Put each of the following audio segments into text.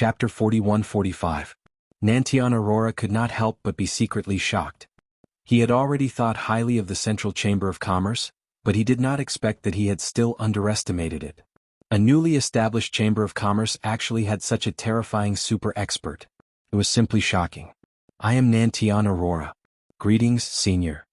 Chapter 41-45. Nantian Aurora could not help but be secretly shocked. He had already thought highly of the Central Chamber of Commerce, but he did not expect that he had still underestimated it. A newly established Chamber of Commerce actually had such a terrifying super expert. It was simply shocking. I am Nantian Aurora. Greetings, Senior.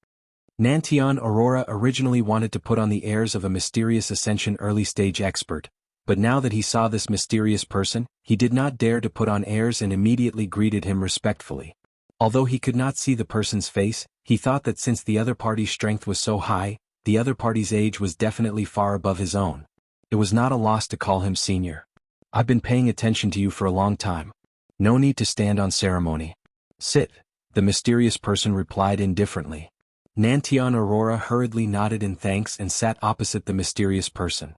Nantian Aurora originally wanted to put on the airs of a mysterious Ascension early-stage expert, but now that he saw this mysterious person, he did not dare to put on airs and immediately greeted him respectfully. Although he could not see the person's face, he thought that since the other party's strength was so high, the other party's age was definitely far above his own. It was not a loss to call him Senior. I've been paying attention to you for a long time. No need to stand on ceremony. Sit, the mysterious person replied indifferently. Nantian Aurora hurriedly nodded in thanks and sat opposite the mysterious person.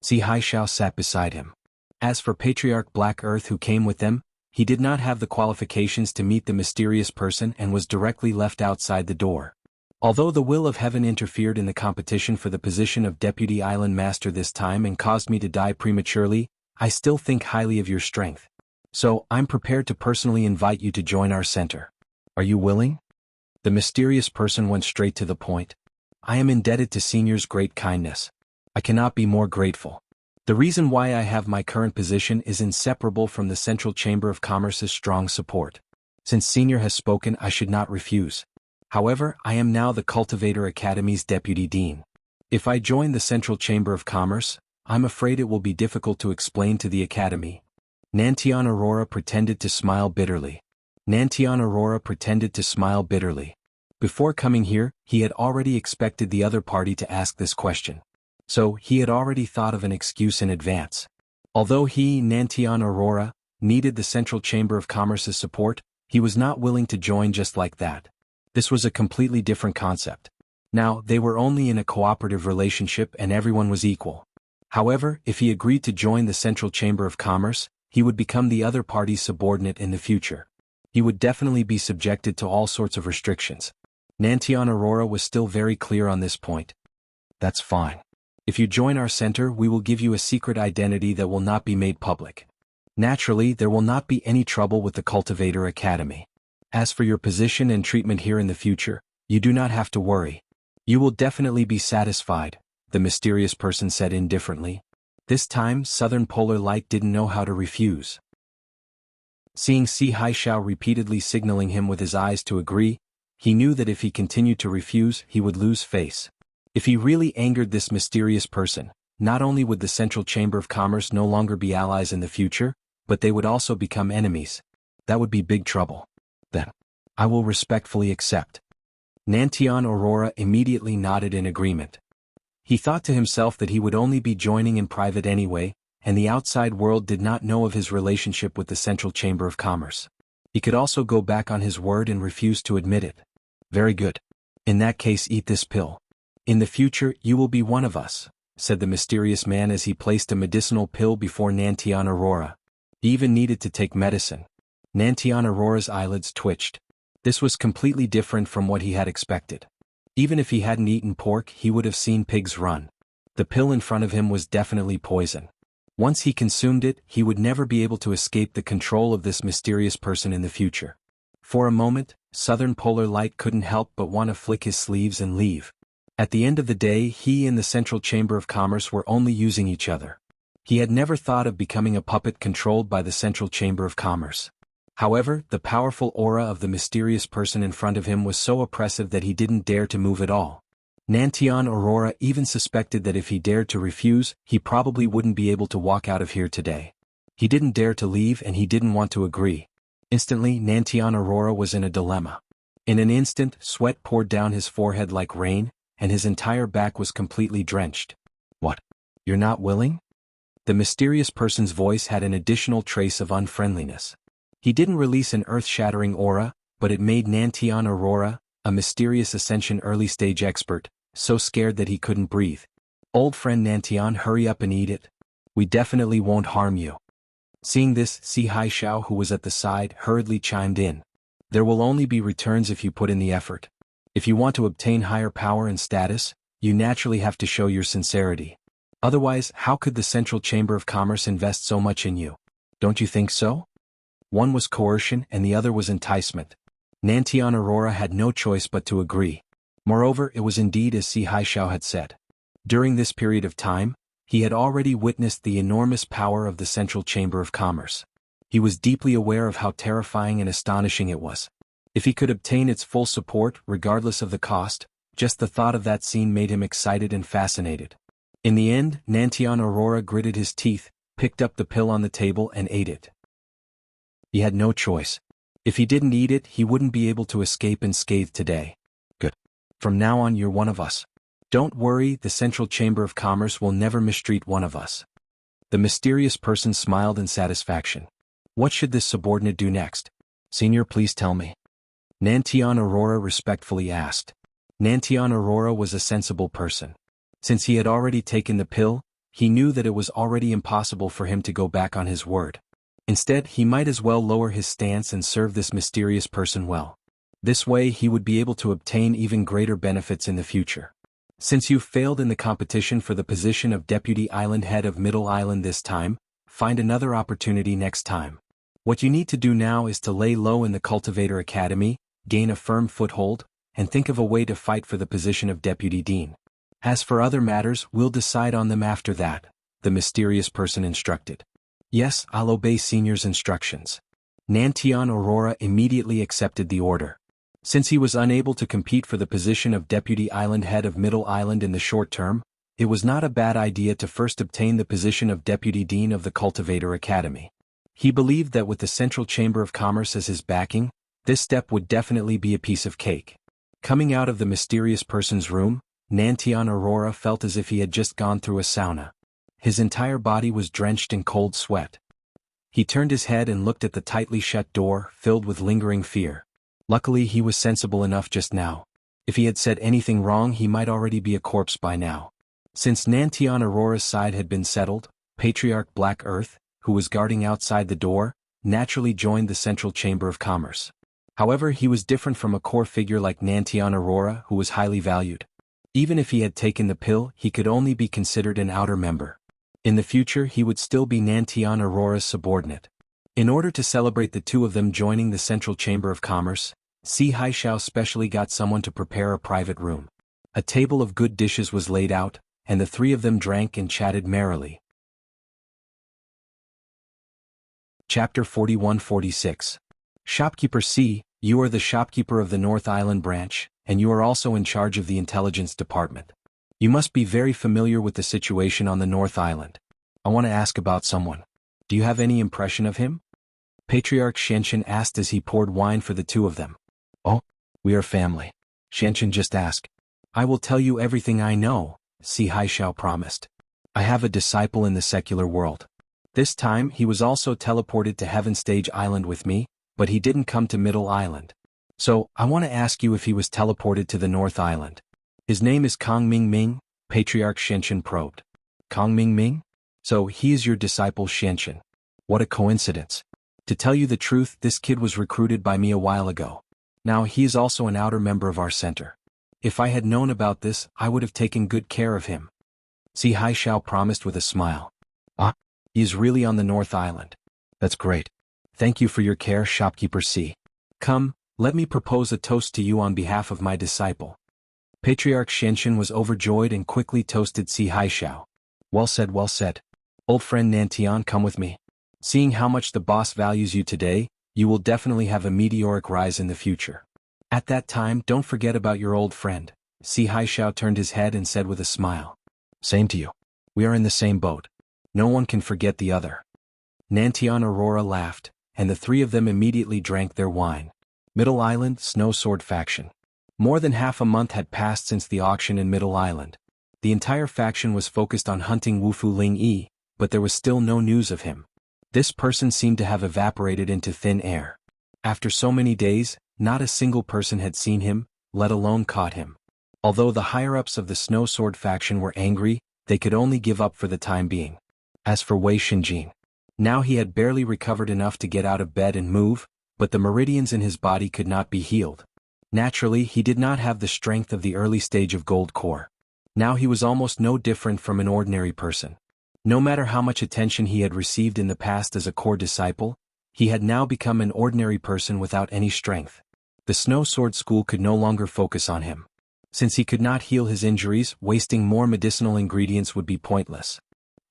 Si Haishao sat beside him. As for Patriarch Black Earth who came with them, he did not have the qualifications to meet the mysterious person and was directly left outside the door. Although the will of heaven interfered in the competition for the position of Deputy Island Master this time and caused me to die prematurely, I still think highly of your strength. So, I'm prepared to personally invite you to join our center. Are you willing? The mysterious person went straight to the point. I am indebted to Senior's great kindness. I cannot be more grateful. The reason why I have my current position is inseparable from the Central Chamber of Commerce's strong support. Since Senior has spoken, I should not refuse. However, I am now the Cultivator Academy's Deputy Dean. If I join the Central Chamber of Commerce, I'm afraid it will be difficult to explain to the Academy. Nantian Aurora pretended to smile bitterly. Before coming here, he had already expected the other party to ask this question. So, he had already thought of an excuse in advance. Although he, Nantian Aurora, needed the Central Chamber of Commerce's support, he was not willing to join just like that. This was a completely different concept. Now, they were only in a cooperative relationship and everyone was equal. However, if he agreed to join the Central Chamber of Commerce, he would become the other party's subordinate in the future. He would definitely be subjected to all sorts of restrictions. Nantian Aurora was still very clear on this point. That's fine. If you join our center, we will give you a secret identity that will not be made public. Naturally, there will not be any trouble with the Cultivator Academy. As for your position and treatment here in the future, you do not have to worry. You will definitely be satisfied, the mysterious person said indifferently. This time, Southern Polar Light didn't know how to refuse. Seeing Si Haishao repeatedly signaling him with his eyes to agree, he knew that if he continued to refuse, he would lose face. If he really angered this mysterious person, not only would the Central Chamber of Commerce no longer be allies in the future, but they would also become enemies. That would be big trouble. Then, I will respectfully accept. Nantian Aurora immediately nodded in agreement. He thought to himself that he would only be joining in private anyway, and the outside world did not know of his relationship with the Central Chamber of Commerce. He could also go back on his word and refuse to admit it. Very good. In that case, eat this pill. In the future, you will be one of us, said the mysterious man as he placed a medicinal pill before Nantian Aurora. He even needed to take medicine. Nantian Aurora's eyelids twitched. This was completely different from what he had expected. Even if he hadn't eaten pork, he would have seen pigs run. The pill in front of him was definitely poison. Once he consumed it, he would never be able to escape the control of this mysterious person in the future. For a moment, Southern Polar Light couldn't help but want to flick his sleeves and leave. At the end of the day, he and the Central Chamber of Commerce were only using each other. He had never thought of becoming a puppet controlled by the Central Chamber of Commerce. However, the powerful aura of the mysterious person in front of him was so oppressive that he didn't dare to move at all. Nantian Aurora even suspected that if he dared to refuse, he probably wouldn't be able to walk out of here today. He didn't dare to leave and he didn't want to agree. Instantly, Nantian Aurora was in a dilemma. In an instant, sweat poured down his forehead like rain, and his entire back was completely drenched. What? You're not willing? The mysterious person's voice had an additional trace of unfriendliness. He didn't release an earth-shattering aura, but it made Nantian Aurora, a mysterious Ascension early-stage expert, so scared that he couldn't breathe. Old friend Nantian, hurry up and eat it. We definitely won't harm you. Seeing this, Si Haishao, who was at the side, hurriedly chimed in. There will only be returns if you put in the effort. If you want to obtain higher power and status, you naturally have to show your sincerity. Otherwise, how could the Central Chamber of Commerce invest so much in you? Don't you think so? One was coercion and the other was enticement. Nantian Aurora had no choice but to agree. Moreover, it was indeed as Si Haishao had said. During this period of time, he had already witnessed the enormous power of the Central Chamber of Commerce. He was deeply aware of how terrifying and astonishing it was. If he could obtain its full support, regardless of the cost, just the thought of that scene made him excited and fascinated. In the end, Nantian Aurora gritted his teeth, picked up the pill on the table and ate it. He had no choice. If he didn't eat it, he wouldn't be able to escape unscathed today. Good. From now on you're one of us. Don't worry, the Central Chamber of Commerce will never mistreat one of us. The mysterious person smiled in satisfaction. What should this subordinate do next? Senior, please tell me. Nantian Aurora respectfully asked. Nantian Aurora was a sensible person. Since he had already taken the pill, he knew that it was already impossible for him to go back on his word. Instead, he might as well lower his stance and serve this mysterious person well. This way he would be able to obtain even greater benefits in the future. Since you failed in the competition for the position of Deputy Island Head of Middle Island this time, find another opportunity next time. What you need to do now is to lay low in the Cultivator Academy, gain a firm foothold, and think of a way to fight for the position of Deputy Dean. As for other matters, we'll decide on them after that, the mysterious person instructed. Yes, I'll obey Senior's instructions. Nantian Aurora immediately accepted the order. Since he was unable to compete for the position of Deputy Island Head of Middle Island in the short term, it was not a bad idea to first obtain the position of Deputy Dean of the Cultivator Academy. He believed that with the Central Chamber of Commerce as his backing, this step would definitely be a piece of cake. Coming out of the mysterious person's room, Nantian Aurora felt as if he had just gone through a sauna. His entire body was drenched in cold sweat. He turned his head and looked at the tightly shut door, filled with lingering fear. Luckily he was sensible enough just now. If he had said anything wrong he might already be a corpse by now. Since Nantian Aurora's side had been settled, Patriarch Black Earth, who was guarding outside the door, naturally joined the Central Chamber of Commerce. However, he was different from a core figure like Nantian Aurora, who was highly valued. Even if he had taken the pill, he could only be considered an outer member. In the future he would still be Nantian Aurora's subordinate. In order to celebrate the two of them joining the Central Chamber of Commerce, Si Haishao specially got someone to prepare a private room. A table of good dishes was laid out, and the three of them drank and chatted merrily. Chapter 41-46. Shopkeeper C, you are the shopkeeper of the North Island branch, and you are also in charge of the intelligence department. You must be very familiar with the situation on the North Island. I want to ask about someone. Do you have any impression of him? Patriarch Xianchen asked as he poured wine for the two of them. Oh, we are family. Xianchen just asked. I will tell you everything I know, Si Haishao promised. I have a disciple in the secular world. This time he was also teleported to Heaven Stage Island with me, but he didn't come to Middle Island. So, I want to ask you if he was teleported to the North Island. His name is Kong Ming Ming, Patriarch Xianchen probed. Kong Ming Ming? So he is your disciple Xianchen. What a coincidence. To tell you the truth, this kid was recruited by me a while ago. Now he is also an outer member of our center. If I had known about this, I would have taken good care of him. Si Haishao promised with a smile. Ah, he is really on the North Island. That's great. Thank you for your care, shopkeeper C. Come, let me propose a toast to you on behalf of my disciple. Patriarch Xianchen was overjoyed and quickly toasted Si Haishao. Well said, well said. Old friend Nantian, come with me. Seeing how much the boss values you today, you will definitely have a meteoric rise in the future. At that time, don't forget about your old friend. Si Haishao turned his head and said with a smile. Same to you. We are in the same boat. No one can forget the other. Nantian Aurora laughed, and the three of them immediately drank their wine. Middle Island, Snow Sword Faction. More than half a month had passed since the auction in Middle Island. The entire faction was focused on hunting Wufu Ling Yi, but there was still no news of him. This person seemed to have evaporated into thin air. After so many days, not a single person had seen him, let alone caught him. Although the higher-ups of the Snow Sword faction were angry, they could only give up for the time being. As for Wei Xinjin, now he had barely recovered enough to get out of bed and move, but the meridians in his body could not be healed. Naturally, he did not have the strength of the early stage of Gold Core. Now he was almost no different from an ordinary person. No matter how much attention he had received in the past as a core disciple, He had now become an ordinary person without any strength. The Snow Sword School could no longer focus on him. Since he could not heal his injuries, wasting more medicinal ingredients would be pointless.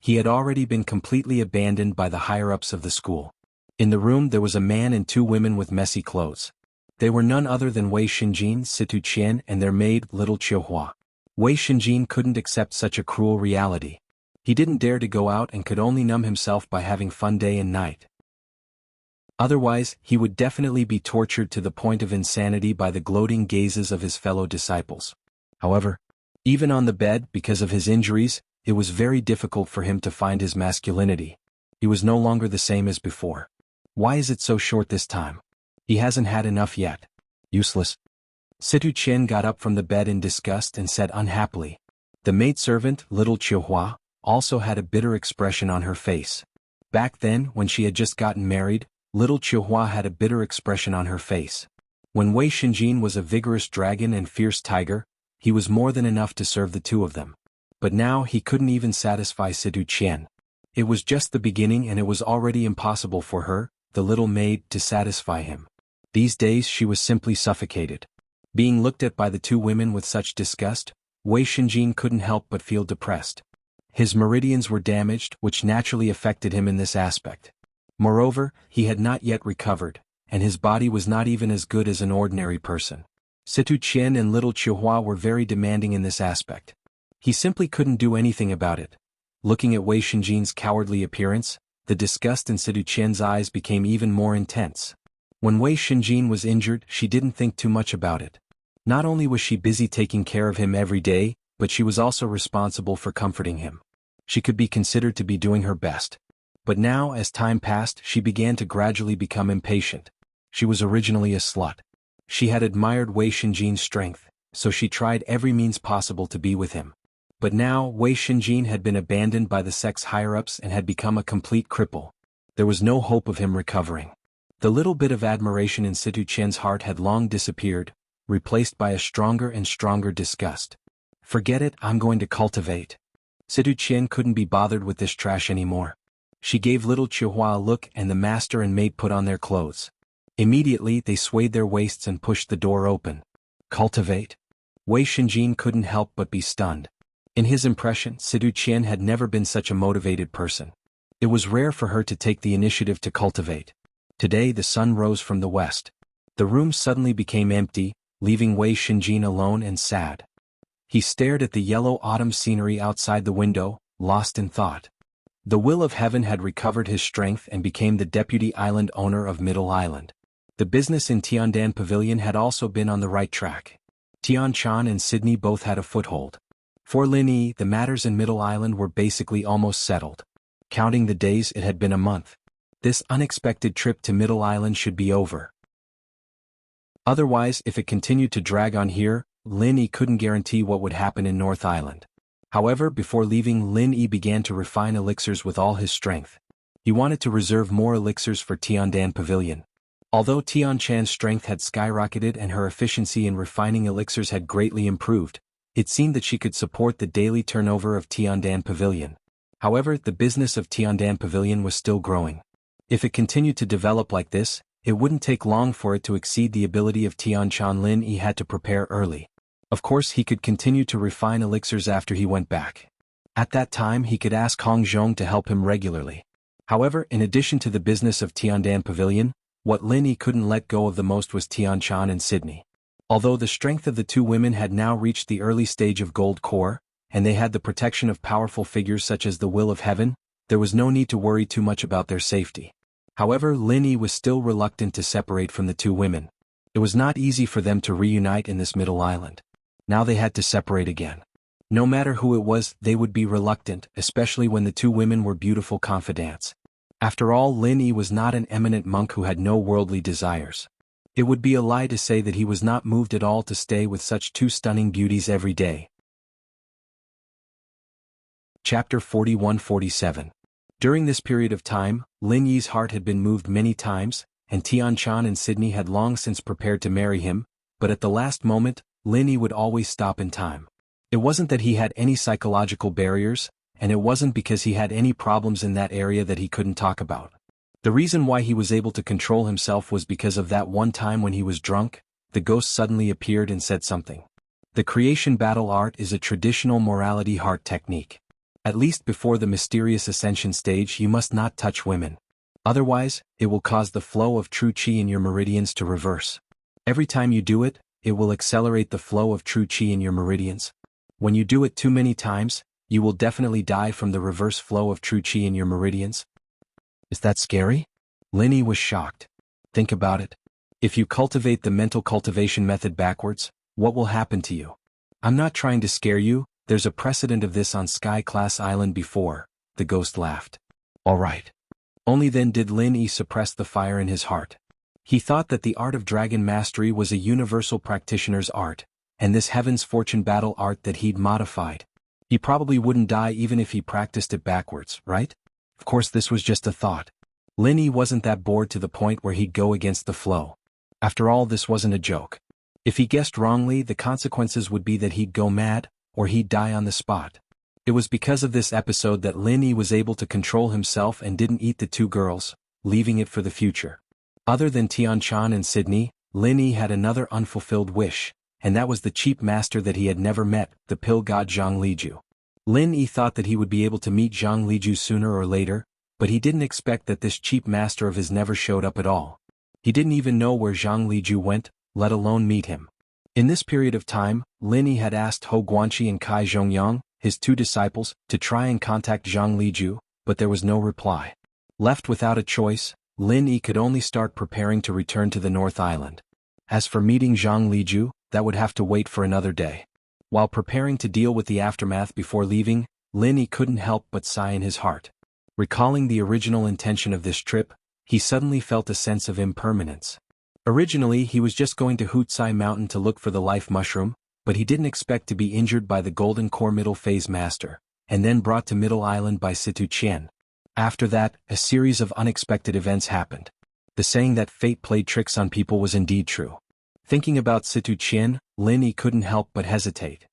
He had already been completely abandoned by the higher-ups of the school. In the room there was a man and two women with messy clothes. They were none other than Wei Xinjin, Situ Qian, and their maid, Little Qiuhua. Wei Xinjin couldn't accept such a cruel reality. He didn't dare to go out and could only numb himself by having fun day and night. Otherwise, he would definitely be tortured to the point of insanity by the gloating gazes of his fellow disciples. However, even on the bed, because of his injuries, it was very difficult for him to find his masculinity. He was no longer the same as before. Why is it so short this time? He hasn't had enough yet. Useless. Situ Qian got up from the bed in disgust and said unhappily. The maidservant, Little Qiuhua, also had a bitter expression on her face. Back then, when she had just gotten married, Little Qiuhua had a bitter expression on her face. When Wei Xinjin was a vigorous dragon and fierce tiger, he was more than enough to serve the two of them. But now he couldn't even satisfy Situ Qian. It was just the beginning and it was already impossible for her, the little maid, to satisfy him. These days she was simply suffocated. Being looked at by the two women with such disgust, Wei Xinjin couldn't help but feel depressed. His meridians were damaged, which naturally affected him in this aspect. Moreover, he had not yet recovered, and his body was not even as good as an ordinary person. Situ Qian and Little Qiuhua were very demanding in this aspect. He simply couldn't do anything about it. Looking at Wei Xinjin's cowardly appearance, the disgust in Situ Qian's eyes became even more intense. When Wei Xinjin was injured, she didn't think too much about it. Not only was she busy taking care of him every day, but she was also responsible for comforting him. She could be considered to be doing her best. But now, as time passed, she began to gradually become impatient. She was originally a slut. She had admired Wei Xinjin's strength, so she tried every means possible to be with him. But now, Wei Xinjin had been abandoned by the sex higher-ups and had become a complete cripple. There was no hope of him recovering. The little bit of admiration in Situ Qian's heart had long disappeared, replaced by a stronger and stronger disgust. Forget it, I'm going to cultivate. Situ Qian couldn't be bothered with this trash anymore. She gave Little Qiuhua a look and the master and maid put on their clothes. Immediately they swayed their waists and pushed the door open. Cultivate? Wei Xinjin couldn't help but be stunned. In his impression, Situ Qian had never been such a motivated person. It was rare for her to take the initiative to cultivate. Today the sun rose from the west. The room suddenly became empty, leaving Wei Xinjin alone and sad. He stared at the yellow autumn scenery outside the window, lost in thought. The Will of Heaven had recovered his strength and became the deputy island owner of Middle Island. The business in Tiandan Pavilion had also been on the right track. Tianchan and Sydney both had a foothold. For Lin Yi, the matters in Middle Island were basically almost settled. Counting the days, it had been a month. This unexpected trip to Middle Island should be over. Otherwise, if it continued to drag on here, Lin Yi couldn't guarantee what would happen in North Island. However, before leaving, Lin Yi began to refine elixirs with all his strength. He wanted to reserve more elixirs for Tiandan Pavilion. Although Tianchan's strength had skyrocketed and her efficiency in refining elixirs had greatly improved, it seemed that she could support the daily turnover of Tiandan Pavilion. However, the business of Tiandan Pavilion was still growing. If it continued to develop like this, it wouldn't take long for it to exceed the ability of Tianchan. Lin Yi had to prepare early. Of course, he could continue to refine elixirs after he went back. At that time, he could ask Hong Zhong to help him regularly. However, in addition to the business of Tiandan Pavilion, what Lin Yi couldn't let go of the most was Tianchan and Sydney. Although the strength of the two women had now reached the early stage of gold core, and they had the protection of powerful figures such as the Will of Heaven, there was no need to worry too much about their safety. However, Lin Yi was still reluctant to separate from the two women. It was not easy for them to reunite in this Middle Island. Now they had to separate again. No matter who it was, they would be reluctant, especially when the two women were beautiful confidantes. After all, Lin Yi was not an eminent monk who had no worldly desires. It would be a lie to say that he was not moved at all to stay with such two stunning beauties every day. Chapter 41-47. During this period of time, Lin Yi's heart had been moved many times, and Tianchan and Sydney had long since prepared to marry him, but at the last moment, Lin Yi would always stop in time. It wasn't that he had any psychological barriers, and it wasn't because he had any problems in that area that he couldn't talk about. The reason why he was able to control himself was because of that one time when he was drunk, the ghost suddenly appeared and said something. The creation battle art is a traditional morality heart technique. At least before the mysterious ascension stage, you must not touch women. Otherwise, it will cause the flow of true chi in your meridians to reverse. Every time you do it, it will accelerate the flow of true chi in your meridians. When you do it too many times, you will definitely die from the reverse flow of true chi in your meridians. Is that scary? Linny was shocked. Think about it. If you cultivate the mental cultivation method backwards, what will happen to you? I'm not trying to scare you, there's a precedent of this on Sky Class Island before, the ghost laughed. All right. Only then did Lin Yi suppress the fire in his heart. He thought that the art of dragon mastery was a universal practitioner's art, and this heaven's fortune battle art that he'd modified. He probably wouldn't die even if he practiced it backwards, right? Of course this was just a thought. Lin Yi wasn't that bored to the point where he'd go against the flow. After all, this wasn't a joke. If he guessed wrongly, the consequences would be that he'd go mad, or he'd die on the spot. It was because of this episode that Lin Yi was able to control himself and didn't eat the two girls, leaving it for the future. Other than Tian-chan and Sydney, Lin Yi had another unfulfilled wish, and that was the cheap master that he had never met, the pill god Zhang Liju. Lin Yi thought that he would be able to meet Zhang Liju sooner or later, but he didn't expect that this cheap master of his never showed up at all. He didn't even know where Zhang Liju went, let alone meet him. In this period of time, Lin Yi had asked Hou Guanqi and Kai Zhongyang, his two disciples, to try and contact Zhang Liju, but there was no reply. Left without a choice, Lin Yi could only start preparing to return to the North Island. As for meeting Zhang Liju, that would have to wait for another day. While preparing to deal with the aftermath before leaving, Lin Yi couldn't help but sigh in his heart. Recalling the original intention of this trip, he suddenly felt a sense of impermanence. Originally he was just going to Hootsai Mountain to look for the life mushroom, but he didn't expect to be injured by the Golden Core Middle Phase Master, and then brought to Middle Island by Situ Qian. After that, a series of unexpected events happened. The saying that fate played tricks on people was indeed true. Thinking about Situ Qian, Lin Yi couldn't help but hesitate.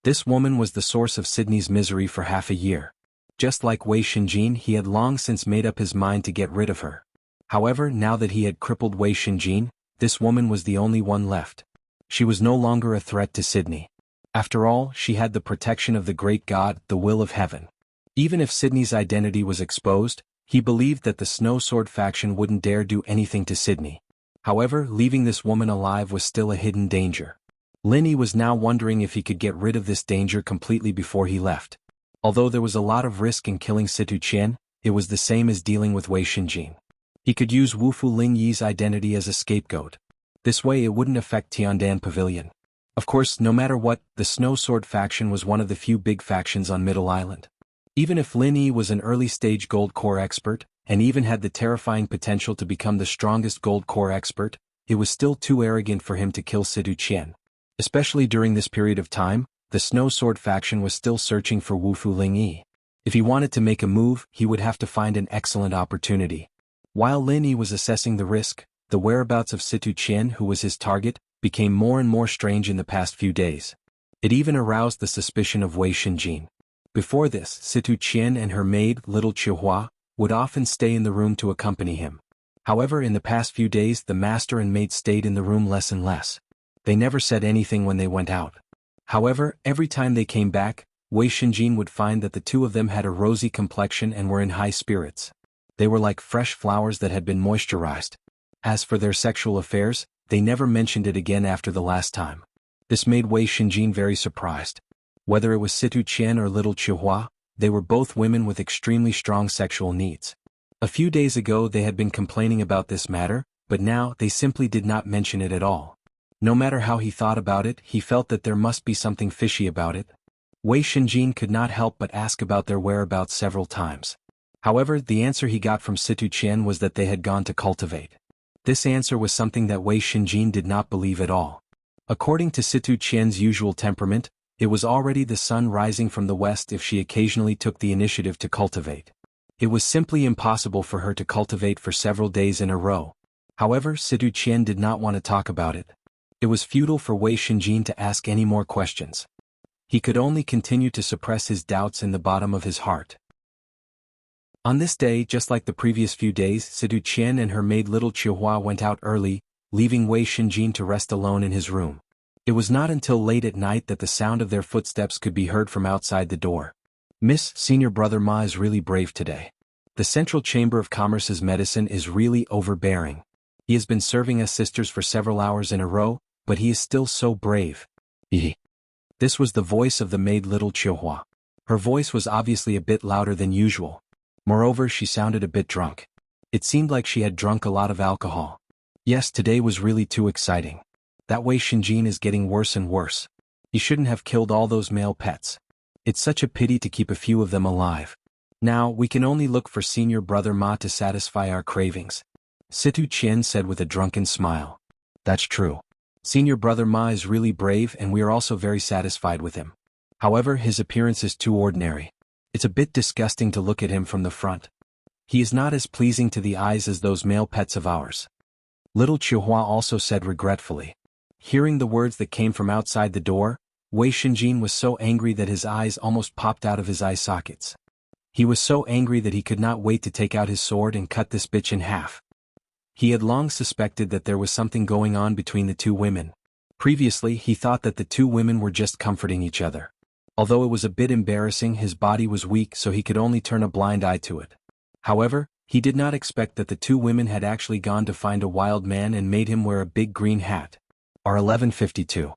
This woman was the source of Sydney's misery for half a year. Just like Wei Shinjin, he had long since made up his mind to get rid of her. However, now that he had crippled Wei Shinjin, this woman was the only one left. She was no longer a threat to Sydney. After all, she had the protection of the great god, the will of heaven. Even if Sydney's identity was exposed, he believed that the Snow Sword faction wouldn't dare do anything to Sydney. However, leaving this woman alive was still a hidden danger. Lin Yi was now wondering if he could get rid of this danger completely before he left. Although there was a lot of risk in killing Situ Qian, it was the same as dealing with Wei Shinjin. He could use Wufu Ling Yi's identity as a scapegoat. This way it wouldn't affect Tiandan Pavilion. Of course, no matter what, the Snow Sword faction was one of the few big factions on Middle Island. Even if Lin Yi was an early-stage gold core expert, and even had the terrifying potential to become the strongest gold core expert, it was still too arrogant for him to kill Situ Qian. Especially during this period of time, the Snow Sword faction was still searching for Wufu Ling Yi. If he wanted to make a move, he would have to find an excellent opportunity. While Lin Yi was assessing the risk, the whereabouts of Situ Qian, who was his target, became more and more strange in the past few days. It even aroused the suspicion of Wei Shinjin. Before this, Situ Qian and her maid, Little Chihua, would often stay in the room to accompany him. However, in the past few days the master and maid stayed in the room less and less. They never said anything when they went out. However, every time they came back, Wei Shinjin would find that the two of them had a rosy complexion and were in high spirits. They were like fresh flowers that had been moisturized. As for their sexual affairs, they never mentioned it again after the last time. This made Wei Shinjin very surprised. Whether it was Situ Qian or Little Chihua, they were both women with extremely strong sexual needs. A few days ago they had been complaining about this matter, but now they simply did not mention it at all. No matter how he thought about it, he felt that there must be something fishy about it. Wei Shinjin could not help but ask about their whereabouts several times. However, the answer he got from Situ Qian was that they had gone to cultivate. This answer was something that Wei Shinjin did not believe at all. According to Situ Qian's usual temperament, it was already the sun rising from the west if she occasionally took the initiative to cultivate. It was simply impossible for her to cultivate for several days in a row. However, Situ Qian did not want to talk about it. It was futile for Wei Shinjin to ask any more questions. He could only continue to suppress his doubts in the bottom of his heart. On this day, just like the previous few days, Situ Qian and her maid little Chihuahua went out early, leaving Wei Shinjin to rest alone in his room. It was not until late at night that the sound of their footsteps could be heard from outside the door. Miss, Senior Brother Ma is really brave today. The Central Chamber of Commerce's medicine is really overbearing. He has been serving us sisters for several hours in a row, but he is still so brave. This was the voice of the maid little Chihuahua. Her voice was obviously a bit louder than usual. Moreover, she sounded a bit drunk. It seemed like she had drunk a lot of alcohol. Yes, today was really too exciting. That Wei Shinjin is getting worse and worse. He shouldn't have killed all those male pets. It's such a pity to keep a few of them alive. Now, we can only look for Senior Brother Ma to satisfy our cravings. Situ Qian said with a drunken smile. That's true. Senior Brother Ma is really brave and we are also very satisfied with him. However, his appearance is too ordinary. It's a bit disgusting to look at him from the front. He is not as pleasing to the eyes as those male pets of ours. Little Chihuahua also said regretfully. Hearing the words that came from outside the door, Wei Shinjin was so angry that his eyes almost popped out of his eye sockets. He was so angry that he could not wait to take out his sword and cut this bitch in half. He had long suspected that there was something going on between the two women. Previously, he thought that the two women were just comforting each other. Although it was a bit embarrassing, his body was weak so he could only turn a blind eye to it. However, he did not expect that the two women had actually gone to find a wild man and made him wear a big green hat. R1152.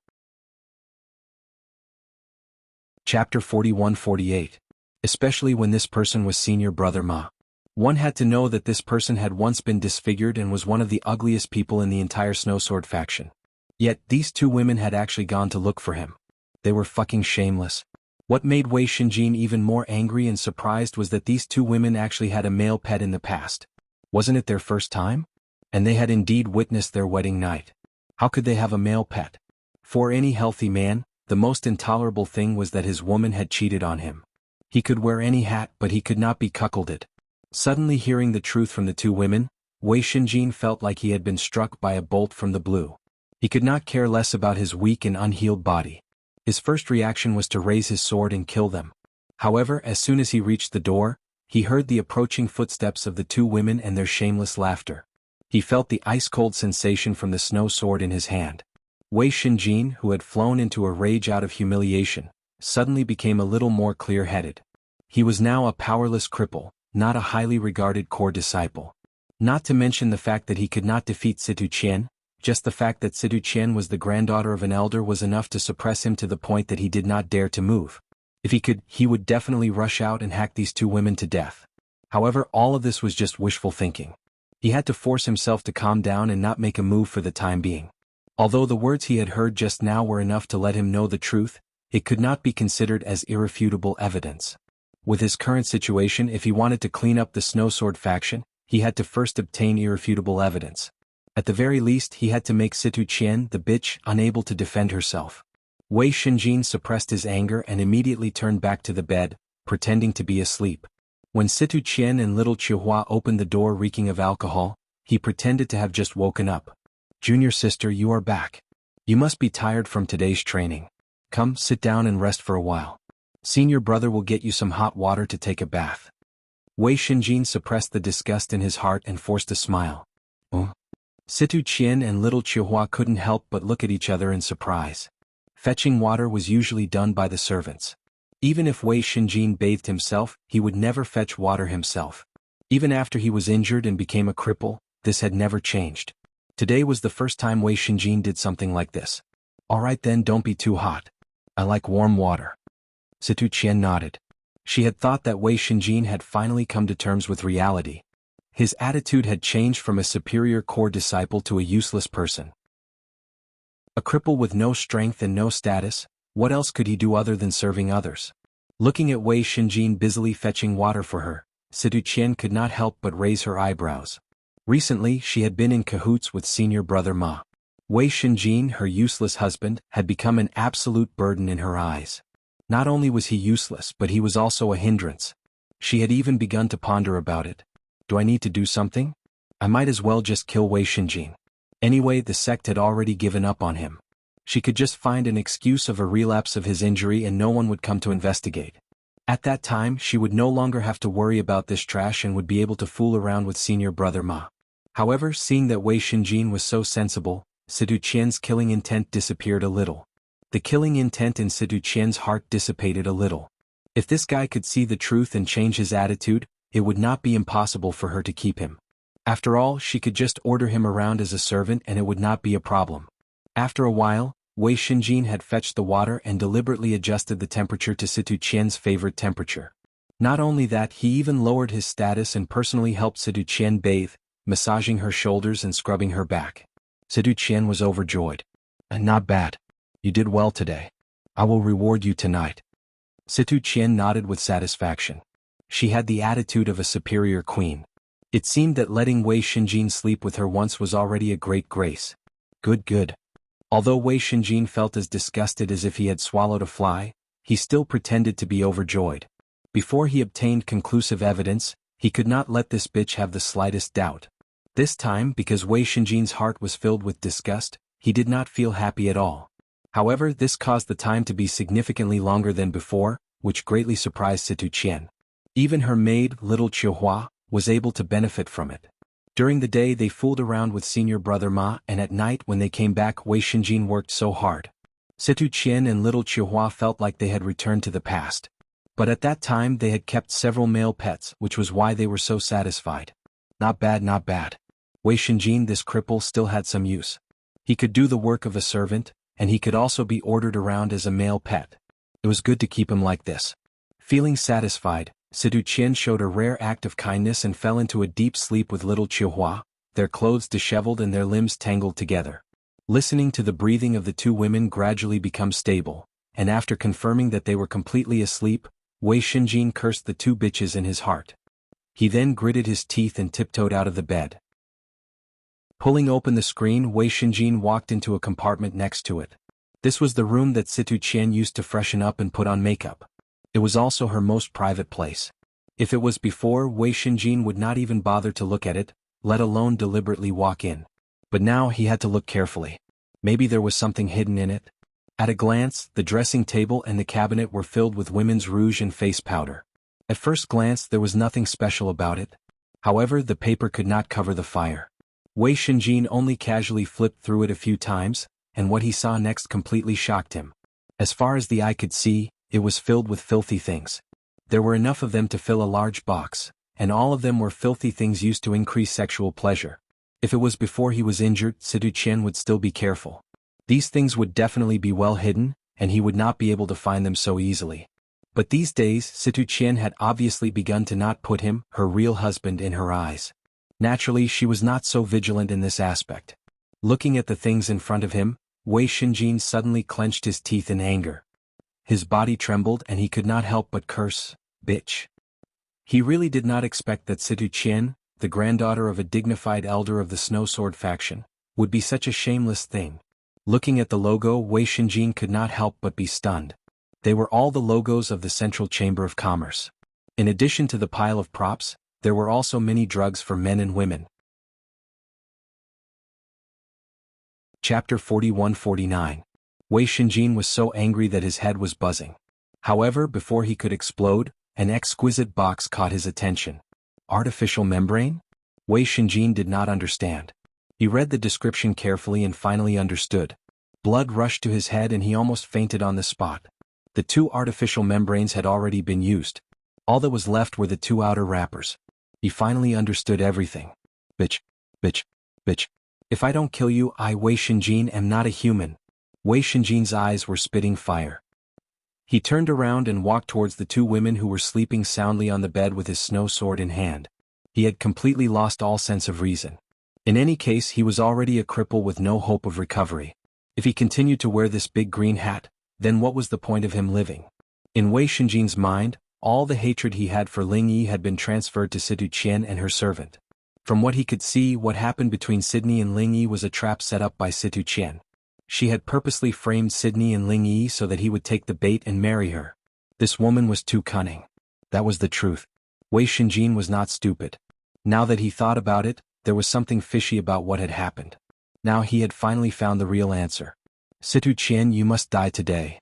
Chapter 41-48. Especially when this person was Senior Brother Ma. One had to know that this person had once been disfigured and was one of the ugliest people in the entire Snowsword faction. Yet, these two women had actually gone to look for him. They were fucking shameless. What made Wei Shinjin even more angry and surprised was that these two women actually had a male pet in the past. Wasn't it their first time? And they had indeed witnessed their wedding night. How could they have a male pet? For any healthy man, the most intolerable thing was that his woman had cheated on him. He could wear any hat but he could not be cuckolded. Suddenly hearing the truth from the two women, Wei Shinjin felt like he had been struck by a bolt from the blue. He could not care less about his weak and unhealed body. His first reaction was to raise his sword and kill them. However, as soon as he reached the door, he heard the approaching footsteps of the two women and their shameless laughter. He felt the ice-cold sensation from the snow sword in his hand. Wei Shinjin, who had flown into a rage out of humiliation, suddenly became a little more clear-headed. He was now a powerless cripple, not a highly regarded core disciple. Not to mention the fact that he could not defeat Situ Qian, just the fact that Situ Qian was the granddaughter of an elder was enough to suppress him to the point that he did not dare to move. If he could, he would definitely rush out and hack these two women to death. However, all of this was just wishful thinking. He had to force himself to calm down and not make a move for the time being. Although the words he had heard just now were enough to let him know the truth, it could not be considered as irrefutable evidence. With his current situation, if he wanted to clean up the Snowsword faction, he had to first obtain irrefutable evidence. At the very least, he had to make Situ Qian, the bitch, unable to defend herself. Wei Shinjin suppressed his anger and immediately turned back to the bed, pretending to be asleep. When Situ Qian and little Chihuahua opened the door reeking of alcohol, he pretended to have just woken up. "Junior sister, you are back. You must be tired from today's training. Come, sit down and rest for a while. Senior brother will get you some hot water to take a bath." Wei Shinjin suppressed the disgust in his heart and forced a smile. Situ Qian and little Chihuahua couldn't help but look at each other in surprise. Fetching water was usually done by the servants. Even if Wei Shinjin bathed himself, he would never fetch water himself. Even after he was injured and became a cripple, this had never changed. Today was the first time Wei Shinjin did something like this. "Alright then, don't be too hot. I like warm water." Situ Qian nodded. She had thought that Wei Shinjin had finally come to terms with reality. His attitude had changed from a superior core disciple to a useless person. A cripple with no strength and no status, what else could he do other than serving others? Looking at Wei Shinjin busily fetching water for her, Situ Qian could not help but raise her eyebrows. Recently, she had been in cahoots with Senior Brother Ma. Wei Shinjin, her useless husband, had become an absolute burden in her eyes. Not only was he useless, but he was also a hindrance. She had even begun to ponder about it. Do I need to do something? I might as well just kill Wei Shinjin. Anyway, the sect had already given up on him. She could just find an excuse of a relapse of his injury and no one would come to investigate. At that time she would no longer have to worry about this trash and would be able to fool around with senior brother Ma. However, seeing that Wei Shinjin was so sensible, Situ Qian's killing intent disappeared a little. The killing intent in Situ Qian's heart dissipated a little. If this guy could see the truth and change his attitude, it would not be impossible for her to keep him. After all, she could just order him around as a servant and it would not be a problem. After a while, Wei Shinjin had fetched the water and deliberately adjusted the temperature to Situ Qian's favorite temperature. Not only that, he even lowered his status and personally helped Situ Qian bathe, massaging her shoulders and scrubbing her back. Situ Qian was overjoyed. Not bad. You did well today. I will reward you tonight. Situ Qian nodded with satisfaction. She had the attitude of a superior queen. It seemed that letting Wei Shinjin sleep with her once was already a great grace. Good. Although Wei Shinjin felt as disgusted as if he had swallowed a fly, he still pretended to be overjoyed. Before he obtained conclusive evidence, he could not let this bitch have the slightest doubt. This time, because Wei Shinjin's heart was filled with disgust, he did not feel happy at all. However, this caused the time to be significantly longer than before, which greatly surprised Situ Qian. Even her maid, little Chihuahua, was able to benefit from it. During the day they fooled around with senior brother Ma, and at night when they came back Wei Shinjin worked so hard. Situ Qian and little Chihuahua felt like they had returned to the past. But at that time they had kept several male pets, which was why they were so satisfied. Not bad. Wei Shinjin, this cripple, still had some use. He could do the work of a servant, and he could also be ordered around as a male pet. It was good to keep him like this. Feeling satisfied, Situ Qian showed a rare act of kindness and fell into a deep sleep with little Chihuahua, their clothes disheveled and their limbs tangled together. Listening to the breathing of the two women gradually become stable, and after confirming that they were completely asleep, Wei Shinjin cursed the two bitches in his heart. He then gritted his teeth and tiptoed out of the bed. Pulling open the screen, Wei Shinjin walked into a compartment next to it. This was the room that Situ Qian used to freshen up and put on makeup. It was also her most private place. If it was before, Wei Shinjin would not even bother to look at it, let alone deliberately walk in. But now he had to look carefully. Maybe there was something hidden in it. At a glance, the dressing table and the cabinet were filled with women's rouge and face powder. At first glance there was nothing special about it. However, the paper could not cover the fire. Wei Shinjin only casually flipped through it a few times, and what he saw next completely shocked him. As far as the eye could see, it was filled with filthy things. There were enough of them to fill a large box, and all of them were filthy things used to increase sexual pleasure. If it was before he was injured, Situ Qian would still be careful. These things would definitely be well hidden, and he would not be able to find them so easily. But these days, Situ Qian had obviously begun to not put him, her real husband, in her eyes. Naturally, she was not so vigilant in this aspect. Looking at the things in front of him, Wei Shinjin suddenly clenched his teeth in anger. His body trembled and he could not help but curse, "Bitch." He really did not expect that Situ Qian, the granddaughter of a dignified elder of the Snow Sword faction, would be such a shameless thing. Looking at the logo, Wei Shinjin could not help but be stunned. They were all the logos of the Central Chamber of Commerce. In addition to the pile of props, there were also many drugs for men and women. Chapter 41-49. Wei Shinjin was so angry that his head was buzzing. However, before he could explode, an exquisite box caught his attention. Artificial membrane? Wei Shinjin did not understand. He read the description carefully and finally understood. Blood rushed to his head and he almost fainted on the spot. The two artificial membranes had already been used. All that was left were the two outer wrappers. He finally understood everything. Bitch. If I don't kill you, I, Wei Shinjin, am not a human. Wei Shinjin's eyes were spitting fire. He turned around and walked towards the two women who were sleeping soundly on the bed with his snow sword in hand. He had completely lost all sense of reason. In any case, he was already a cripple with no hope of recovery. If he continued to wear this big green hat, then what was the point of him living? In Wei Shinjin's mind, all the hatred he had for Ling Yi had been transferred to Situ Qian and her servant. From what he could see, what happened between Sydney and Ling Yi was a trap set up by Situ Qian. She had purposely framed Sydney and Ling Yi so that he would take the bait and marry her. This woman was too cunning. That was the truth. Wei Shinjin was not stupid. Now that he thought about it, there was something fishy about what had happened. Now he had finally found the real answer. Situ Qian, you must die today.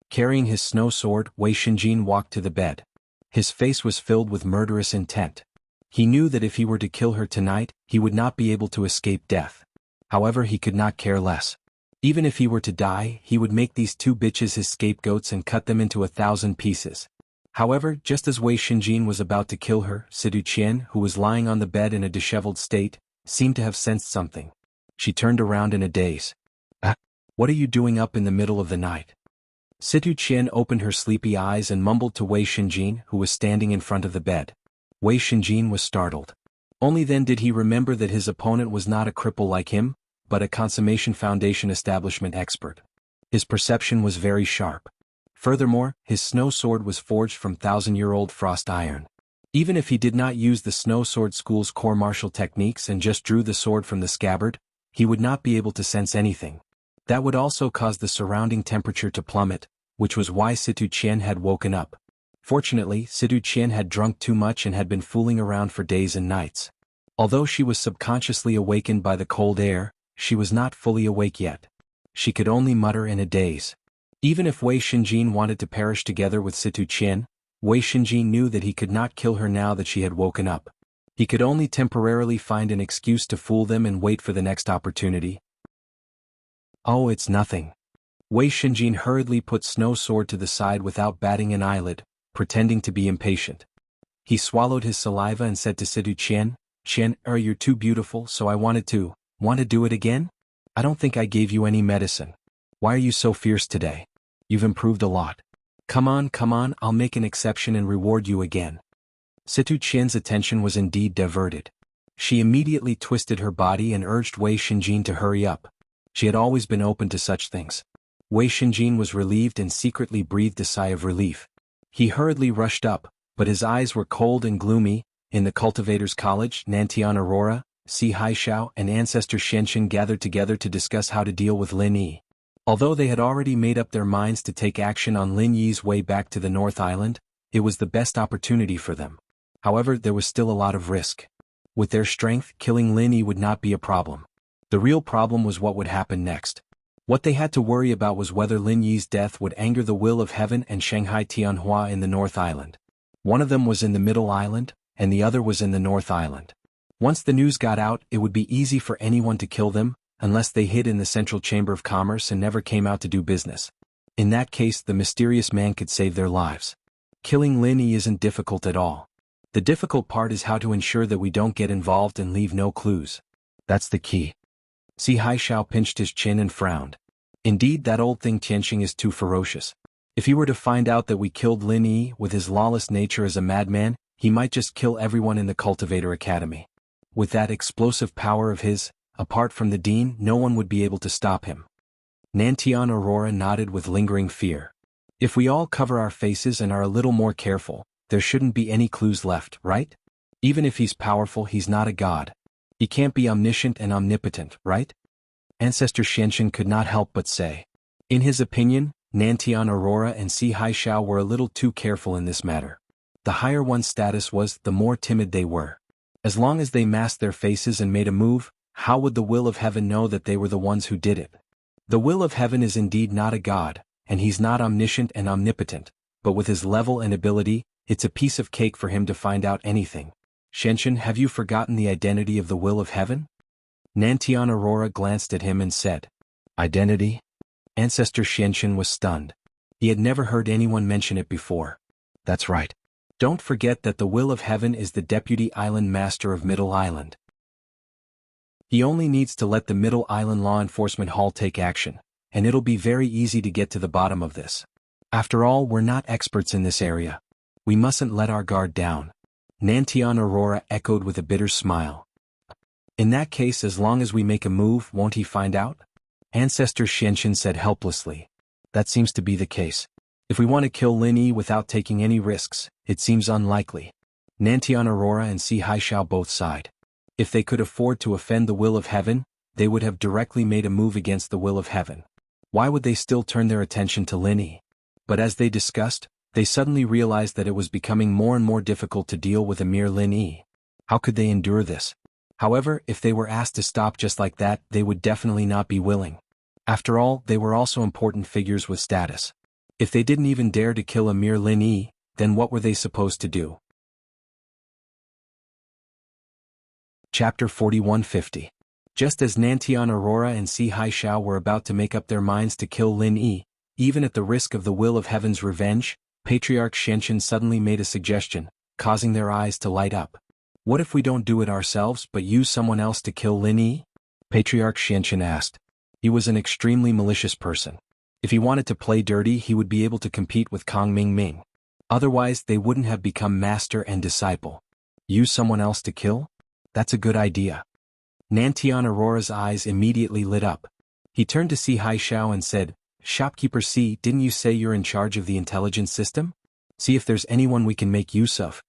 Carrying his snow sword, Wei Shinjin walked to the bed. His face was filled with murderous intent. He knew that if he were to kill her tonight, he would not be able to escape death. However, he could not care less. Even if he were to die, he would make these two bitches his scapegoats and cut them into 1,000 pieces. However, just as Wei Shinjin was about to kill her, Sidu Qian, who was lying on the bed in a disheveled state, seemed to have sensed something. She turned around in a daze. What are you doing up in the middle of the night? Situ Qian opened her sleepy eyes and mumbled to Wei Shinjin, who was standing in front of the bed. Wei Shinjin was startled. Only then did he remember that his opponent was not a cripple like him, but a consummation foundation establishment expert. His perception was very sharp. Furthermore, his snow sword was forged from 1,000-year-old frost iron. Even if he did not use the snow sword school's core martial techniques and just drew the sword from the scabbard, he would not be able to sense anything. That would also cause the surrounding temperature to plummet, which was why Situ Qian had woken up. Fortunately, Situ Qian had drunk too much and had been fooling around for days and nights. Although she was subconsciously awakened by the cold air, she was not fully awake yet. She could only mutter in a daze. Even if Wei Shinjin wanted to perish together with Situ Qian, Wei Shinjin knew that he could not kill her now that she had woken up. He could only temporarily find an excuse to fool them and wait for the next opportunity. Oh, it's nothing. Wei Shinjin hurriedly put Snow Sword to the side without batting an eyelid, pretending to be impatient. He swallowed his saliva and said to Situ Qian, "Qian, you're too beautiful, so I want to do it again? I don't think I gave you any medicine. Why are you so fierce today? You've improved a lot. Come on, I'll make an exception and reward you again." Situ Qian's attention was indeed diverted. She immediately twisted her body and urged Wei Shinjin to hurry up. She had always been open to such things. Wei Shinjin was relieved and secretly breathed a sigh of relief. He hurriedly rushed up, but his eyes were cold and gloomy. In the Cultivators' College, Nantian Aurora, Si Haishao and Ancestor Xianxin gathered together to discuss how to deal with Lin Yi. Although they had already made up their minds to take action on Lin Yi's way back to the North Island, it was the best opportunity for them. However, there was still a lot of risk. With their strength, killing Lin Yi would not be a problem. The real problem was what would happen next. What they had to worry about was whether Lin Yi's death would anger the will of heaven and Shanghai Tianhua in the North Island. One of them was in the Middle Island, and the other was in the North Island. Once the news got out, it would be easy for anyone to kill them, unless they hid in the Central Chamber of Commerce and never came out to do business. In that case, the mysterious man could save their lives. Killing Lin Yi isn't difficult at all. The difficult part is how to ensure that we don't get involved and leave no clues. That's the key. Si Haishao pinched his chin and frowned. Indeed, that old thing Tianxing is too ferocious. If he were to find out that we killed Lin Yi with his lawless nature as a madman, he might just kill everyone in the Cultivator Academy. With that explosive power of his, apart from the Dean, no one would be able to stop him. Nantian Aurora nodded with lingering fear. If we all cover our faces and are a little more careful, there shouldn't be any clues left, right? Even if he's powerful, he's not a god. He can't be omniscient and omnipotent, right? Ancestor Xianxin could not help but say. In his opinion, Nantian Aurora and Si Haishao were a little too careful in this matter. The higher one's status was, the more timid they were. As long as they masked their faces and made a move, how would the will of heaven know that they were the ones who did it? The will of heaven is indeed not a god, and he's not omniscient and omnipotent, but with his level and ability, it's a piece of cake for him to find out anything. Xianxin, have you forgotten the identity of the will of heaven? Nantian Aurora glanced at him and said, Identity? Ancestor Xianxin was stunned. He had never heard anyone mention it before. That's right. Don't forget that the will of heaven is the Deputy Island Master of Middle Island. He only needs to let the Middle Island Law Enforcement Hall take action, and it'll be very easy to get to the bottom of this. After all, we're not experts in this area. We mustn't let our guard down. Nantian Aurora echoed with a bitter smile. In that case, as long as we make a move, won't he find out? Ancestor Xianxin said helplessly. That seems to be the case. If we want to kill Lin Yi without taking any risks, it seems unlikely. Nantian Aurora and Si Haishao both sighed. If they could afford to offend the will of heaven, they would have directly made a move against the will of heaven. Why would they still turn their attention to Lin Yi? But as they discussed, they suddenly realized that it was becoming more and more difficult to deal with a mere Lin Yi. How could they endure this? However, if they were asked to stop just like that, they would definitely not be willing. After all, they were also important figures with status. If they didn't even dare to kill a mere Lin Yi, then what were they supposed to do? Chapter 4150. Just as Nantian Aurora and Si Haishao were about to make up their minds to kill Lin Yi, even at the risk of the will of heaven's revenge, Patriarch Xianxin suddenly made a suggestion, causing their eyes to light up. What if we don't do it ourselves but use someone else to kill Lin Yi? Patriarch Xianxin asked. He was an extremely malicious person. If he wanted to play dirty, he would be able to compete with Kang Ming. Otherwise, they wouldn't have become master and disciple. Use someone else to kill? That's a good idea. Nantian Aurora's eyes immediately lit up. He turned to Si Haishao and said, Shopkeeper Si, didn't you say you're in charge of the intelligence system? See if there's anyone we can make use of.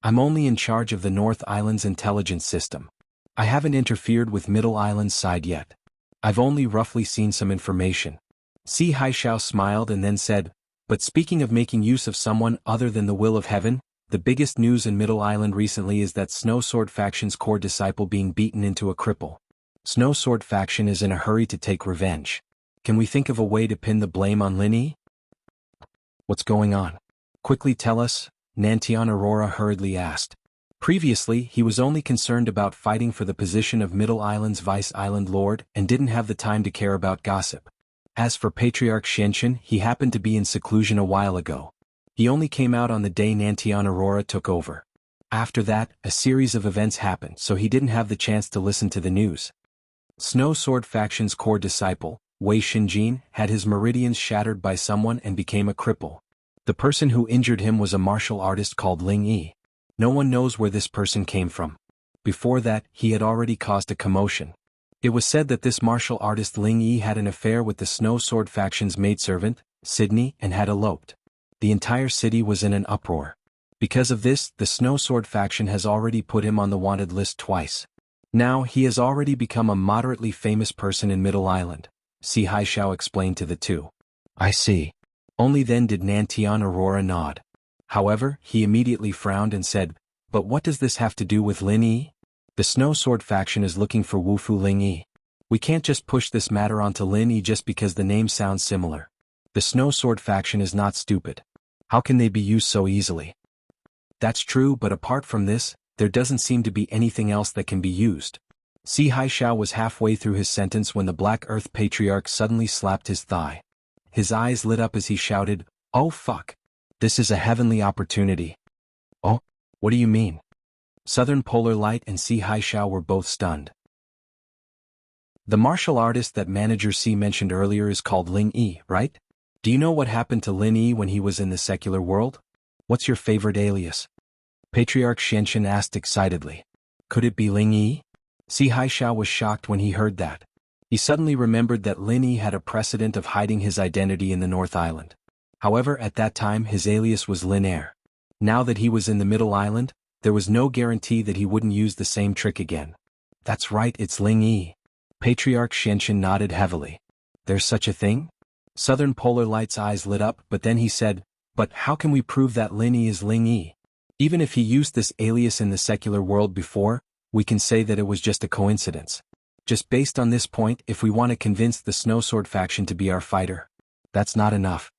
I'm only in charge of the North Island's intelligence system. I haven't interfered with Middle Island's side yet. I've only roughly seen some information. Si Haishao smiled and then said, but speaking of making use of someone other than the will of heaven, the biggest news in Middle Island recently is that Snow Sword Faction's core disciple being beaten into a cripple. Snow Sword Faction is in a hurry to take revenge. Can we think of a way to pin the blame on Lin Yi? What's going on? Quickly tell us, Nantian Aurora hurriedly asked. Previously, he was only concerned about fighting for the position of Middle Island's Vice Island Lord and didn't have the time to care about gossip. As for Patriarch Xianxin, he happened to be in seclusion a while ago. He only came out on the day Nantian Aurora took over. After that, a series of events happened, so he didn't have the chance to listen to the news. Snow Sword Faction's core disciple, Wei Xinjin, had his meridians shattered by someone and became a cripple. The person who injured him was a martial artist called Ling Yi. No one knows where this person came from. Before that, he had already caused a commotion. It was said that this martial artist Ling Yi had an affair with the Snow Sword Faction's maidservant, Sydney, and had eloped. The entire city was in an uproar. Because of this, the Snow Sword Faction has already put him on the wanted list twice. Now, he has already become a moderately famous person in Middle Island, Si Haishao explained to the two. I see. Only then did Nantian Aurora nod. However, he immediately frowned and said, but what does this have to do with Lin Yi? The Snow Sword Faction is looking for Wufu Ling Yi. We can't just push this matter onto Lin Yi just because the name sounds similar. The Snow Sword Faction is not stupid. How can they be used so easily? That's true, but apart from this, there doesn't seem to be anything else that can be used. Si Haishao was halfway through his sentence when the Black Earth Patriarch suddenly slapped his thigh. His eyes lit up as he shouted, "Oh fuck! This is a heavenly opportunity." Oh? What do you mean? Southern Polar Light and Si Haishao were both stunned. The martial artist that Manager Si mentioned earlier is called Ling Yi, right? Do you know what happened to Lin Yi when he was in the secular world? What's your favorite alias? Patriarch Xianxin asked excitedly. Could it be Ling Yi? Si Haishao was shocked when he heard that. He suddenly remembered that Lin Yi had a precedent of hiding his identity in the North Island. However, at that time his alias was Lin Air. Now that he was in the Middle Island, there was no guarantee that he wouldn't use the same trick again. That's right, it's Ling Yi. Patriarch Xianxin nodded heavily. There's such a thing? Southern Polar Light's eyes lit up, but then he said, but how can we prove that Lin Yi is Ling Yi? Even if he used this alias in the secular world before, we can say that it was just a coincidence. Just based on this point, if we want to convince the Snow Sword Faction to be our fighter, that's not enough.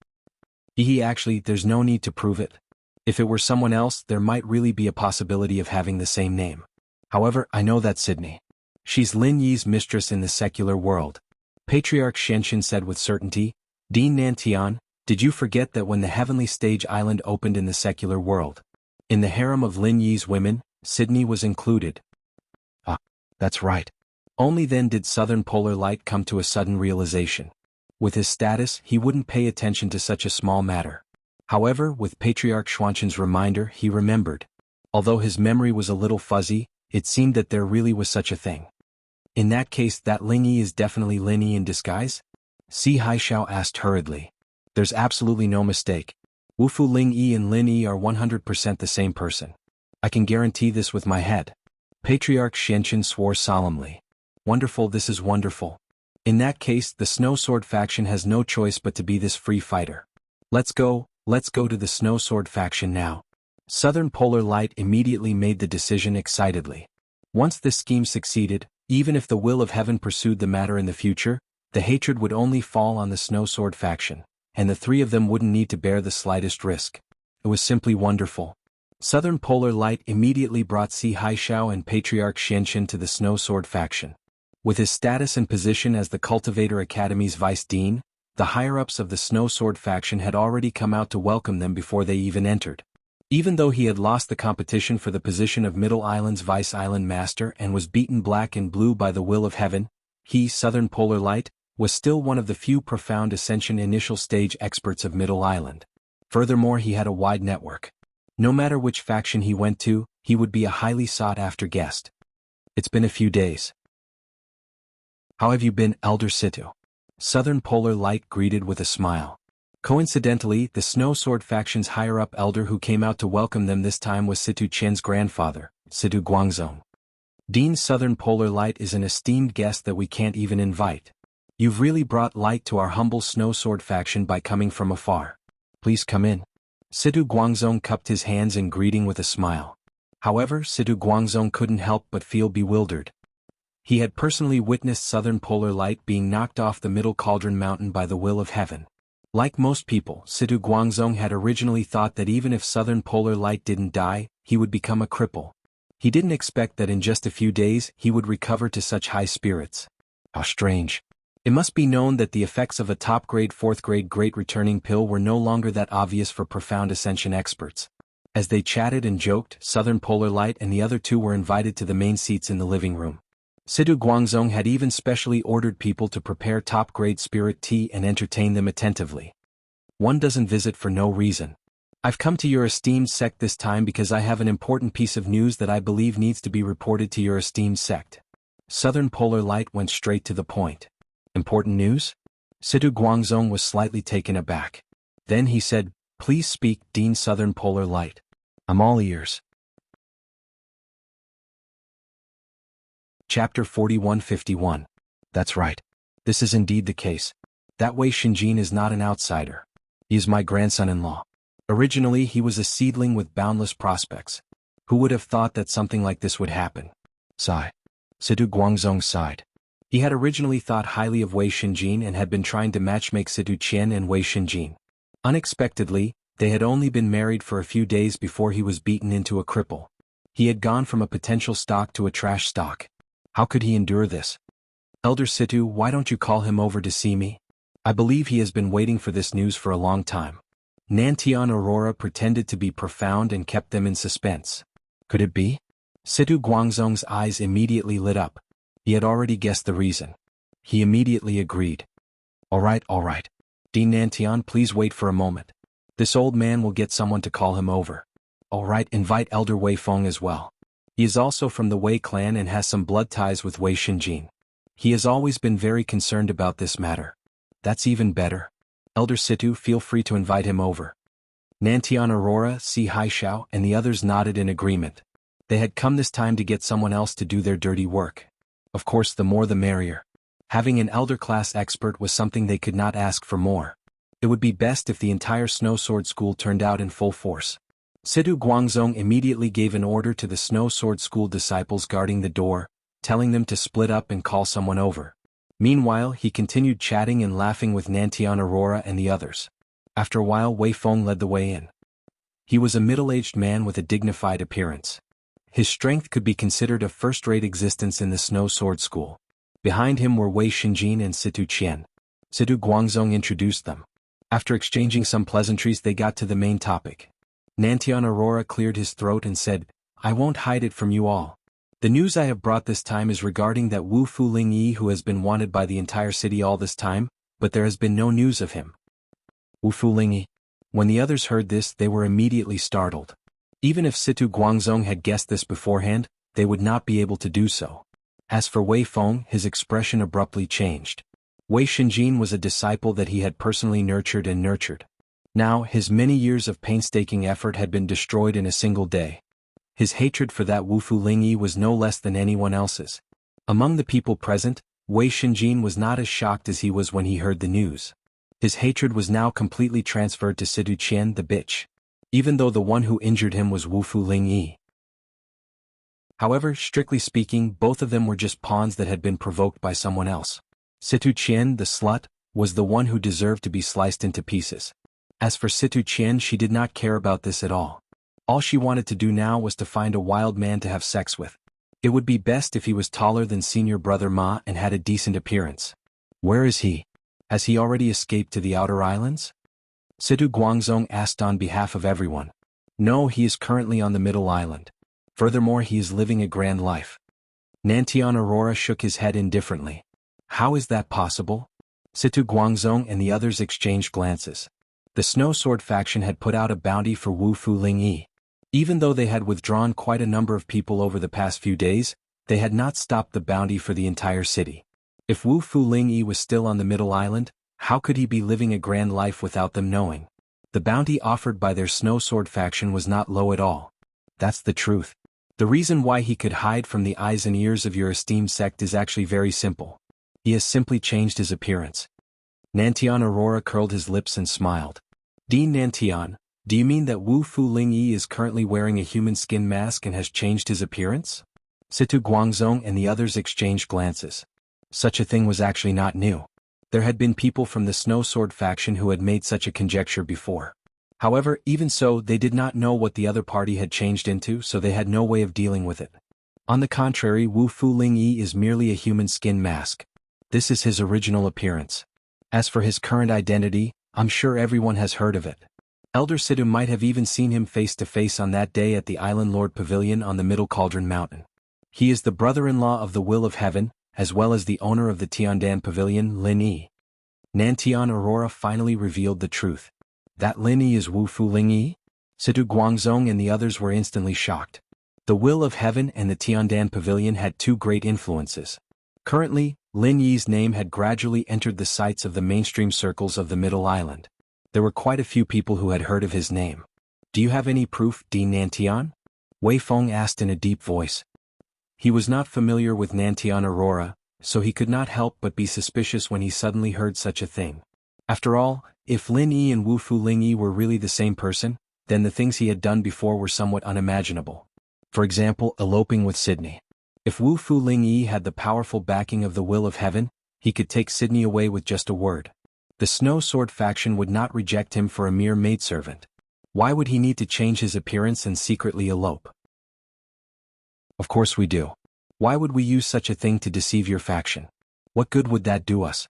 Actually, there's no need to prove it. If it were someone else, there might really be a possibility of having the same name. However, I know that Sydney. She's Lin Yi's mistress in the secular world. Patriarch Xianxin said with certainty. Dean Nantian, did you forget that when the Heavenly Stage Island opened in the secular world, in the harem of Lin Yi's women, Sydney was included? Ah, that's right. Only then did Southern Polar Light come to a sudden realization. With his status, he wouldn't pay attention to such a small matter. However, with Patriarch Xianxin's reminder, he remembered. Although his memory was a little fuzzy, it seemed that there really was such a thing. In that case, that Ling Yi is definitely Lin Yi in disguise? Si Haishao asked hurriedly. There's absolutely no mistake. Wufu Ling Yi and Lin Yi are 100% the same person. I can guarantee this with my head. Patriarch Xianxin swore solemnly. Wonderful, this is wonderful. In that case, the Snow Sword Faction has no choice but to be this free fighter. Let's go to the Snow Sword Faction now. Southern Polar Light immediately made the decision excitedly. Once this scheme succeeded, even if the will of heaven pursued the matter in the future, the hatred would only fall on the Snow Sword Faction, and the three of them wouldn't need to bear the slightest risk. It was simply wonderful. Southern Polar Light immediately brought Si Haishao and Patriarch Xianxian to the Snow Sword faction. With his status and position as the Cultivator Academy's vice dean, the higher-ups of the Snow Sword faction had already come out to welcome them before they even entered. Even though he had lost the competition for the position of Middle Island's vice island master and was beaten black and blue by the will of heaven, he, Southern Polar Light, was still one of the few profound ascension initial stage experts of Middle Island. Furthermore, he had a wide network. No matter which faction he went to, he would be a highly sought-after guest. It's been a few days. How have you been, Elder Situ? Southern Polar Light greeted with a smile. Coincidentally, the Snow Sword faction's higher-up elder who came out to welcome them this time was Situ Qian's grandfather, Situ Guangzong. Dean Southern Polar Light is an esteemed guest that we can't even invite. You've really brought light to our humble Snow Sword faction by coming from afar. Please come in. Situ Guangzong cupped his hands in greeting with a smile. However, Situ Guangzong couldn't help but feel bewildered. He had personally witnessed Southern Polar Light being knocked off the Middle Cauldron Mountain by the will of heaven. Like most people, Situ Guangzong had originally thought that even if Southern Polar Light didn't die, he would become a cripple. He didn't expect that in just a few days he would recover to such high spirits. How strange. It must be known that the effects of a top-grade 4th-grade Great Returning Pill were no longer that obvious for profound ascension experts. As they chatted and joked, Southern Polar Light and the other two were invited to the main seats in the living room. Situ Guangzong had even specially ordered people to prepare top-grade spirit tea and entertain them attentively. One doesn't visit for no reason. I've come to your esteemed sect this time because I have an important piece of news that I believe needs to be reported to your esteemed sect. Southern Polar Light went straight to the point. Important news? Situ Guangzong was slightly taken aback. Then he said, "Please speak, Dean Southern Polar Light. I'm all ears." Chapter 4151. That's right. This is indeed the case. That Wei Shinjin is not an outsider. He is my grandson-in-law. Originally he was a seedling with boundless prospects. Who would have thought that something like this would happen? Sigh. Situ Guangzong sighed. He had originally thought highly of Wei Shinjin and had been trying to matchmake Situ Qian and Wei Shinjin. Unexpectedly, they had only been married for a few days before he was beaten into a cripple. He had gone from a potential stock to a trash stock. How could he endure this? Elder Situ, why don't you call him over to see me? I believe he has been waiting for this news for a long time. Nantian Aurora pretended to be profound and kept them in suspense. Could it be? Situ Guangzong's eyes immediately lit up. He had already guessed the reason. He immediately agreed. All right. Dean Nantian, please wait for a moment. This old man will get someone to call him over. All right, invite Elder Wei Feng as well. He is also from the Wei clan and has some blood ties with Wei Shinjin. He has always been very concerned about this matter. That's even better. Elder Situ, feel free to invite him over. Nantian Aurora, Si Haishao, and the others nodded in agreement. They had come this time to get someone else to do their dirty work. Of course, the more the merrier. Having an elder class expert was something they could not ask for more. It would be best if the entire Snow Sword School turned out in full force. Situ Guangzong immediately gave an order to the Snow Sword School disciples guarding the door, telling them to split up and call someone over. Meanwhile, he continued chatting and laughing with Nantian Aurora and the others. After a while, Wei Feng led the way in. He was a middle-aged man with a dignified appearance. His strength could be considered a first-rate existence in the Snow Sword School. Behind him were Wei Shinjin and Situ Qian. Situ Guangzong introduced them. After exchanging some pleasantries, they got to the main topic. Nantian Aurora cleared his throat and said, "I won't hide it from you all. The news I have brought this time is regarding that Wu Fu Ling Yi who has been wanted by the entire city all this time, but there has been no news of him." Wu Fu Ling Yi. When the others heard this, they were immediately startled. Even if Situ Guangzong had guessed this beforehand, they would not be able to do so. As for Wei Feng, his expression abruptly changed. Wei Shinjin was a disciple that he had personally nurtured. Now, his many years of painstaking effort had been destroyed in a single day. His hatred for that Wu Fu Ling Yi was no less than anyone else's. Among the people present, Wei Shinjin was not as shocked as he was when he heard the news. His hatred was now completely transferred to Situ Qian the bitch. Even though the one who injured him was Wu Fu Ling Yi. However, strictly speaking, both of them were just pawns that had been provoked by someone else. Situ Qian, the slut, was the one who deserved to be sliced into pieces. As for Situ Qian, she did not care about this at all. All she wanted to do now was to find a wild man to have sex with. It would be best if he was taller than senior brother Ma and had a decent appearance. Where is he? Has he already escaped to the outer islands? Situ Guangzong asked on behalf of everyone. No, he is currently on the middle island. Furthermore, he is living a grand life. Nantian Aurora shook his head indifferently. How is that possible? Situ Guangzong and the others exchanged glances. The Snow Sword faction had put out a bounty for Wu Fu Ling Yi. Even though they had withdrawn quite a number of people over the past few days, they had not stopped the bounty for the entire city. If Wu Fu Ling Yi was still on the middle island, how could he be living a grand life without them knowing? The bounty offered by their Snow Sword faction was not low at all. That's the truth. The reason why he could hide from the eyes and ears of your esteemed sect is actually very simple. He has simply changed his appearance. Nantian Aurora curled his lips and smiled. Dean Nantian, do you mean that Wu Fu Ling Yi is currently wearing a human skin mask and has changed his appearance? Situ Guangzong and the others exchanged glances. Such a thing was actually not new. There had been people from the Snow Sword faction who had made such a conjecture before. However, even so, they did not know what the other party had changed into, so they had no way of dealing with it. On the contrary, Wu Fu Ling Yi is merely a human skin mask. This is his original appearance. As for his current identity, I'm sure everyone has heard of it. Elder Situ might have even seen him face to face on that day at the Island Lord Pavilion on the Middle Cauldron Mountain. He is the brother-in-law of the Will of Heaven, as well as the owner of the Tiandan Pavilion, Lin Yi. Nantian Aurora finally revealed the truth. That Lin Yi is Wu Fu Ling Yi? Situ Guangzong and the others were instantly shocked. The Will of Heaven and the Tiandan Pavilion had two great influences. Currently, Lin Yi's name had gradually entered the sights of the mainstream circles of the Middle Island. There were quite a few people who had heard of his name. Do you have any proof, Dean Nantian? Wei Feng asked in a deep voice. He was not familiar with Nantian Aurora, so he could not help but be suspicious when he suddenly heard such a thing. After all, if Lin Yi and Wu Fu Ling Yi were really the same person, then the things he had done before were somewhat unimaginable. For example, eloping with Sydney. If Wu Fu Ling Yi had the powerful backing of the Will of Heaven, he could take Sydney away with just a word. The Snow Sword faction would not reject him for a mere maidservant. Why would he need to change his appearance and secretly elope? Of course we do. Why would we use such a thing to deceive your faction? What good would that do us?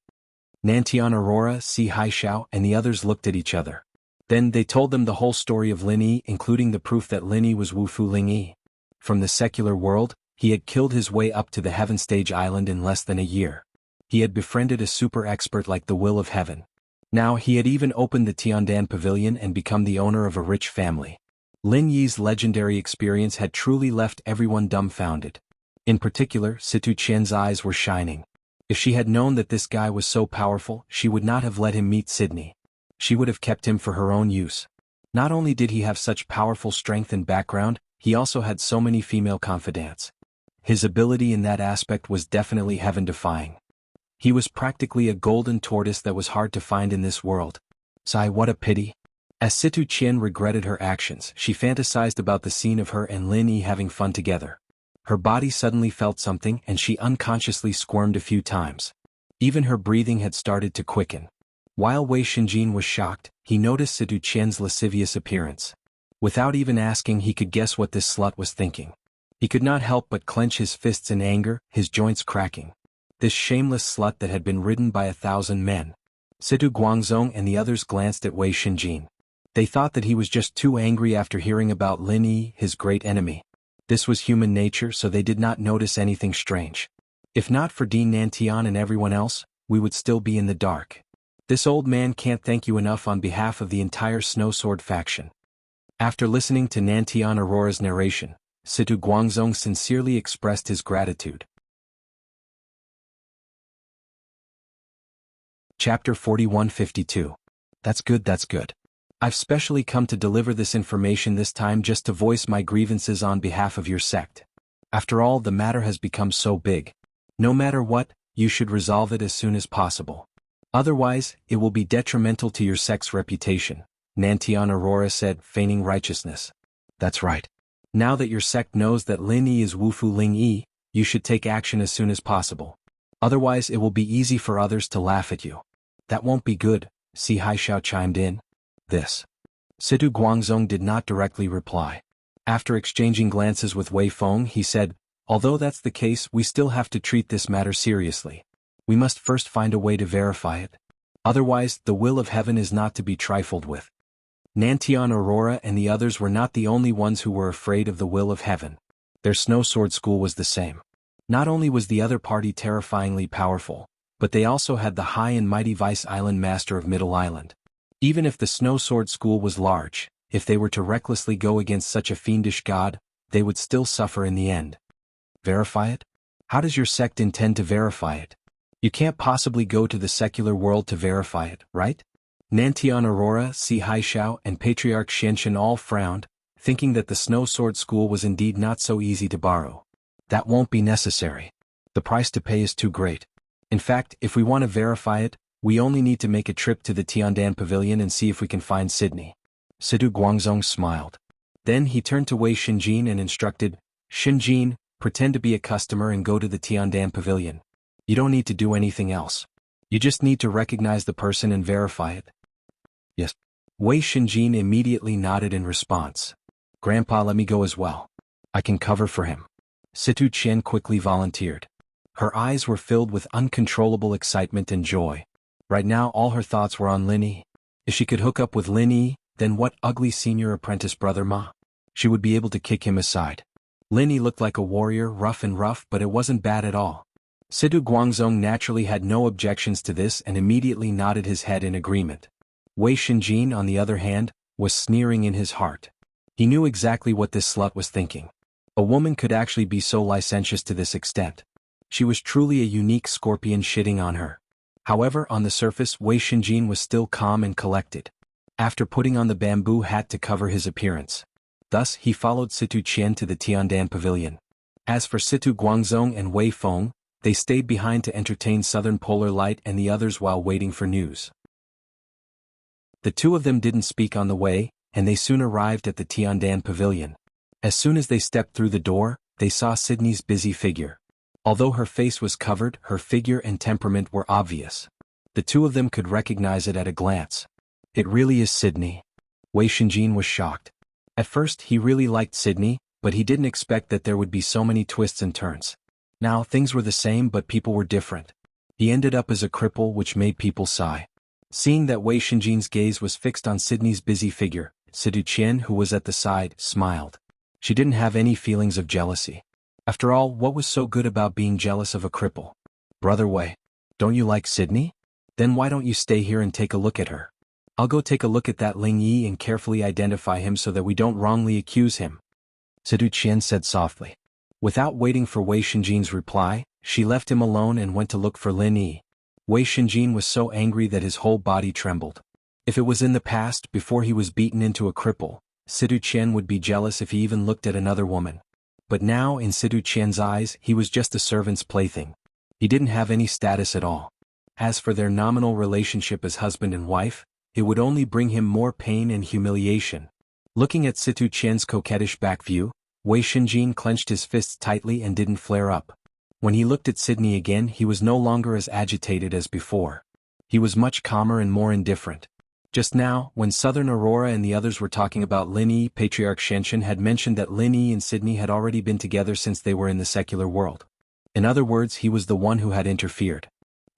Nantian Aurora, Si Haishao, and the others looked at each other. Then they told them the whole story of Lin Yi, including the proof that Lin Yi was Wu Fu Ling Yi. From the secular world, he had killed his way up to the Heaven Stage Island in less than a year. He had befriended a super expert like the Will of Heaven. Now he had even opened the Tiandan Pavilion and become the owner of a rich family. Lin Yi's legendary experience had truly left everyone dumbfounded. In particular, Situ Qian's eyes were shining. If she had known that this guy was so powerful, she would not have let him meet Sydney. She would have kept him for her own use. Not only did he have such powerful strength and background, he also had so many female confidants. His ability in that aspect was definitely heaven-defying. He was practically a golden tortoise that was hard to find in this world. Sigh, what a pity. As Situ Qian regretted her actions, she fantasized about the scene of her and Lin Yi having fun together. Her body suddenly felt something and she unconsciously squirmed a few times. Even her breathing had started to quicken. While Wei Xinjin was shocked, he noticed Situ Qian's lascivious appearance. Without even asking, he could guess what this slut was thinking. He could not help but clench his fists in anger, his joints cracking. This shameless slut that had been ridden by 1,000 men. Situ Guangzong and the others glanced at Wei Xinjin. They thought that he was just too angry after hearing about Lin Yi, his great enemy. This was human nature, so they did not notice anything strange. If not for Dean Nantian and everyone else, we would still be in the dark. This old man can't thank you enough on behalf of the entire Snow Sword faction. After listening to Nantian Aurora's narration, Situ Guangzong sincerely expressed his gratitude. Chapter 4152. That's good, that's good. I've specially come to deliver this information this time just to voice my grievances on behalf of your sect. After all, the matter has become so big. No matter what, you should resolve it as soon as possible. Otherwise, it will be detrimental to your sect's reputation, Nantian Aurora said, feigning righteousness. That's right. Now that your sect knows that Lin Yi is Wu Fu Ling Yi, you should take action as soon as possible. Otherwise it will be easy for others to laugh at you. That won't be good, Si Haishao chimed in. this. Situ Guangzong did not directly reply. After exchanging glances with Wei Feng, he said, although that's the case, we still have to treat this matter seriously. We must first find a way to verify it. Otherwise, the will of heaven is not to be trifled with. Nantian Aurora and the others were not the only ones who were afraid of the will of heaven. Their snow sword school was the same. Not only was the other party terrifyingly powerful, but they also had the high and mighty Vice Island Master of Middle Island. Even if the snow sword school was large, if they were to recklessly go against such a fiendish god, they would still suffer in the end. Verify it? How does your sect intend to verify it? You can't possibly go to the secular world to verify it, right? Nantian Aurora, Si Haishao, and Patriarch Xianxian all frowned, thinking that the snow sword school was indeed not so easy to borrow. That won't be necessary. The price to pay is too great. In fact, if we want to verify it, we only need to make a trip to the Tiandan Pavilion and see if we can find Sydney. Situ Guangzong smiled. Then he turned to Wei Shinjin and instructed, Shinjin, pretend to be a customer and go to the Tiandan Pavilion. You don't need to do anything else. You just need to recognize the person and verify it. Yes. Wei Shinjin immediately nodded in response. Grandpa, let me go as well. I can cover for him. Situ Qian quickly volunteered. Her eyes were filled with uncontrollable excitement and joy. Right now all her thoughts were on Lin Yi. If she could hook up with Lin Yi, then what ugly senior apprentice brother Ma? She would be able to kick him aside. Lin Yi looked like a warrior, rough, but it wasn't bad at all. Situ Guangzong naturally had no objections to this and immediately nodded his head in agreement. Wei Shinjin, on the other hand, was sneering in his heart. He knew exactly what this slut was thinking. A woman could actually be so licentious to this extent. She was truly a unique scorpion shitting on her. However, on the surface, Wei Shinjin was still calm and collected. After putting on the bamboo hat to cover his appearance. Thus, he followed Situ Qian to the Tiandan Pavilion. As for Situ Guangzong and Wei Feng, they stayed behind to entertain Southern Polar Light and the others while waiting for news. The two of them didn't speak on the way, and they soon arrived at the Tiandan Pavilion. As soon as they stepped through the door, they saw Sydney's busy figure. Although her face was covered, her figure and temperament were obvious. The two of them could recognize it at a glance. It really is Sydney. Wei Shinjin was shocked. At first he really liked Sydney, but he didn't expect that there would be so many twists and turns. Now things were the same but people were different. He ended up as a cripple, which made people sigh. Seeing that Wei Shinjin's gaze was fixed on Sydney's busy figure, Situ Qian, who was at the side, smiled. She didn't have any feelings of jealousy. After all, what was so good about being jealous of a cripple? Brother Wei, don't you like Sydney? Then why don't you stay here and take a look at her? I'll go take a look at that Ling Yi and carefully identify him so that we don't wrongly accuse him. Situ Qian said softly. Without waiting for Wei Shinjin's reply, she left him alone and went to look for Lin Yi. Wei Shinjin was so angry that his whole body trembled. If it was in the past, before he was beaten into a cripple, Situ Qian would be jealous if he even looked at another woman. But now, in Situ Qian's eyes, he was just a servant's plaything. He didn't have any status at all. As for their nominal relationship as husband and wife, it would only bring him more pain and humiliation. Looking at Situ Qian's coquettish back view, Wei Shinjin clenched his fists tightly and didn't flare up. When he looked at Sydney again, he was no longer as agitated as before. He was much calmer and more indifferent. Just now, when Southern Aurora and the others were talking about Lin Yi, Patriarch Xianxian had mentioned that Lin Yi and Sydney had already been together since they were in the secular world. In other words, he was the one who had interfered.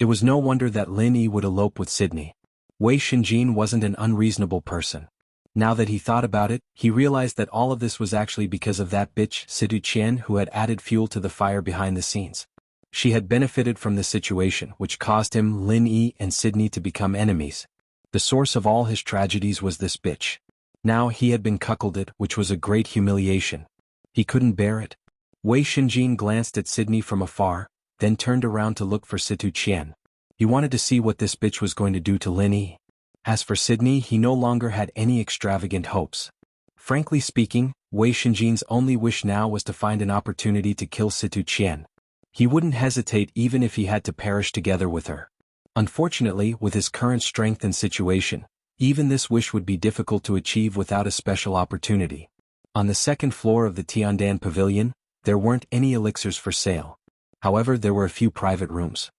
It was no wonder that Lin Yi would elope with Sydney. Wei Shinjin wasn't an unreasonable person. Now that he thought about it, he realized that all of this was actually because of that bitch, Situ Qian, who had added fuel to the fire behind the scenes. She had benefited from the situation, which caused him, Lin Yi, and Sydney to become enemies. The source of all his tragedies was this bitch. Now he had been cuckolded, which was a great humiliation. He couldn't bear it. Wei Shinjin glanced at Sydney from afar, then turned around to look for Situ Qian. He wanted to see what this bitch was going to do to Lin Yi. As for Sydney, he no longer had any extravagant hopes. Frankly speaking, Wei Shinjin's only wish now was to find an opportunity to kill Situ Qian. He wouldn't hesitate even if he had to perish together with her. Unfortunately, with his current strength and situation, even this wish would be difficult to achieve without a special opportunity. On the second floor of the Tiandan Pavilion, there weren't any elixirs for sale. However, there were a few private rooms.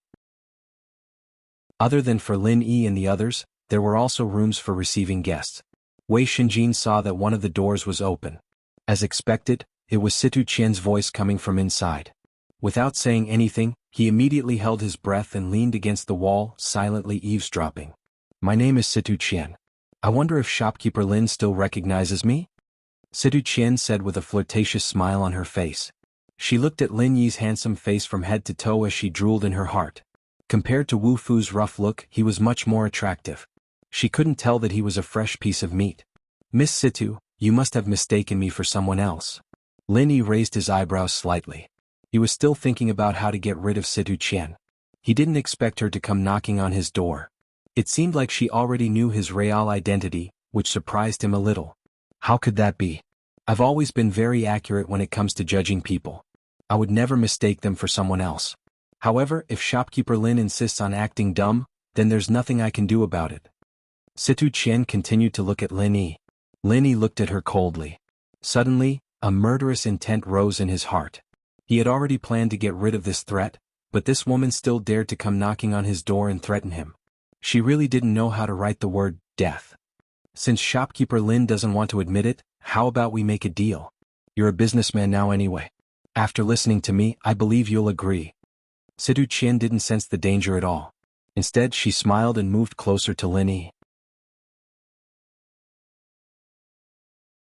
Other than for Lin Yi and the others, there were also rooms for receiving guests. Wei Shinjin saw that one of the doors was open. As expected, it was Situ Qian's voice coming from inside. Without saying anything, he immediately held his breath and leaned against the wall, silently eavesdropping. "My name is Situ Qian. I wonder if shopkeeper Lin still recognizes me?" Situ Qian said with a flirtatious smile on her face. She looked at Lin Yi's handsome face from head to toe as she drooled in her heart. Compared to Wu Fu's rough look, he was much more attractive. She couldn't tell that he was a fresh piece of meat. "Miss Situ, you must have mistaken me for someone else." Lin Yi raised his eyebrows slightly. He was still thinking about how to get rid of Situ Qian. He didn't expect her to come knocking on his door. It seemed like she already knew his real identity, which surprised him a little. How could that be? "I've always been very accurate when it comes to judging people. I would never mistake them for someone else. However, if shopkeeper Lin insists on acting dumb, then there's nothing I can do about it." Situ Qian continued to look at Lin Yi. Lin Yi looked at her coldly. Suddenly, a murderous intent rose in his heart. He had already planned to get rid of this threat, but this woman still dared to come knocking on his door and threaten him. She really didn't know how to write the word death. "Since shopkeeper Lin doesn't want to admit it, how about we make a deal? You're a businessman now anyway. After listening to me, I believe you'll agree." Situ Qian didn't sense the danger at all. Instead, she smiled and moved closer to Lin Yi.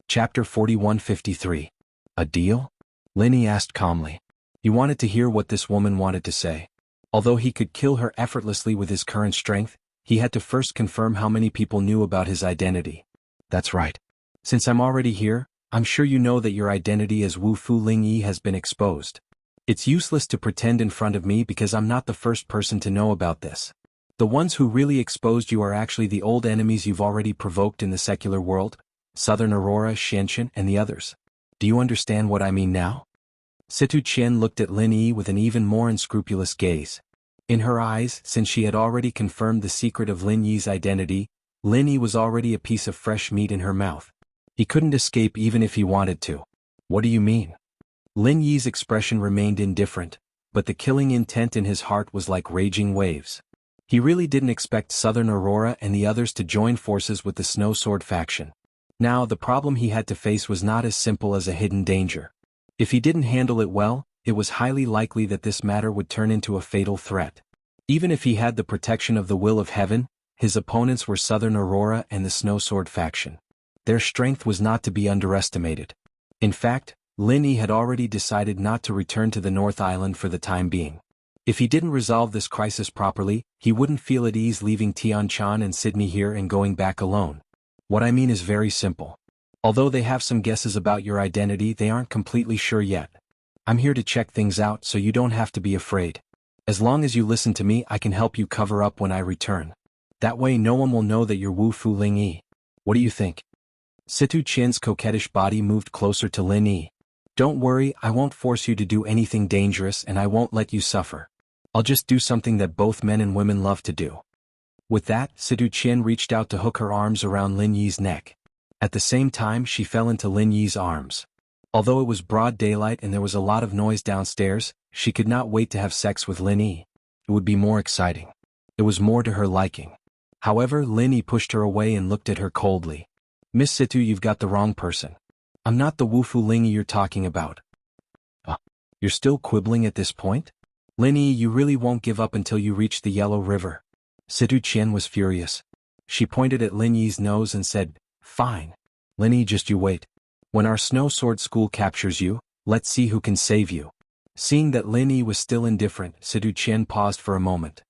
Chapter 4153. A deal? Lin Yi asked calmly. He wanted to hear what this woman wanted to say. Although he could kill her effortlessly with his current strength, he had to first confirm how many people knew about his identity. "That's right. Since I'm already here, I'm sure you know that your identity as Wu Fu Ling Yi has been exposed. It's useless to pretend in front of me because I'm not the first person to know about this. The ones who really exposed you are actually the old enemies you've already provoked in the secular world, Southern Aurora, Xianxian, and the others. Do you understand what I mean now?" Situ Qian looked at Lin Yi with an even more unscrupulous gaze. In her eyes, since she had already confirmed the secret of Lin Yi's identity, Lin Yi was already a piece of fresh meat in her mouth. He couldn't escape even if he wanted to. "What do you mean?" Lin Yi's expression remained indifferent, but the killing intent in his heart was like raging waves. He really didn't expect Southern Aurora and the others to join forces with the Snow Sword faction. Now, the problem he had to face was not as simple as a hidden danger. If he didn't handle it well, it was highly likely that this matter would turn into a fatal threat. Even if he had the protection of the will of heaven, his opponents were Southern Aurora and the Snow Sword faction. Their strength was not to be underestimated. In fact, Lin Yi had already decided not to return to the North Island for the time being. If he didn't resolve this crisis properly, he wouldn't feel at ease leaving Tianchan and Sydney here and going back alone. What I mean is very simple. Although they have some guesses about your identity, they aren't completely sure yet. I'm here to check things out so you don't have to be afraid. As long as you listen to me, I can help you cover up when I return. That way no one will know that you're Wu Fu Ling Yi. What do you think? Situ Qian's coquettish body moved closer to Lin Yi. "Don't worry, I won't force you to do anything dangerous and I won't let you suffer. I'll just do something that both men and women love to do." With that, Situ Qian reached out to hook her arms around Lin Yi's neck. At the same time, she fell into Lin Yi's arms. Although it was broad daylight and there was a lot of noise downstairs, she could not wait to have sex with Lin Yi. It would be more exciting. It was more to her liking. However, Lin Yi pushed her away and looked at her coldly. "Miss Situ, you've got the wrong person. I'm not the Wu Fu Ling Yi you're talking about." You're still quibbling at this point? Lin Yi, you really won't give up until you reach the Yellow River. Situ Qian was furious. She pointed at Lin Yi's nose and said, "Fine. Lin Yi, just you wait. When our Snow Sword School captures you, let's see who can save you." Seeing that Lin Yi was still indifferent, Situ Qian paused for a moment.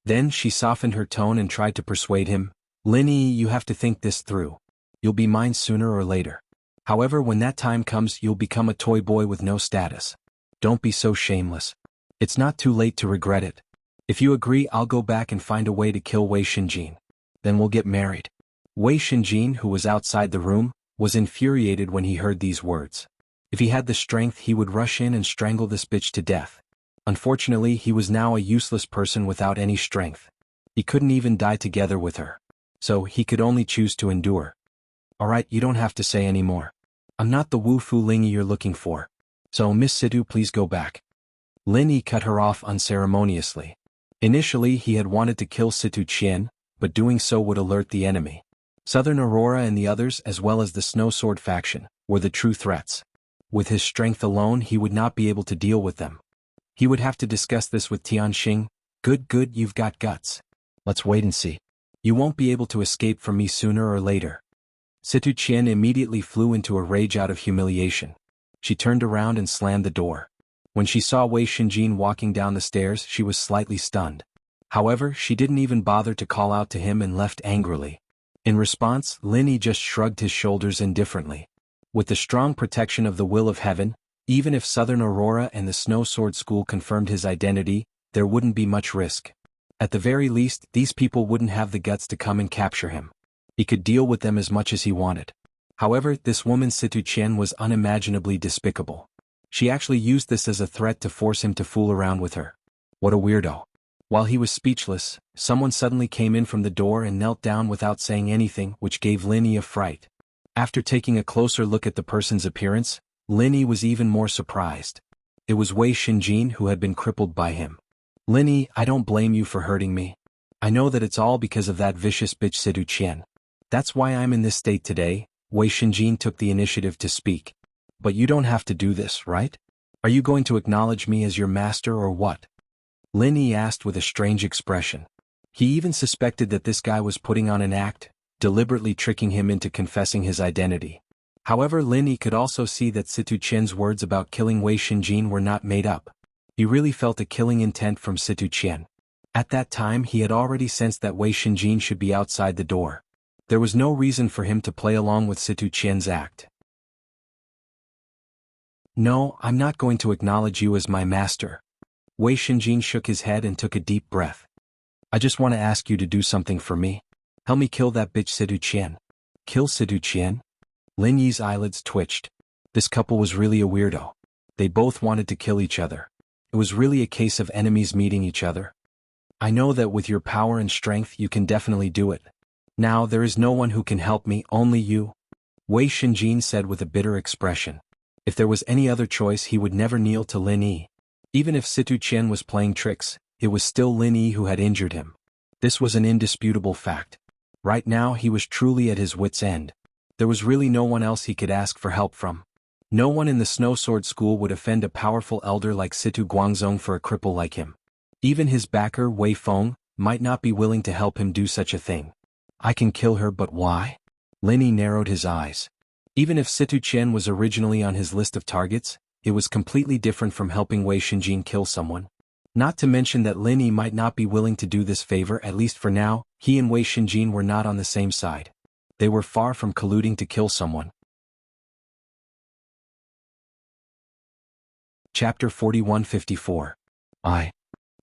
Then she softened her tone and tried to persuade him. "Lin Yi, you have to think this through. You'll be mine sooner or later. However, when that time comes, you'll become a toy boy with no status. Don't be so shameless. It's not too late to regret it. If you agree, I'll go back and find a way to kill Wei Shinjin. Then we'll get married." Wei Shinjin, who was outside the room, was infuriated when he heard these words. If he had the strength, he would rush in and strangle this bitch to death. Unfortunately, he was now a useless person without any strength. He couldn't even die together with her. So he could only choose to endure. "Alright, you don't have to say any more. I'm not the Wu Fu Ling Yi you're looking for. So Miss Situ, please go back." Lin Yi cut her off unceremoniously. Initially he had wanted to kill Situ Qian, but doing so would alert the enemy. Southern Aurora and the others, as well as the Snow Sword faction, were the true threats. With his strength alone he would not be able to deal with them. He would have to discuss this with Tianxing. Good, you've got guts. Let's wait and see. You won't be able to escape from me sooner or later. Situ Qian immediately flew into a rage out of humiliation. She turned around and slammed the door. When she saw Wei Shinjin walking down the stairs, she was slightly stunned. However, she didn't even bother to call out to him and left angrily. In response, Lin Yi just shrugged his shoulders indifferently. With the strong protection of the will of heaven, even if Southern Aurora and the Snow Sword School confirmed his identity, there wouldn't be much risk. At the very least, these people wouldn't have the guts to come and capture him. He could deal with them as much as he wanted. However, this woman Situ Qian was unimaginably despicable. She actually used this as a threat to force him to fool around with her. What a weirdo. While he was speechless, someone suddenly came in from the door and knelt down without saying anything, which gave Lin Yi a fright. After taking a closer look at the person's appearance, Lin Yi was even more surprised. It was Wei Shinjin who had been crippled by him. Lin Yi, I don't blame you for hurting me. I know that it's all because of that vicious bitch Situ Qian. That's why I'm in this state today. Wei Shinjin took the initiative to speak. But you don't have to do this, right? Are you going to acknowledge me as your master or what? Lin Yi asked with a strange expression. He even suspected that this guy was putting on an act, deliberately tricking him into confessing his identity. However, Lin Yi could also see that Situ Qian's words about killing Wei Shinjin were not made up. He really felt a killing intent from Situ Qian. At that time he had already sensed that Wei Shinjin should be outside the door. There was no reason for him to play along with Situ Qian's act. No, I'm not going to acknowledge you as my master. Wei Shinjin shook his head and took a deep breath. I just want to ask you to do something for me. Help me kill that bitch Situ Qian. Kill Situ Qian? Lin Yi's eyelids twitched. This couple was really a weirdo. They both wanted to kill each other. It was really a case of enemies meeting each other. I know that with your power and strength you can definitely do it. Now there is no one who can help me, only you. Wei Shinjin said with a bitter expression. If there was any other choice he would never kneel to Lin Yi. Even if Situ Qian was playing tricks, it was still Lin Yi who had injured him. This was an indisputable fact. Right now he was truly at his wit's end. There was really no one else he could ask for help from. No one in the Snow Sword School would offend a powerful elder like Situ Guangzong for a cripple like him. Even his backer Wei Feng might not be willing to help him do such a thing. I can kill her, but why? Lin Yi narrowed his eyes. Even if Situ Qian was originally on his list of targets, it was completely different from helping Wei Shinjin kill someone. Not to mention that Lin Yi might not be willing to do this favor, at least for now. He and Wei Shinjin were not on the same side. They were far from colluding to kill someone. Chapter 41-54.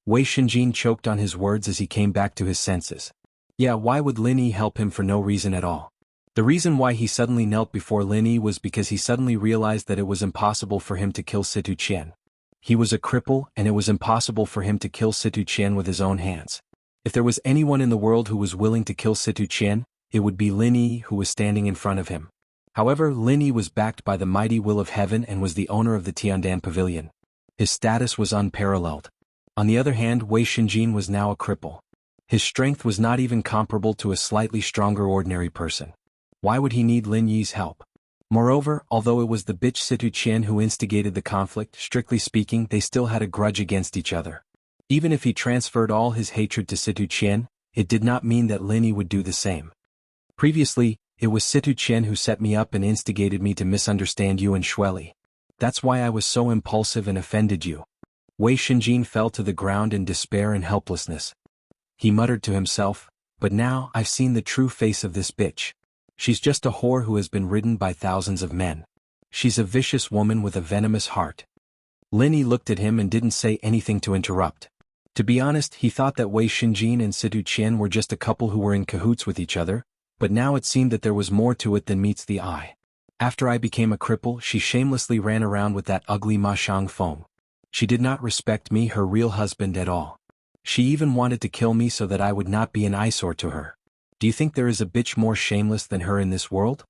Wei Shinjin choked on his words as he came back to his senses. Yeah, why would Lin Yi help him for no reason at all? The reason why he suddenly knelt before Lin Yi was because he suddenly realized that it was impossible for him to kill Situ Qian. He was a cripple, and it was impossible for him to kill Situ Qian with his own hands. If there was anyone in the world who was willing to kill Situ Qian, it would be Lin Yi who was standing in front of him. However, Lin Yi was backed by the mighty will of heaven and was the owner of the Tiandan Pavilion. His status was unparalleled. On the other hand, Wei Shinjin was now a cripple. His strength was not even comparable to a slightly stronger ordinary person. Why would he need Lin Yi's help? Moreover, although it was the bitch Situ Qian who instigated the conflict, strictly speaking they still had a grudge against each other. Even if he transferred all his hatred to Situ Qian, it did not mean that Lin Yi would do the same. Previously, it was Situ Qian who set me up and instigated me to misunderstand you and Shueli. That's why I was so impulsive and offended you. Wei Shinjin fell to the ground in despair and helplessness. He muttered to himself, but now I've seen the true face of this bitch. She's just a whore who has been ridden by thousands of men. She's a vicious woman with a venomous heart. Lin Yi looked at him and didn't say anything to interrupt. To be honest, he thought that Wei Shinjin and Situ Qian were just a couple who were in cahoots with each other, but now it seemed that there was more to it than meets the eye. After I became a cripple, she shamelessly ran around with that ugly Ma Shangfeng. She did not respect me, her real husband, at all. She even wanted to kill me so that I would not be an eyesore to her. Do you think there is a bitch more shameless than her in this world?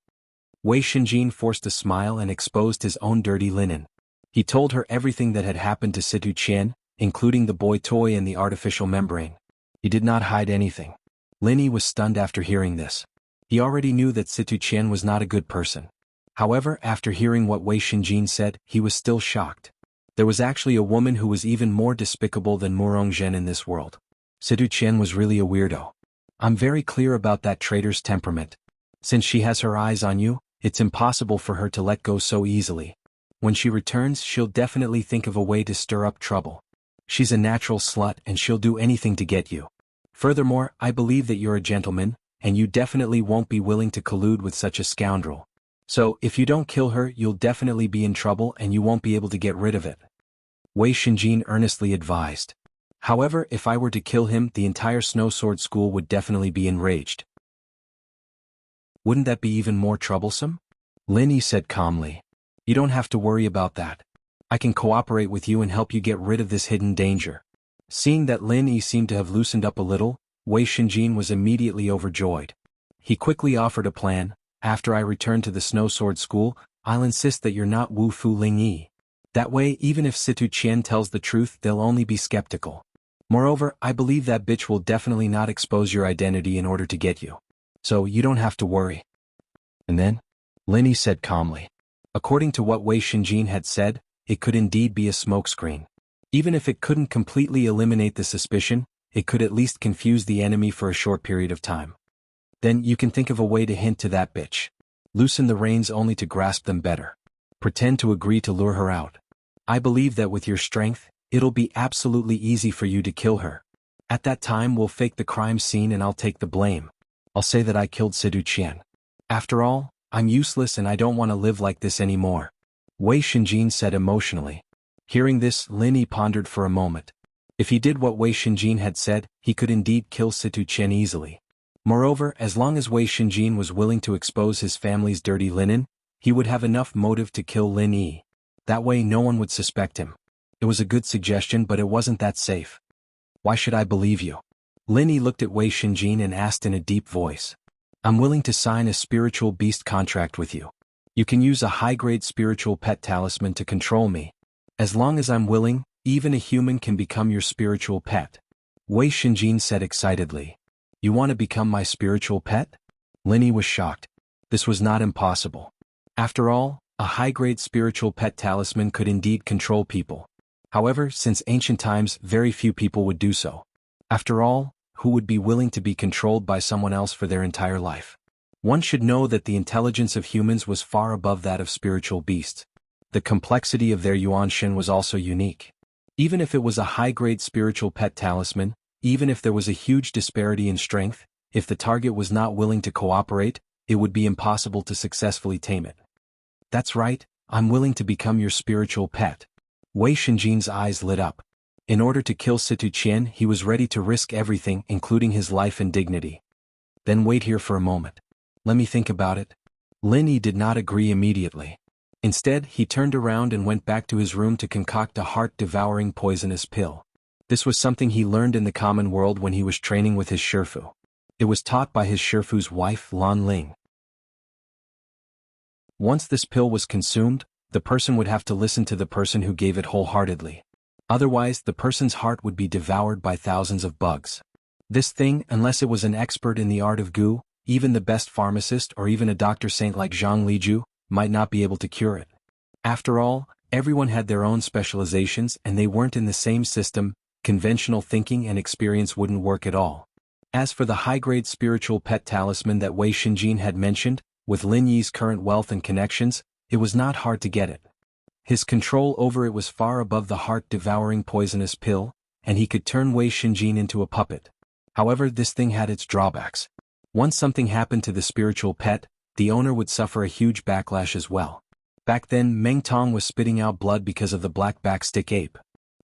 Wei Shinjin forced a smile and exposed his own dirty linen. He told her everything that had happened to Situ Qian, including the boy toy and the artificial membrane. He did not hide anything. Lin Yi was stunned after hearing this. He already knew that Situ Qian was not a good person. However, after hearing what Wei Xinjin said, he was still shocked. There was actually a woman who was even more despicable than Murong Zhen in this world. Situ Qian was really a weirdo. I'm very clear about that traitor's temperament. Since she has her eyes on you, it's impossible for her to let go so easily. When she returns, she'll definitely think of a way to stir up trouble. She's a natural slut and she'll do anything to get you. Furthermore, I believe that you're a gentleman, and you definitely won't be willing to collude with such a scoundrel. So, if you don't kill her, you'll definitely be in trouble and you won't be able to get rid of it. Wei Xinjin earnestly advised. However, if I were to kill him, the entire Snow Sword School would definitely be enraged. Wouldn't that be even more troublesome? Lin Yi said calmly. You don't have to worry about that. I can cooperate with you and help you get rid of this hidden danger. Seeing that Lin Yi seemed to have loosened up a little, Wei Xinjin was immediately overjoyed. He quickly offered a plan. After I return to the Snow Sword School, I'll insist that you're not Wu Fu Ling Yi. That way, even if Situ Qian tells the truth, they'll only be skeptical. Moreover, I believe that bitch will definitely not expose your identity in order to get you. So you don't have to worry. And then? Lin Yi said calmly. According to what Wei Xinjin had said, it could indeed be a smokescreen. Even if it couldn't completely eliminate the suspicion, it could at least confuse the enemy for a short period of time. Then you can think of a way to hint to that bitch. Loosen the reins only to grasp them better. Pretend to agree to lure her out. I believe that with your strength, it'll be absolutely easy for you to kill her. At that time we'll fake the crime scene and I'll take the blame. I'll say that I killed Situ Qian. After all, I'm useless and I don't want to live like this anymore. Wei Xinjin said emotionally. Hearing this, Lin Yi pondered for a moment. If he did what Wei Xinjin had said, he could indeed kill Situ Qian easily. Moreover, as long as Wei Xinjin was willing to expose his family's dirty linen, he would have enough motive to kill Lin Yi. That way no one would suspect him. It was a good suggestion, but it wasn't that safe. Why should I believe you? Lin Yi looked at Wei Xinjin and asked in a deep voice. I'm willing to sign a spiritual beast contract with you. You can use a high-grade spiritual pet talisman to control me. As long as I'm willing, even a human can become your spiritual pet. Wei Xinjin said excitedly. You want to become my spiritual pet? Lin Yi was shocked. This was not impossible. After all, a high-grade spiritual pet talisman could indeed control people. However, since ancient times, very few people would do so. After all, who would be willing to be controlled by someone else for their entire life? One should know that the intelligence of humans was far above that of spiritual beasts. The complexity of their yuanshen was also unique. Even if it was a high-grade spiritual pet talisman, even if there was a huge disparity in strength, if the target was not willing to cooperate, it would be impossible to successfully tame it. That's right, I'm willing to become your spiritual pet. Wei Xinjin's eyes lit up. In order to kill Situ Qian, he was ready to risk everything, including his life and dignity. Then wait here for a moment. Let me think about it. Lin Yi did not agree immediately. Instead, he turned around and went back to his room to concoct a heart-devouring poisonous pill. This was something he learned in the common world when he was training with his Shifu. It was taught by his Shifu's wife, Lan Ling. Once this pill was consumed, the person would have to listen to the person who gave it wholeheartedly. Otherwise, the person's heart would be devoured by thousands of bugs. This thing, unless it was an expert in the art of goo, even the best pharmacist or even a doctor saint like Zhang Liju, might not be able to cure it. After all, everyone had their own specializations and they weren't in the same system. Conventional thinking and experience wouldn't work at all. As for the high-grade spiritual pet talisman that Wei Xinjin had mentioned, with Lin Yi's current wealth and connections, it was not hard to get it. His control over it was far above the heart-devouring poisonous pill, and he could turn Wei Xinjin into a puppet. However, this thing had its drawbacks. Once something happened to the spiritual pet, the owner would suffer a huge backlash as well. Back then, Meng Tong was spitting out blood because of the black backstick ape.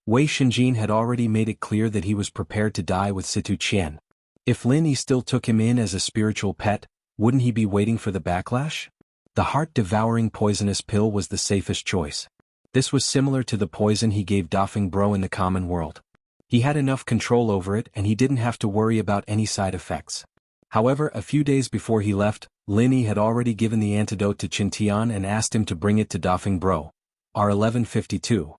Wei Xinjin had already made it clear that he was prepared to die with Situ Qian. If Lin Yi still took him in as a spiritual pet, wouldn't he be waiting for the backlash? The heart-devouring poisonous pill was the safest choice. This was similar to the poison he gave Dafeng Bro in the common world. He had enough control over it and he didn't have to worry about any side effects. However, a few days before he left, Lin Yi had already given the antidote to Qin Tian and asked him to bring it to Dafeng Bro. R1152.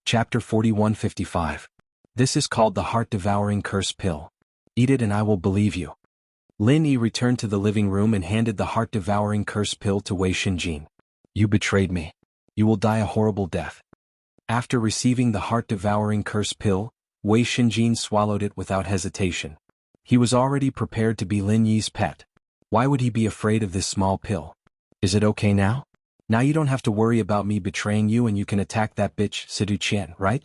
Chapter 4155. This is called the heart-devouring curse pill. Eat it and I will believe you. Lin Yi returned to the living room and handed the heart-devouring curse pill to Wei Shinjin. You betrayed me. You will die a horrible death. After receiving the heart-devouring curse pill, Wei Shinjin swallowed it without hesitation. He was already prepared to be Lin Yi's pet. Why would he be afraid of this small pill? Is it okay now? Now you don't have to worry about me betraying you and you can attack that bitch Sidu Qian, right?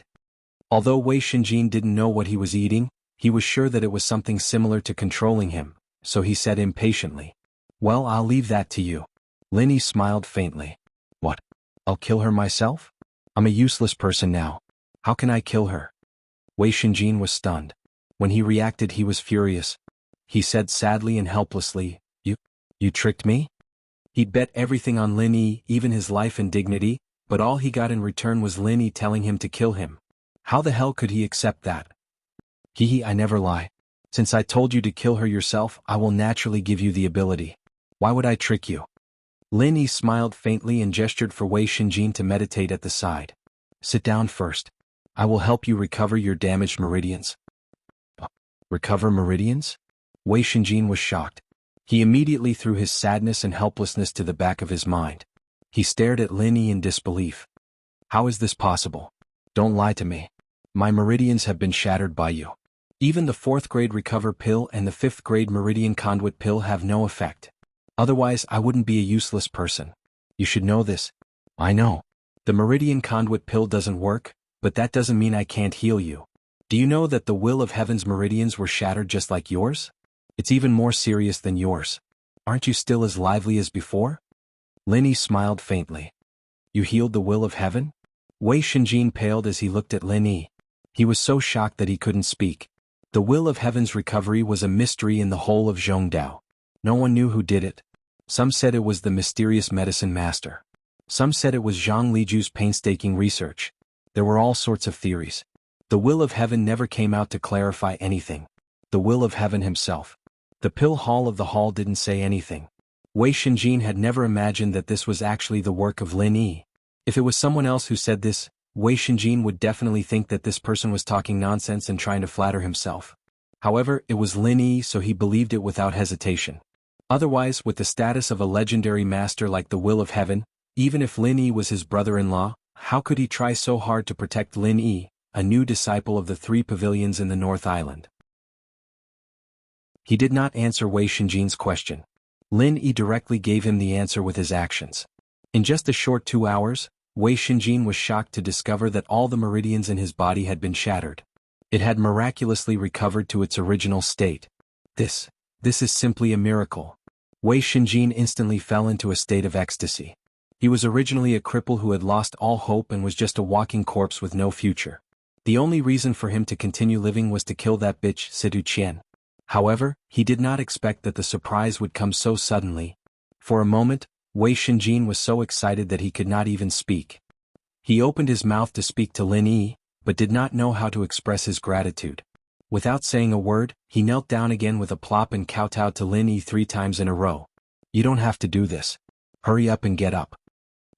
Although Wei Shinjin didn't know what he was eating, he was sure that it was something similar to controlling him, so he said impatiently. Well, I'll leave that to you. Lin Yi smiled faintly. What? I'll kill her myself? I'm a useless person now. How can I kill her? Wei Shinjin was stunned. When he reacted he was furious. He said sadly and helplessly, You tricked me? He'd bet everything on Lin Yi, even his life and dignity, but all he got in return was Lin Yi telling him to kill him. How the hell could he accept that? I never lie. Since I told you to kill her yourself, I will naturally give you the ability. Why would I trick you? Lin Yi smiled faintly and gestured for Wei Shinjin to meditate at the side. Sit down first. I will help you recover your damaged meridians. Recover meridians? Wei Shinjin was shocked. He immediately threw his sadness and helplessness to the back of his mind. He stared at Lin Yi in disbelief. How is this possible? Don't lie to me. My meridians have been shattered by you. Even the 4th grade recover pill and the 5th grade meridian conduit pill have no effect. Otherwise I wouldn't be a useless person. You should know this. I know. The meridian conduit pill doesn't work, but that doesn't mean I can't heal you. Do you know that the will of heaven's meridians were shattered just like yours? It's even more serious than yours. Aren't you still as lively as before? Lin Yi smiled faintly. You healed the will of heaven? Wei Shinjin paled as he looked at Lin Yi. He was so shocked that he couldn't speak. The will of heaven's recovery was a mystery in the whole of Zhongdao. No one knew who did it. Some said it was the mysterious medicine master. Some said it was Zhang Liju's painstaking research. There were all sorts of theories. The will of heaven never came out to clarify anything. The will of heaven himself. The pill hall of the hall didn't say anything. Wei Shinjin had never imagined that this was actually the work of Lin Yi. If it was someone else who said this, Wei Shinjin would definitely think that this person was talking nonsense and trying to flatter himself. However, it was Lin Yi, so he believed it without hesitation. Otherwise, with the status of a legendary master like the will of heaven, even if Lin Yi was his brother-in-law, how could he try so hard to protect Lin Yi, a new disciple of the 3 pavilions in the North Island? He did not answer Wei Shinjin's question. Lin Yi directly gave him the answer with his actions. In just a short 2 hours, Wei Shinjin was shocked to discover that all the meridians in his body had been shattered. It had miraculously recovered to its original state. This is simply a miracle. Wei Shinjin instantly fell into a state of ecstasy. He was originally a cripple who had lost all hope and was just a walking corpse with no future. The only reason for him to continue living was to kill that bitch Sidu Qian. However, he did not expect that the surprise would come so suddenly. For a moment, Wei Shinjin was so excited that he could not even speak. He opened his mouth to speak to Lin Yi, but did not know how to express his gratitude. Without saying a word, he knelt down again with a plop and kowtowed to Lin Yi 3 times in a row. You don't have to do this. Hurry up and get up.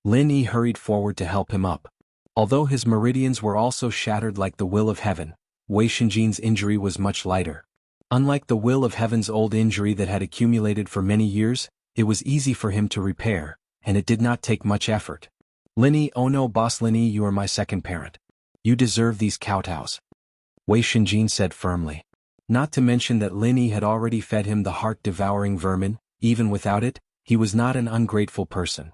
Lin Yi hurried forward to help him up. Although his meridians were also shattered like the will of heaven, Wei Shinjin's injury was much lighter. Unlike the will of heaven's old injury that had accumulated for many years, it was easy for him to repair, and it did not take much effort. Lin Yi, oh no, boss Lin Yi, you are my second parent. You deserve these kowtows. Wei Shinjin said firmly. Not to mention that Lin Yi had already fed him the heart-devouring vermin. Even without it, he was not an ungrateful person.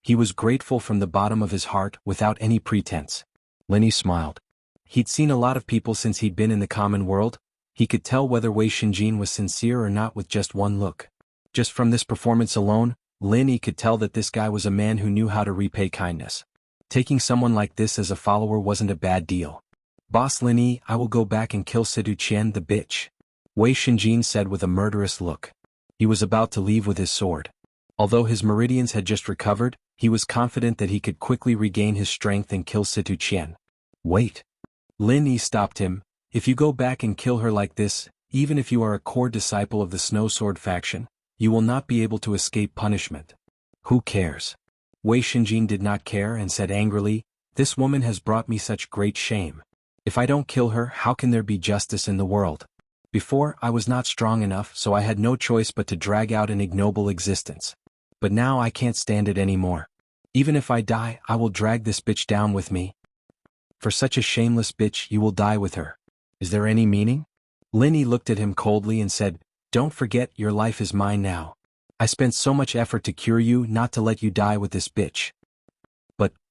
He was grateful from the bottom of his heart without any pretense. Lin Yi smiled. He'd seen a lot of people since he'd been in the common world. He could tell whether Wei Shinjin was sincere or not with just one look. Just from this performance alone, Lin Yi could tell that this guy was a man who knew how to repay kindness. Taking someone like this as a follower wasn't a bad deal. Boss Lin Yi, I will go back and kill Sidu Qian the bitch. Wei Shinjin said with a murderous look. He was about to leave with his sword. Although his meridians had just recovered, he was confident that he could quickly regain his strength and kill Sidu Qian. Wait. Lin Yi stopped him. If you go back and kill her like this, even if you are a core disciple of the Snow Sword faction, you will not be able to escape punishment. Who cares? Wei Shinjin did not care and said angrily, This woman has brought me such great shame. If I don't kill her, how can there be justice in the world? Before, I was not strong enough, so I had no choice but to drag out an ignoble existence. But now I can't stand it anymore. Even if I die, I will drag this bitch down with me. For such a shameless bitch, you will die with her. Is there any meaning? Linny looked at him coldly and said, "Don't forget, your life is mine now. I spent so much effort to cure you, not to let you die with this bitch.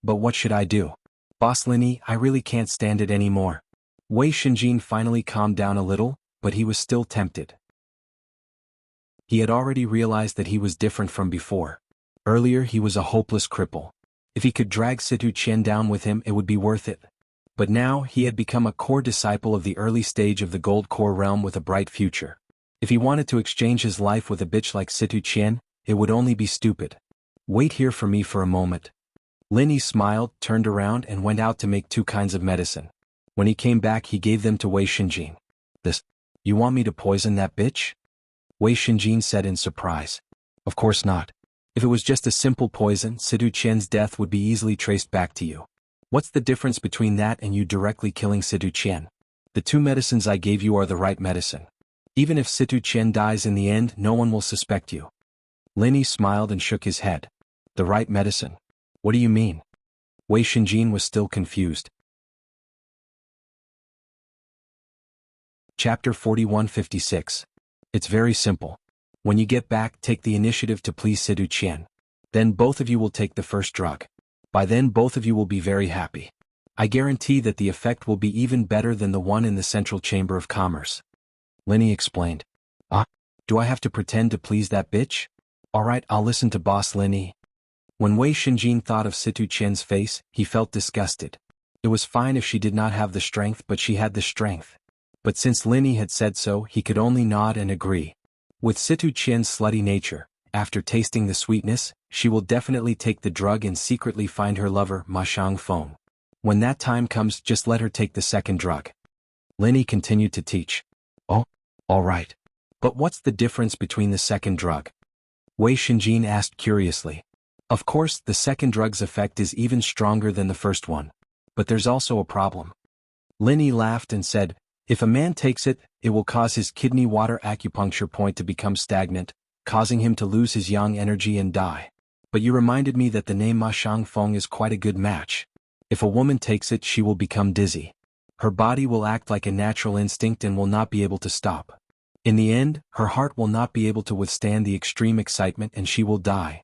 But what should I do? Boss Linny, I really can't stand it anymore." Wei Shinjin finally calmed down a little, but he was still tempted. He had already realized that he was different from before. Earlier he was a hopeless cripple. If he could drag Situ Qian down with him, it would be worth it. But now he had become a core disciple of the early stage of the Gold Core realm with a bright future. If he wanted to exchange his life with a bitch like Situ Qian, it would only be stupid. Wait here for me for a moment. Linny smiled, turned around and went out to make 2 kinds of medicine. When he came back he gave them to Wei Shinjin. You want me to poison that bitch?" Wei Shinjin said in surprise. "Of course not. If it was just a simple poison, Situ Qian's death would be easily traced back to you. What's the difference between that and you directly killing Situ Qian? The 2 medicines I gave you are the right medicine. Even if Situ Qian dies in the end, no one will suspect you." Linny smiled and shook his head. "The right medicine? What do you mean?" Wei Shinjin was still confused. Chapter 4156. It's very simple. When you get back, take the initiative to please Situ Qian. Then both of you will take the first drug. By then both of you will be very happy. I guarantee that the effect will be even better than the one in the Central Chamber of Commerce." Linny explained. Do I have to pretend to please that bitch? Alright, I'll listen to Boss Linny." When Wei Shinjin thought of Situ Qian's face, he felt disgusted. It was fine if she did not have the strength, but she had the strength. But since Linny had said so, he could only nod and agree. With Situ Qian's slutty nature, after tasting the sweetness, she will definitely take the drug and secretly find her lover, Ma Shangfeng. When that time comes, just let her take the second drug. Linny continued to teach. "Oh, all right. But what's the difference between the second drug?" Wei Shinjin asked curiously. "Of course, the second drug's effect is even stronger than the first one. But there's also a problem." Linny laughed and said, "If a man takes it, it will cause his kidney water acupuncture point to become stagnant, causing him to lose his yang energy and die. But you reminded me that the name Ma Shangfeng is quite a good match. If a woman takes it, she will become dizzy. Her body will act like a natural instinct and will not be able to stop. In the end, her heart will not be able to withstand the extreme excitement and she will die."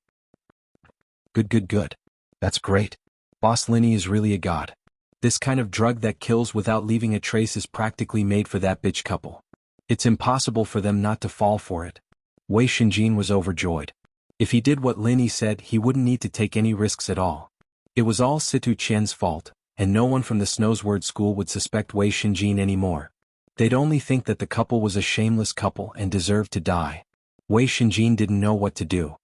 Good. That's great. Boss Linny is really a god. This kind of drug that kills without leaving a trace is practically made for that bitch couple. It's impossible for them not to fall for it." Wei Shinjin was overjoyed. If he did what Linny said, he wouldn't need to take any risks at all. It was all Situ Qian's fault, and no one from the Snowsword School would suspect Wei Shinjin anymore. They'd only think that the couple was a shameless couple and deserved to die. Wei Shinjin didn't know what to do.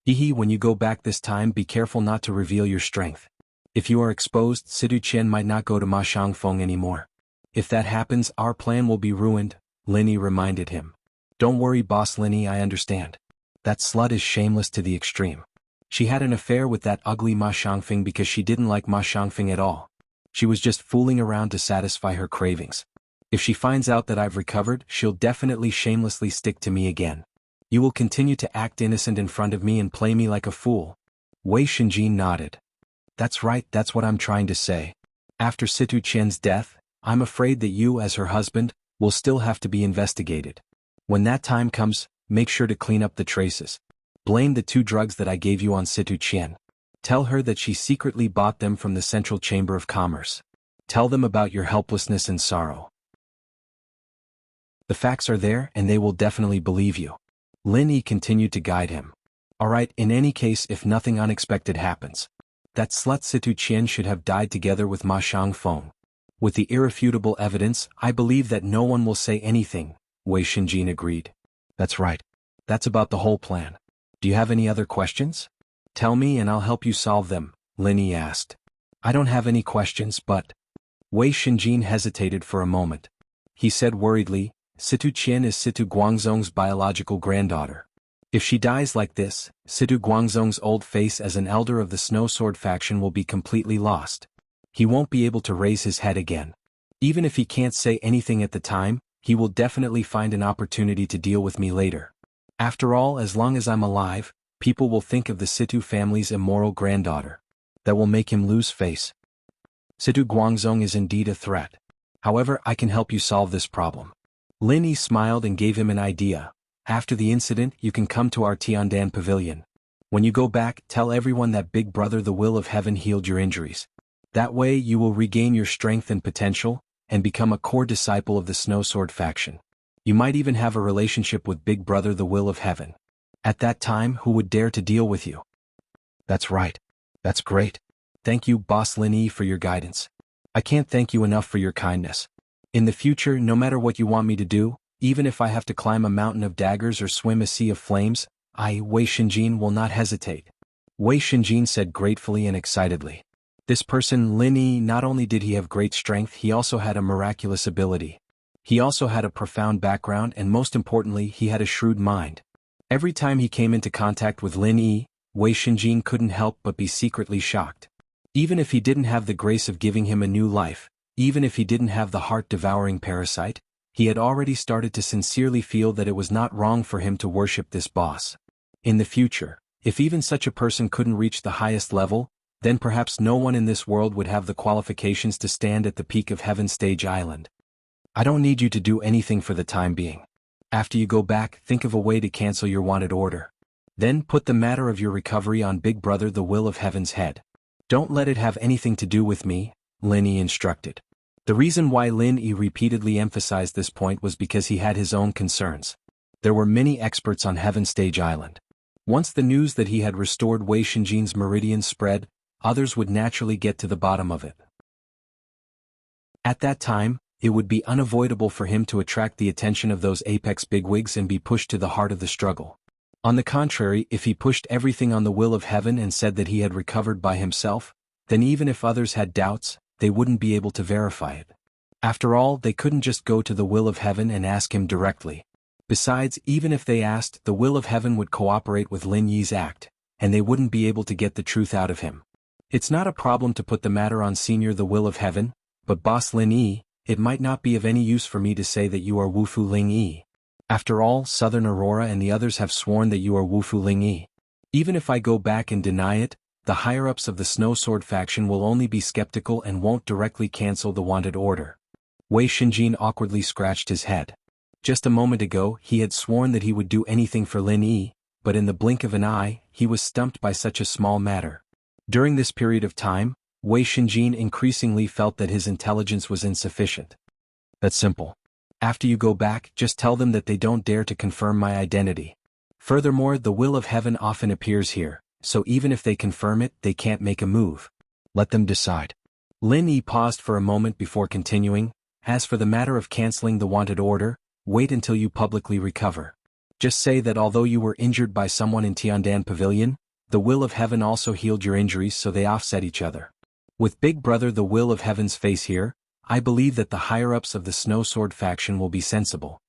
When you go back this time, be careful not to reveal your strength. If you are exposed, Situ Qian might not go to Ma Shangfeng anymore. If that happens, our plan will be ruined," Linny reminded him. "Don't worry, Boss Linny, I understand. That slut is shameless to the extreme. She had an affair with that ugly Ma Shangfeng because she didn't like Ma Shangfeng at all. She was just fooling around to satisfy her cravings. If she finds out that I've recovered, she'll definitely shamelessly stick to me again. You will continue to act innocent in front of me and play me like a fool." Wei Shinjin nodded. "That's right, that's what I'm trying to say. After Situ Qian's death, I'm afraid that you, as her husband, will still have to be investigated. When that time comes, make sure to clean up the traces. Blame the 2 drugs that I gave you on Situ Qian. Tell her that she secretly bought them from the Central Chamber of Commerce. Tell them about your helplessness and sorrow. The facts are there and they will definitely believe you." Linny continued to guide him. "Alright, in any case, if nothing unexpected happens, that slut Situ Qian should have died together with Ma Shangfeng. With the irrefutable evidence, I believe that no one will say anything," Wei Shinjin agreed. "That's right. That's about the whole plan. Do you have any other questions? Tell me and I'll help you solve them," Linny asked. "I don't have any questions, but..." Wei Shinjin hesitated for a moment. He said worriedly, "Situ Qian is Situ Guangzong's biological granddaughter. If she dies like this, Situ Guangzong's old face as an elder of the Snow Sword faction will be completely lost. he won't be able to raise his head again. Even if he can't say anything at the time, he will definitely find an opportunity to deal with me later. After all, as long as I'm alive, people will think of the Situ family's immoral granddaughter. That will make him lose face. Situ Guangzong is indeed a threat. However, I can help you solve this problem. Lin Yi smiled and gave him an idea. After the incident, you can come to our Tiandan pavilion. When you go back, tell everyone that Big Brother the Will of Heaven healed your injuries. That way you will regain your strength and potential, and become a core disciple of the Snow Sword faction. You might even have a relationship with Big Brother the Will of Heaven. At that time, who would dare to deal with you? That's right. That's great. Thank you, Boss Lin Yi, for your guidance. I can't thank you enough for your kindness. In the future, no matter what you want me to do, even if I have to climb a mountain of daggers or swim a sea of flames, I, Wei Shinjin, will not hesitate. Wei Shinjin said gratefully and excitedly. This person, Lin Yi, not only did he have great strength, he also had a miraculous ability. He also had a profound background, and most importantly, he had a shrewd mind. Every time he came into contact with Lin Yi, Wei Shinjin couldn't help but be secretly shocked. Even if he didn't have the grace of giving him a new life, even if he didn't have the heart-devouring parasite, he had already started to sincerely feel that it was not wrong for him to worship this boss. In the future, if even such a person couldn't reach the highest level, then perhaps no one in this world would have the qualifications to stand at the peak of Heaven Stage Island. I don't need you to do anything for the time being. After you go back, think of a way to cancel your wanted order. Then put the matter of your recovery on Big Brother the Will of Heaven's head. Don't let it have anything to do with me, Lin Yi instructed. The reason why Lin Yi repeatedly emphasized this point was because he had his own concerns. There were many experts on Heaven Stage Island. Once the news that he had restored Wei Shinjin's meridian spread, others would naturally get to the bottom of it. At that time, it would be unavoidable for him to attract the attention of those apex bigwigs and be pushed to the heart of the struggle. On the contrary, if he pushed everything on the will of heaven and said that he had recovered by himself, then even if others had doubts, they wouldn't be able to verify it. After all, they couldn't just go to the will of heaven and ask him directly. Besides, even if they asked, the will of heaven would cooperate with Lin Yi's act, and they wouldn't be able to get the truth out of him. It's not a problem to put the matter on Senior the Will of Heaven, but Boss Lin Yi, it might not be of any use for me to say that you are Wufu Ling Yi. After all, Southern Aurora and the others have sworn that you are Wufu Ling Yi. Even if I go back and deny it, the higher-ups of the Snow Sword faction will only be skeptical and won't directly cancel the wanted order. Wei Shinjin awkwardly scratched his head. Just a moment ago, he had sworn that he would do anything for Lin Yi, but in the blink of an eye, he was stumped by such a small matter. During this period of time, Wei Shinjin increasingly felt that his intelligence was insufficient. That's simple. After you go back, just tell them that they don't dare to confirm my identity. Furthermore, the will of heaven often appears here, so even if they confirm it, they can't make a move. Let them decide. Lin Yi paused for a moment before continuing. As for the matter of canceling the wanted order, wait until you publicly recover. Just say that although you were injured by someone in Tiandan Pavilion, the will of heaven also healed your injuries, so they offset each other. With Big Brother the Will of Heaven's face here, I believe that the higher-ups of the Snow Sword faction will be sensible.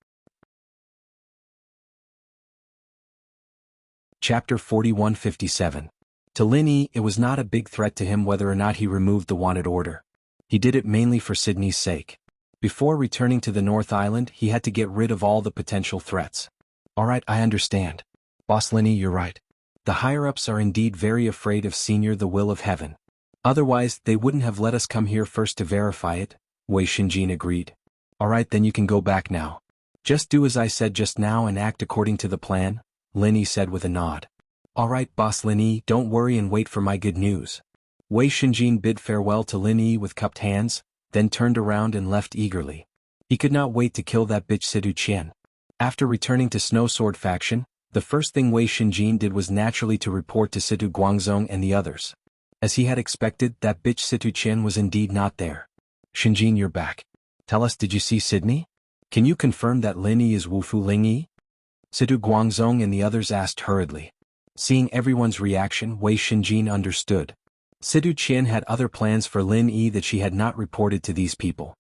Chapter 4157. To Lin Yi, it was not a big threat to him whether or not he removed the wanted order. He did it mainly for Sydney's sake. Before returning to the North Island, he had to get rid of all the potential threats. Alright, I understand. Boss Lin Yi, you're right. The higher-ups are indeed very afraid of Senior the Will of Heaven. Otherwise, they wouldn't have let us come here first to verify it, Wei Shinjin agreed. Alright, then you can go back now. Just do as I said just now and act according to the plan, Lin Yi said with a nod. Alright, Boss Lin Yi, don't worry and wait for my good news. Wei Shinjin bid farewell to Lin Yi with cupped hands, then turned around and left eagerly. He could not wait to kill that bitch Sidu Qian. After returning to Snow Sword faction, the first thing Wei Shinjin did was naturally to report to Situ Guangzong and the others. As he had expected, that bitch Situ Qian was indeed not there. Shinjin, you're back. Tell us, did you see Sydney? Can you confirm that Lin Yi is Wufu Ling Yi? Situ Guangzong and the others asked hurriedly. Seeing everyone's reaction, Wei Shinjin understood. Situ Qian had other plans for Lin Yi that she had not reported to these people.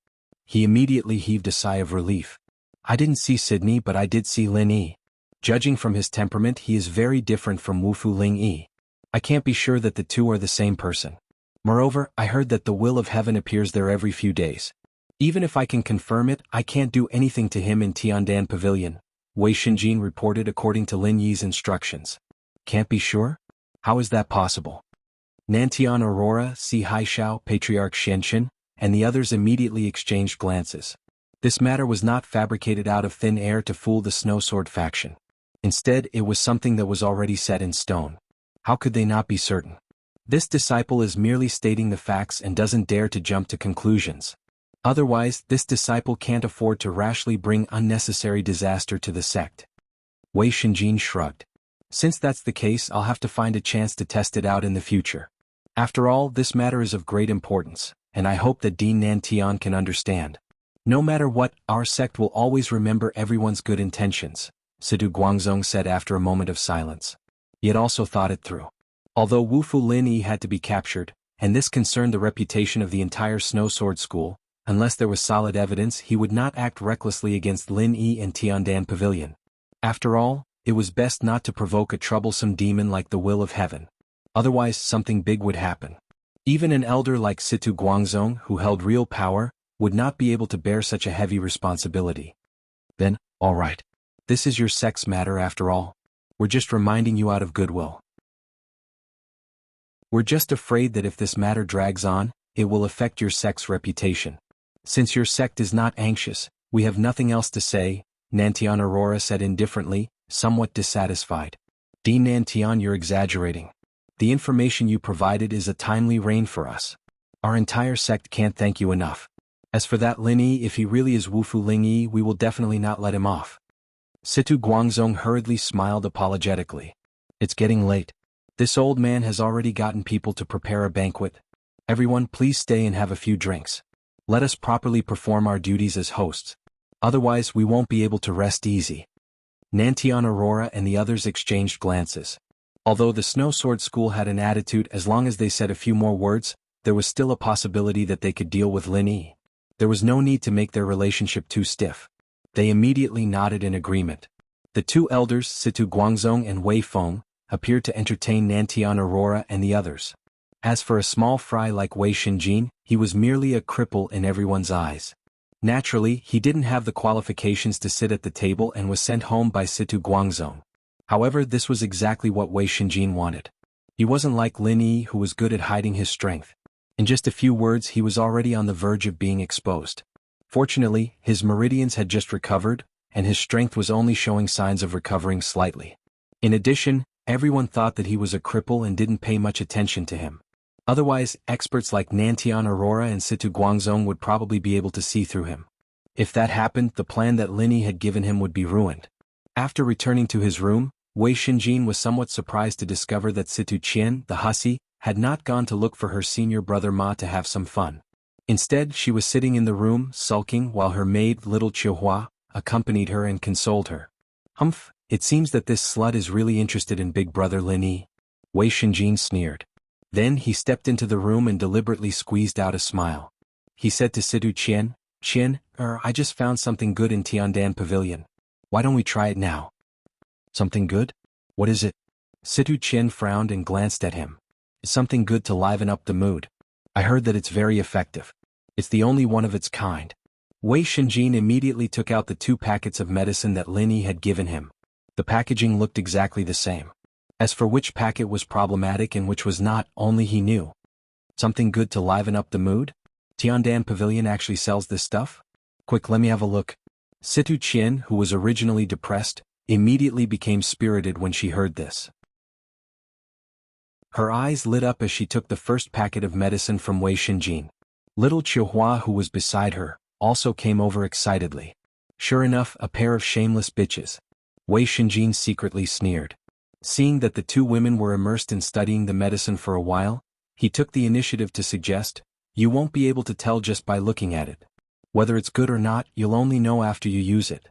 He immediately heaved a sigh of relief. I didn't see Sydney, but I did see Lin Yi. Judging from his temperament, he is very different from Wufu Ling Yi. I can't be sure that the two are the same person. Moreover, I heard that the will of heaven appears there every few days. Even if I can confirm it, I can't do anything to him in Tiandan Pavilion, Wei Shinjin reported according to Lin Yi's instructions. Can't be sure? How is that possible? Nantian Aurora, Si Haishao, Patriarch Xianxin, and the others immediately exchanged glances. This matter was not fabricated out of thin air to fool the Snow Sword faction. Instead, it was something that was already set in stone. How could they not be certain? This disciple is merely stating the facts and doesn't dare to jump to conclusions. Otherwise, this disciple can't afford to rashly bring unnecessary disaster to the sect. Wei Shinjin shrugged. Since that's the case, I'll have to find a chance to test it out in the future. After all, this matter is of great importance, and I hope that Dean Nantian can understand. No matter what, our sect will always remember everyone's good intentions, Sidu Guangzong said after a moment of silence. He had also thought it through. Although Wu Fu Lin Yi had to be captured, and this concerned the reputation of the entire Snow Sword School, unless there was solid evidence, he would not act recklessly against Lin Yi and Tiandan Pavilion. After all, it was best not to provoke a troublesome demon like the will of heaven. Otherwise, something big would happen. Even an elder like Situ Guangzong, who held real power, would not be able to bear such a heavy responsibility. Then, all right. This is your sect's matter after all. We're just reminding you out of goodwill. We're just afraid that if this matter drags on, it will affect your sect's reputation. Since your sect is not anxious, we have nothing else to say, Nantian Aurora said indifferently, somewhat dissatisfied. Dean Nantian, you're exaggerating. The information you provided is a timely rain for us. Our entire sect can't thank you enough. As for that Lin Yi, if he really is Wu Fu Ling Yi, we will definitely not let him off. Situ Guangzong hurriedly smiled apologetically. It's getting late. This old man has already gotten people to prepare a banquet. Everyone, please stay and have a few drinks. Let us properly perform our duties as hosts. Otherwise, we won't be able to rest easy. Nantian Aurora and the others exchanged glances. Although the Snow Sword School had an attitude, as long as they said a few more words, there was still a possibility that they could deal with Lin Yi. There was no need to make their relationship too stiff. They immediately nodded in agreement. The two elders, Situ Guangzong and Wei Feng, appeared to entertain Nantian Aurora and the others. As for a small fry like Wei Shinjin, he was merely a cripple in everyone's eyes. Naturally, he didn't have the qualifications to sit at the table and was sent home by Situ Guangzong. However, this was exactly what Wei Shinjin wanted. He wasn't like Lin Yi, who was good at hiding his strength. In just a few words, he was already on the verge of being exposed. Fortunately, his meridians had just recovered, and his strength was only showing signs of recovering slightly. In addition, everyone thought that he was a cripple and didn't pay much attention to him. Otherwise, experts like Nantian Aurora and Situ Guangzong would probably be able to see through him. If that happened, the plan that Lin Yi had given him would be ruined. After returning to his room, Wei Shinjin was somewhat surprised to discover that Situ Qian, the hussy, had not gone to look for her senior brother Ma to have some fun. Instead, she was sitting in the room, sulking, while her maid, little Chihua, accompanied her and consoled her. Humph, it seems that this slut is really interested in big brother Lin Yi. Wei Shinjin sneered. Then he stepped into the room and deliberately squeezed out a smile. He said to Situ Qian, Qian, I just found something good in Tiandan Pavilion. Why don't we try it now? Something good? What is it? Situ Qian frowned and glanced at him. It's something good to liven up the mood. I heard that it's very effective. It's the only one of its kind. Wei Shinjin immediately took out the 2 packets of medicine that Lin Yi had given him. The packaging looked exactly the same. As for which packet was problematic and which was not, only he knew. Something good to liven up the mood? Tiandan Pavilion actually sells this stuff? Quick, let me have a look. Situ Qian, who was originally depressed, immediately became spirited when she heard this. Her eyes lit up as she took the first packet of medicine from Wei Shinjin. Little Chihua, who was beside her, also came over excitedly. Sure enough, a pair of shameless bitches. Wei Shinjin secretly sneered. Seeing that the 2 women were immersed in studying the medicine for a while, he took the initiative to suggest, you won't be able to tell just by looking at it. Whether it's good or not, you'll only know after you use it.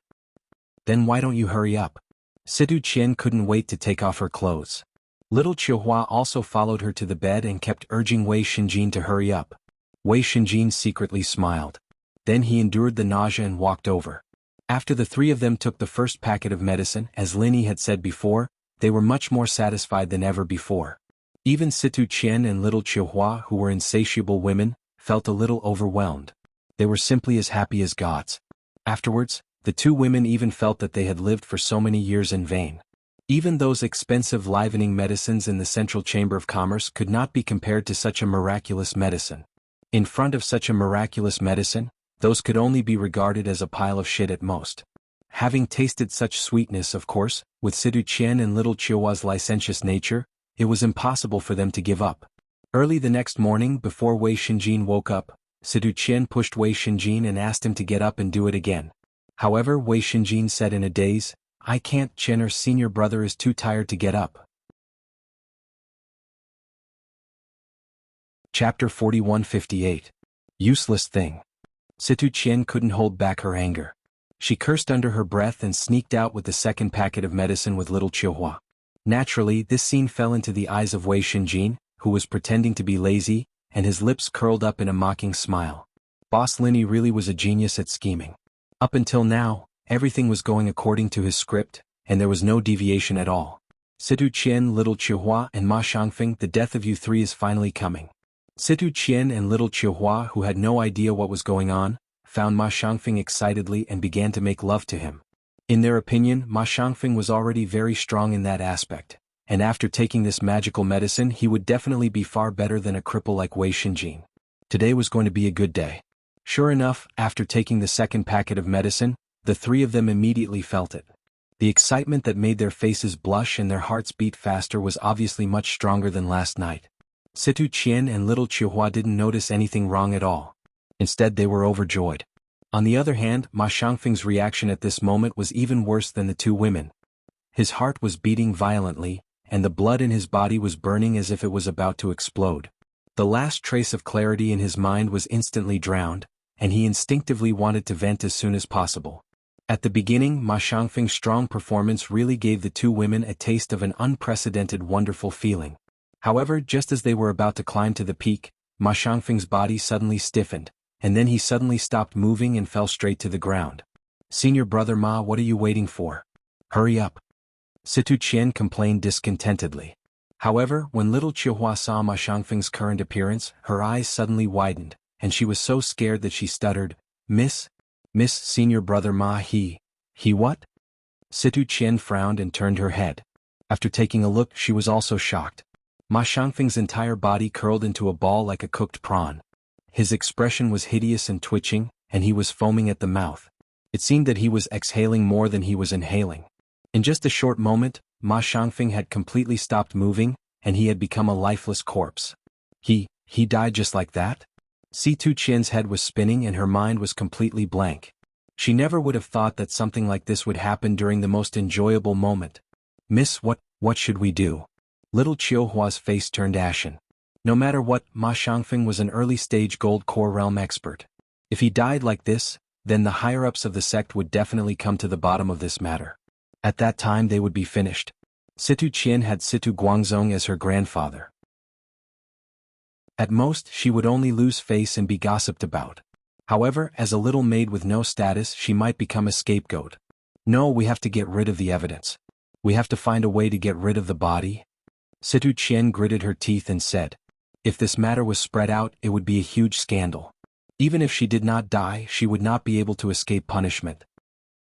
Then why don't you hurry up? Situ Qian couldn't wait to take off her clothes. Little Chihua also followed her to the bed and kept urging Wei Shinjin to hurry up. Wei Shinjin secretly smiled. Then he endured the nausea and walked over. After the 3 of them took the first packet of medicine, as Lin Yi had said before, they were much more satisfied than ever before. Even Situ Qian and little Chihuahua, who were insatiable women, felt a little overwhelmed. They were simply as happy as gods. Afterwards, the two women even felt that they had lived for so many years in vain. Even those expensive livening medicines in the Central Chamber of Commerce could not be compared to such a miraculous medicine. In front of such a miraculous medicine, those could only be regarded as a pile of shit at most. Having tasted such sweetness, of course, with Situ Qian and little Chihuahua's licentious nature, it was impossible for them to give up. Early the next morning, before Wei Xinjin woke up, Situ Qian pushed Wei Xinjin and asked him to get up and do it again. However, Wei Xinjin said in a daze, "I can't, Qian, our senior brother is too tired to get up." Chapter 4158. Useless thing. Situ Qian couldn't hold back her anger. She cursed under her breath and sneaked out with the second packet of medicine with little Chihuahua. Naturally, this scene fell into the eyes of Wei Xinjin, who was pretending to be lazy, and his lips curled up in a mocking smile. Boss Linny really was a genius at scheming. Up until now, everything was going according to his script, and there was no deviation at all. Situ Qian, little Chihuahua, and Ma Shangfeng, the death of you three is finally coming. Situ Qian and little Chihuahua, who had no idea what was going on, found Ma Shangfeng excitedly and began to make love to him. In their opinion, Ma Shangfeng was already very strong in that aspect, and after taking this magical medicine he would definitely be far better than a cripple like Wei Xinjin. Today was going to be a good day. Sure enough, after taking the second packet of medicine, the three of them immediately felt it. The excitement that made their faces blush and their hearts beat faster was obviously much stronger than last night. Situ Qian and little Chihuahua didn't notice anything wrong at all. Instead, they were overjoyed. On the other hand, Ma Shangfeng's reaction at this moment was even worse than the two women. His heart was beating violently, and the blood in his body was burning as if it was about to explode. The last trace of clarity in his mind was instantly drowned, and he instinctively wanted to vent as soon as possible. At the beginning, Ma Shangfeng's strong performance really gave the two women a taste of an unprecedented wonderful feeling. However, just as they were about to climb to the peak, Ma Shangfeng's body suddenly stiffened, and then he suddenly stopped moving and fell straight to the ground. "Senior brother Ma, what are you waiting for? Hurry up!" Situ Qian complained discontentedly. However, when little Chihuahua saw Ma Shangfeng's current appearance, her eyes suddenly widened, and she was so scared that she stuttered, Miss, Senior brother Ma, he what?" Situ Qian frowned and turned her head. After taking a look, she was also shocked. Ma Shangfeng's entire body curled into a ball like a cooked prawn. His expression was hideous and twitching, and he was foaming at the mouth. It seemed that he was exhaling more than he was inhaling. In just a short moment, Ma Shangfeng had completely stopped moving, and he had become a lifeless corpse. He died just like that? Situ Qian's head was spinning and her mind was completely blank. She never would have thought that something like this would happen during the most enjoyable moment. "Miss, what should we do?" Little Chihuahua's face turned ashen. No matter what, Ma Shangfeng was an early-stage gold core realm expert. If he died like this, then the higher-ups of the sect would definitely come to the bottom of this matter. At that time they would be finished. Situ Qian had Situ Guangzong as her grandfather. At most, she would only lose face and be gossiped about. However, as a little maid with no status, she might become a scapegoat. No, we have to get rid of the evidence. We have to find a way to get rid of the body. Situ Qian gritted her teeth and said, if this matter was spread out, it would be a huge scandal. Even if she did not die, she would not be able to escape punishment.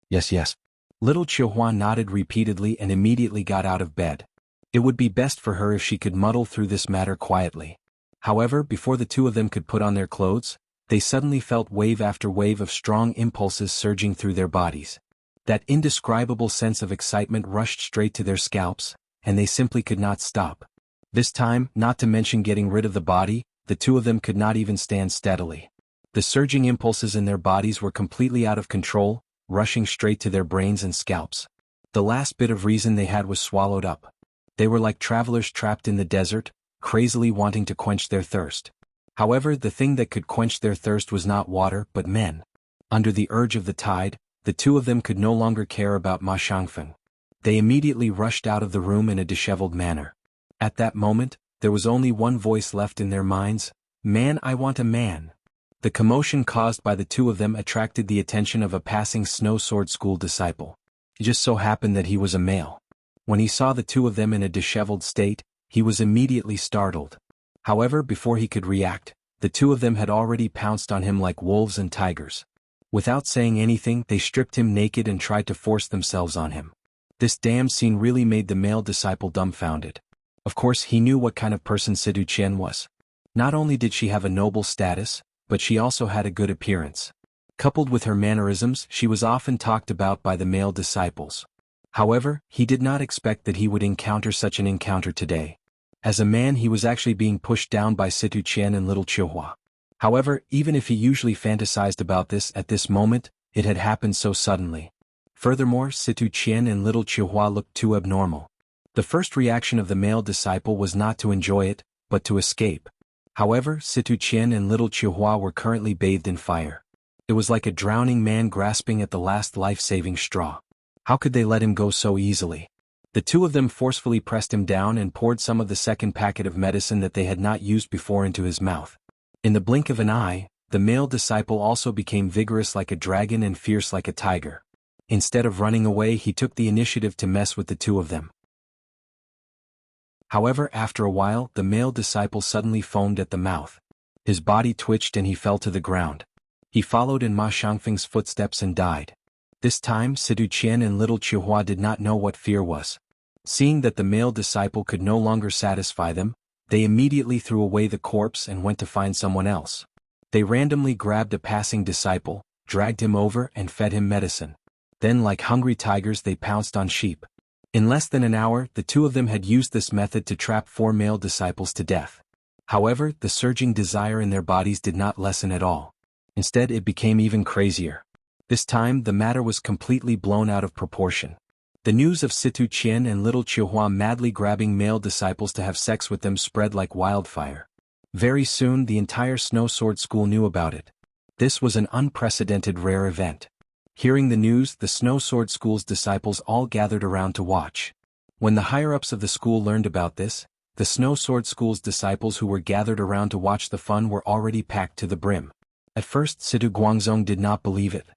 Yes. Little Chihuahua nodded repeatedly and immediately got out of bed. It would be best for her if she could muddle through this matter quietly. However, before the two of them could put on their clothes, they suddenly felt wave after wave of strong impulses surging through their bodies. That indescribable sense of excitement rushed straight to their scalps, and they simply could not stop. This time, not to mention getting rid of the body, the two of them could not even stand steadily. The surging impulses in their bodies were completely out of control, rushing straight to their brains and scalps. The last bit of reason they had was swallowed up. They were like travelers trapped in the desert, crazily wanting to quench their thirst. However, the thing that could quench their thirst was not water but men. Under the urge of the tide, the two of them could no longer care about Ma Shangfeng. They immediately rushed out of the room in a disheveled manner. At that moment, there was only one voice left in their minds: "Man, I want a man." The commotion caused by the two of them attracted the attention of a passing Snow Sword School disciple. It just so happened that he was a male. When he saw the two of them in a disheveled state, he was immediately startled. However, before he could react, the two of them had already pounced on him like wolves and tigers. Without saying anything, they stripped him naked and tried to force themselves on him. This damn scene really made the male disciple dumbfounded. Of course, he knew what kind of person Situ Qian was. Not only did she have a noble status, but she also had a good appearance. Coupled with her mannerisms, she was often talked about by the male disciples. However, he did not expect that he would encounter such an encounter today. As a man, he was actually being pushed down by Situ Qian and little Chihua. However, even if he usually fantasized about this at this moment, it had happened so suddenly. Furthermore, Situ Qian and little Chihua looked too abnormal. The first reaction of the male disciple was not to enjoy it, but to escape. However, Situ Qian and little Chihua were currently bathed in fire. It was like a drowning man grasping at the last life-saving straw. How could they let him go so easily? The two of them forcefully pressed him down and poured some of the second packet of medicine that they had not used before into his mouth. In the blink of an eye, the male disciple also became vigorous like a dragon and fierce like a tiger. Instead of running away, he took the initiative to mess with the two of them. However, after a while, the male disciple suddenly foamed at the mouth. His body twitched and he fell to the ground. He followed in Ma Xiangfeng's footsteps and died. This time, Situ Qian and little Chihua did not know what fear was. Seeing that the male disciple could no longer satisfy them, they immediately threw away the corpse and went to find someone else. They randomly grabbed a passing disciple, dragged him over and fed him medicine. Then, like hungry tigers, they pounced on sheep. In less than an hour, the two of them had used this method to trap 4 male disciples to death. However, the surging desire in their bodies did not lessen at all. Instead, it became even crazier. This time, the matter was completely blown out of proportion. The news of Situ Qian and little Chihua madly grabbing male disciples to have sex with them spread like wildfire. Very soon, the entire Snow Sword School knew about it. This was an unprecedented rare event. Hearing the news, the Snow Sword School's disciples all gathered around to watch. When the higher-ups of the school learned about this, the Snow Sword School's disciples who were gathered around to watch the fun were already packed to the brim. At first, Situ Guangzong did not believe it.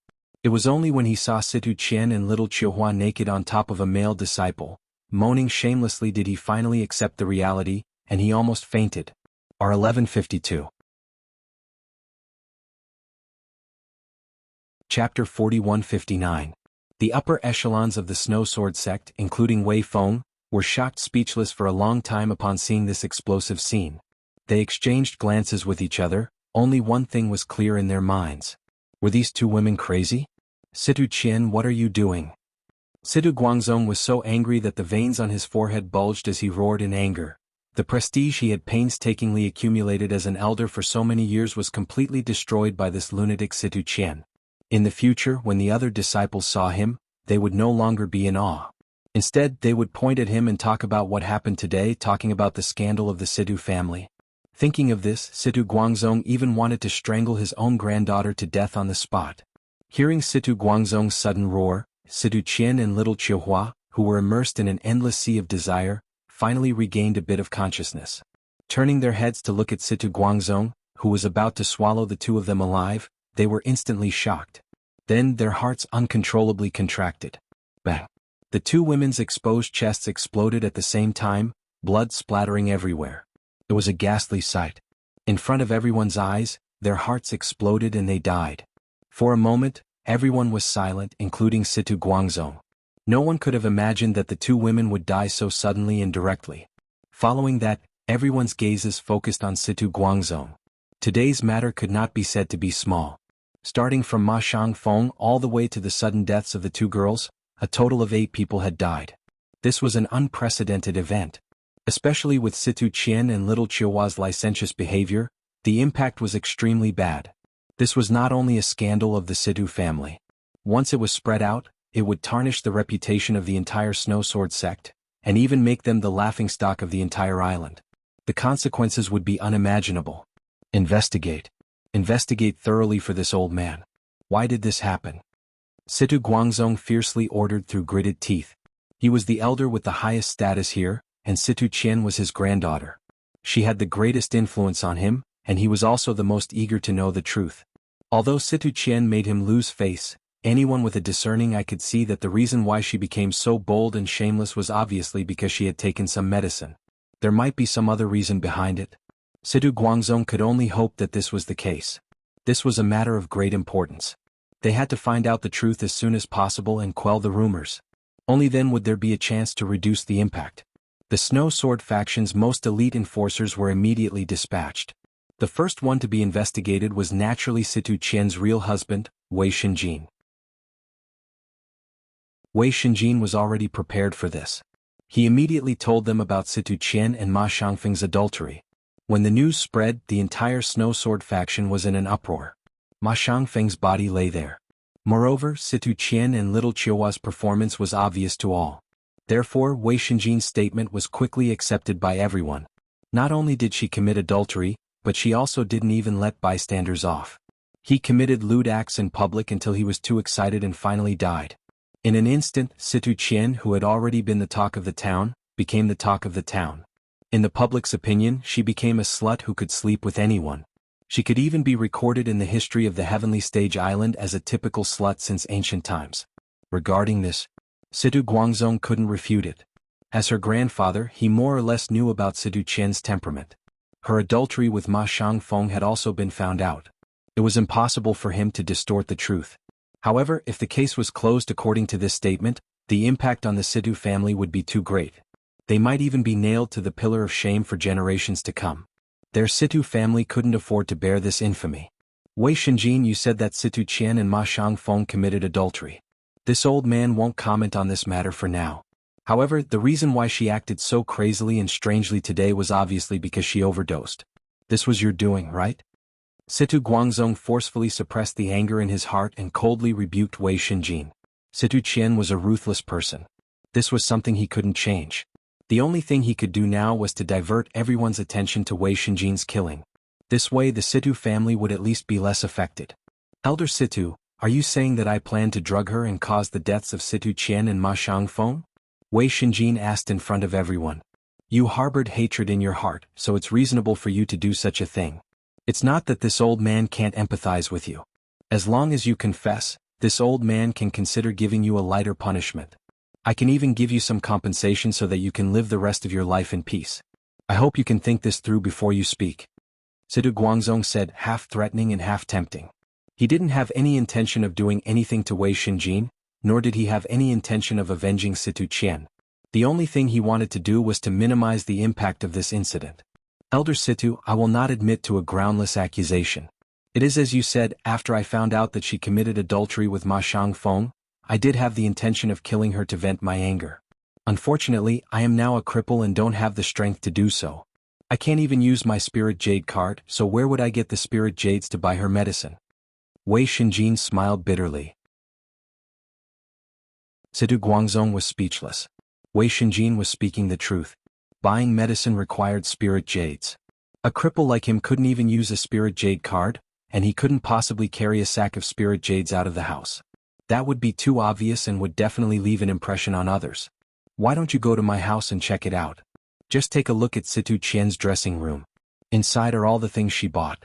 It was only when he saw Situ Qian and little Chihua naked on top of a male disciple, moaning shamelessly, did he finally accept the reality, and he almost fainted. R1152. Chapter 4159. The upper echelons of the Snow Sword sect, including Wei Feng, were shocked speechless for a long time upon seeing this explosive scene. They exchanged glances with each other. Only one thing was clear in their minds. Were these two women crazy? Situ Qian, what are you doing? Situ Guangzong was so angry that the veins on his forehead bulged as he roared in anger. The prestige he had painstakingly accumulated as an elder for so many years was completely destroyed by this lunatic Situ Qian. In the future, when the other disciples saw him, they would no longer be in awe. Instead, they would point at him and talk about what happened today, talking about the scandal of the Situ family. Thinking of this, Situ Guangzong even wanted to strangle his own granddaughter to death on the spot. Hearing Situ Guangzong's sudden roar, Situ Qian and little Chihua, who were immersed in an endless sea of desire, finally regained a bit of consciousness. Turning their heads to look at Situ Guangzong, who was about to swallow the two of them alive, they were instantly shocked. Then their hearts uncontrollably contracted. Bang! The two women's exposed chests exploded at the same time, blood splattering everywhere. It was a ghastly sight. In front of everyone's eyes, their hearts exploded and they died. For a moment, everyone was silent, including Situ Guangzong. No one could have imagined that the two women would die so suddenly and directly. Following that, everyone's gazes focused on Situ Guangzong. Today's matter could not be said to be small. Starting from Ma Xiangfeng all the way to the sudden deaths of the two girls, a total of 8 people had died. This was an unprecedented event. Especially with Situ Qian and little Chihuahua's licentious behavior, the impact was extremely bad. This was not only a scandal of the Situ family. Once it was spread out, it would tarnish the reputation of the entire Snow Sword sect, and even make them the laughingstock of the entire island. The consequences would be unimaginable. Investigate. Investigate thoroughly for this old man. Why did this happen? Situ Guangzong fiercely ordered through gritted teeth. He was the elder with the highest status here, and Situ Qian was his granddaughter. She had the greatest influence on him, and he was also the most eager to know the truth. Although Situ Qian made him lose face, anyone with a discerning eye could see that the reason why she became so bold and shameless was obviously because she had taken some medicine. There might be some other reason behind it. Situ Guangzong could only hope that this was the case. This was a matter of great importance. They had to find out the truth as soon as possible and quell the rumors. Only then would there be a chance to reduce the impact. The Snow Sword faction's most elite enforcers were immediately dispatched. The first one to be investigated was naturally Situ Qian's real husband, Wei Shenjin. Wei Shenjin was already prepared for this. He immediately told them about Situ Qian and Ma Shangfeng's adultery. When the news spread, the entire Snow Sword faction was in an uproar. Ma Shangfeng's body lay there. Moreover, Situ Qian and Little Chihuahua's performance was obvious to all. Therefore, Wei Shenjin's statement was quickly accepted by everyone. Not only did she commit adultery, but she also didn't even let bystanders off. He committed lewd acts in public until he was too excited and finally died. In an instant, Situ Qian, who had already been the talk of the town, became the talk of the town. In the public's opinion, she became a slut who could sleep with anyone. She could even be recorded in the history of the Heavenly Stage Island as a typical slut since ancient times. Regarding this, Situ Guangzong couldn't refute it. As her grandfather, he more or less knew about Situ Qian's temperament. Her adultery with Ma Shangfeng had also been found out. It was impossible for him to distort the truth. However, if the case was closed according to this statement, the impact on the Situ family would be too great. They might even be nailed to the pillar of shame for generations to come. Their Situ family couldn't afford to bear this infamy. Wei Shenjin, you said that Situ Qian and Ma Shangfeng committed adultery. This old man won't comment on this matter for now. However, the reason why she acted so crazily and strangely today was obviously because she overdosed. This was your doing, right? Situ Guangzong forcefully suppressed the anger in his heart and coldly rebuked Wei Shenjin. Situ Qian was a ruthless person. This was something he couldn't change. The only thing he could do now was to divert everyone's attention to Wei Shenjin's killing. This way the Situ family would at least be less affected. Elder Situ, are you saying that I plan to drug her and cause the deaths of Situ Qian and Ma Shangfeng? Wei Shenjin asked in front of everyone. You harbored hatred in your heart, so it's reasonable for you to do such a thing. It's not that this old man can't empathize with you. As long as you confess, this old man can consider giving you a lighter punishment. I can even give you some compensation so that you can live the rest of your life in peace. I hope you can think this through before you speak. Situ Guangzong said, half threatening and half tempting. He didn't have any intention of doing anything to Wei Shenjin, nor did he have any intention of avenging Situ Qian. The only thing he wanted to do was to minimize the impact of this incident. Elder Situ, I will not admit to a groundless accusation. It is as you said, after I found out that she committed adultery with Ma Shangfeng, I did have the intention of killing her to vent my anger. Unfortunately, I am now a cripple and don't have the strength to do so. I can't even use my Spirit Jade card, so where would I get the Spirit Jades to buy her medicine? Wei Shenjin smiled bitterly. Situ Guangzong was speechless. Wei Shenjin was speaking the truth. Buying medicine required Spirit Jades. A cripple like him couldn't even use a Spirit Jade card, and he couldn't possibly carry a sack of Spirit Jades out of the house. That would be too obvious and would definitely leave an impression on others. Why don't you go to my house and check it out? Just take a look at Situ Qian's dressing room. Inside are all the things she bought.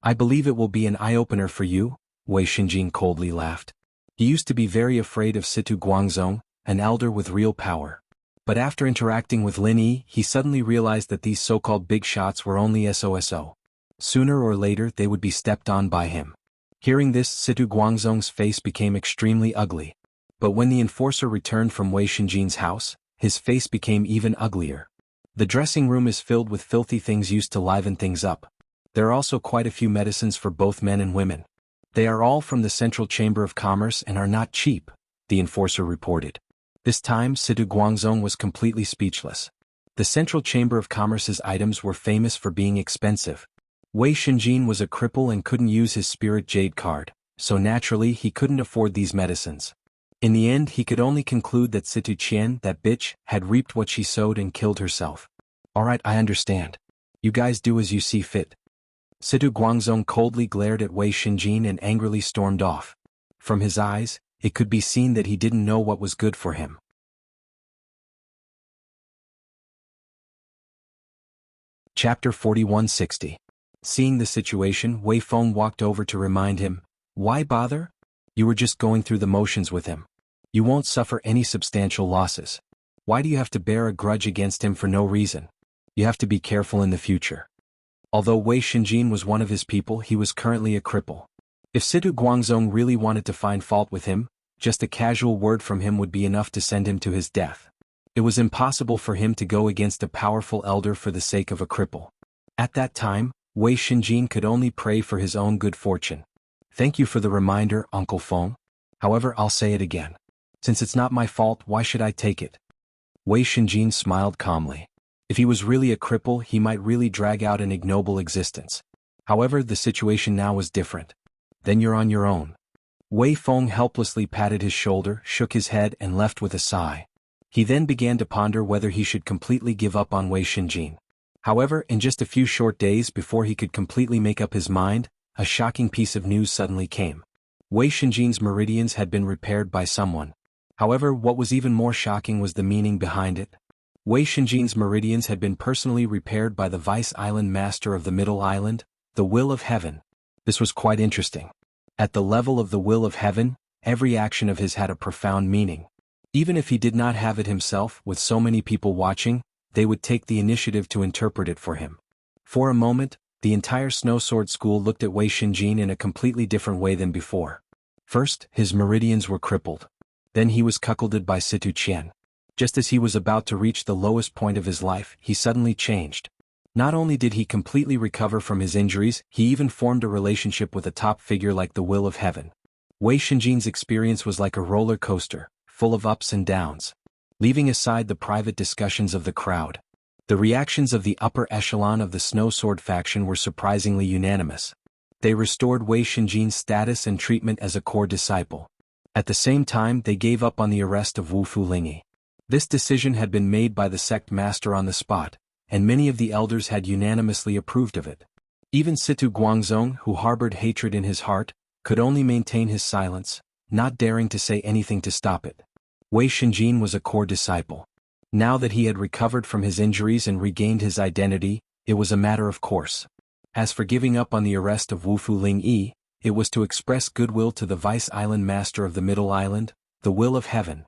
I believe it will be an eye-opener for you, Wei Shenjin coldly laughed. He used to be very afraid of Situ Guangzong, an elder with real power. But after interacting with Lin Yi, he suddenly realized that these so-called big shots were only SOSO. Sooner or later they would be stepped on by him. Hearing this, Situ Guangzong's face became extremely ugly. But when the enforcer returned from Wei Shenjin's house, his face became even uglier. The dressing room is filled with filthy things used to liven things up. There are also quite a few medicines for both men and women. They are all from the Central Chamber of Commerce and are not cheap, the enforcer reported. This time, Situ Guangzong was completely speechless. The Central Chamber of Commerce's items were famous for being expensive. Wei Shenjin was a cripple and couldn't use his Spirit Jade card, so naturally he couldn't afford these medicines. In the end, he could only conclude that Situ Qian, that bitch, had reaped what she sowed and killed herself. Alright, I understand. You guys do as you see fit. Situ Guangzong coldly glared at Wei Shenjin and angrily stormed off. From his eyes, it could be seen that he didn't know what was good for him. Chapter 4160. Seeing the situation, Wei Feng walked over to remind him, why bother? You were just going through the motions with him. You won't suffer any substantial losses. Why do you have to bear a grudge against him for no reason? You have to be careful in the future. Although Wei Shinjin was one of his people, he was currently a cripple. If Situ Guangzong really wanted to find fault with him, just a casual word from him would be enough to send him to his death. It was impossible for him to go against a powerful elder for the sake of a cripple. At that time, Wei Shinjin could only pray for his own good fortune. Thank you for the reminder, Uncle Feng. However, I'll say it again. Since it's not my fault, why should I take it? Wei Shinjin smiled calmly. If he was really a cripple, he might really drag out an ignoble existence. However, the situation now was different. Then you're on your own. Wei Feng helplessly patted his shoulder, shook his head, and left with a sigh. He then began to ponder whether he should completely give up on Wei Shinjin. However, in just a few short days before he could completely make up his mind, a shocking piece of news suddenly came. Wei Shinjin's meridians had been repaired by someone. However, what was even more shocking was the meaning behind it. Wei Shinjin's meridians had been personally repaired by the Vice Island Master of the Middle Island, the Will of Heaven. This was quite interesting. At the level of the Will of Heaven, every action of his had a profound meaning. Even if he did not have it himself, with so many people watching, they would take the initiative to interpret it for him. For a moment, the entire Snowsword School looked at Wei Shinjin in a completely different way than before. First, his meridians were crippled. Then he was cuckolded by Situ Qian. Just as he was about to reach the lowest point of his life, he suddenly changed. Not only did he completely recover from his injuries, he even formed a relationship with a top figure like the Will of Heaven. Wei Shinjin's experience was like a roller coaster, full of ups and downs. Leaving aside the private discussions of the crowd, the reactions of the upper echelon of the Snow Sword faction were surprisingly unanimous. They restored Wei Shinjin's status and treatment as a core disciple. At the same time, they gave up on the arrest of Wu Fulingi. This decision had been made by the sect master on the spot, and many of the elders had unanimously approved of it. Even Situ Guangzong, who harbored hatred in his heart, could only maintain his silence, not daring to say anything to stop it. Wei Shinjin was a core disciple. Now that he had recovered from his injuries and regained his identity, it was a matter of course. As for giving up on the arrest of Wu Fulingi, it was to express goodwill to the Vice Island Master of the Middle Island, the Will of Heaven.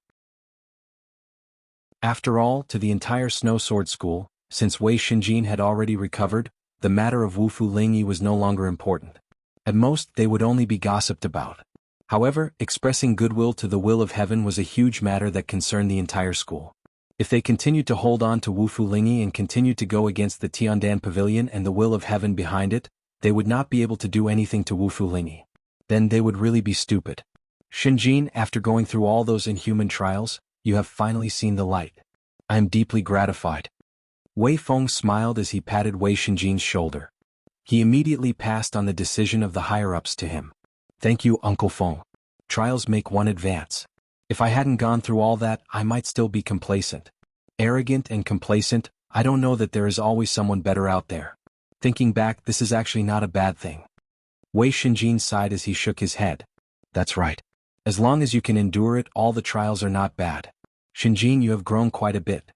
After all, to the entire Snow Sword School, since Wei Shinjin had already recovered, the matter of Wu Fulingi was no longer important. At most, they would only be gossiped about. However, expressing goodwill to the Will of Heaven was a huge matter that concerned the entire school. If they continued to hold on to Wu Fulingi and continued to go against the Tiandan Pavilion and the Will of Heaven behind it, they would not be able to do anything to Wu Fulingi. Then they would really be stupid. Shinjin, after going through all those inhuman trials, you have finally seen the light. I am deeply gratified. Wei Feng smiled as he patted Wei Shinjin's shoulder. He immediately passed on the decision of the higher-ups to him. Thank you, Uncle Feng. Trials make one advance. If I hadn't gone through all that, I might still be complacent. Arrogant and complacent, I don't know that there is always someone better out there. Thinking back, this is actually not a bad thing. Wei Shinjin sighed as he shook his head. That's right. As long as you can endure it, all the trials are not bad. Shinjin, you have grown quite a bit.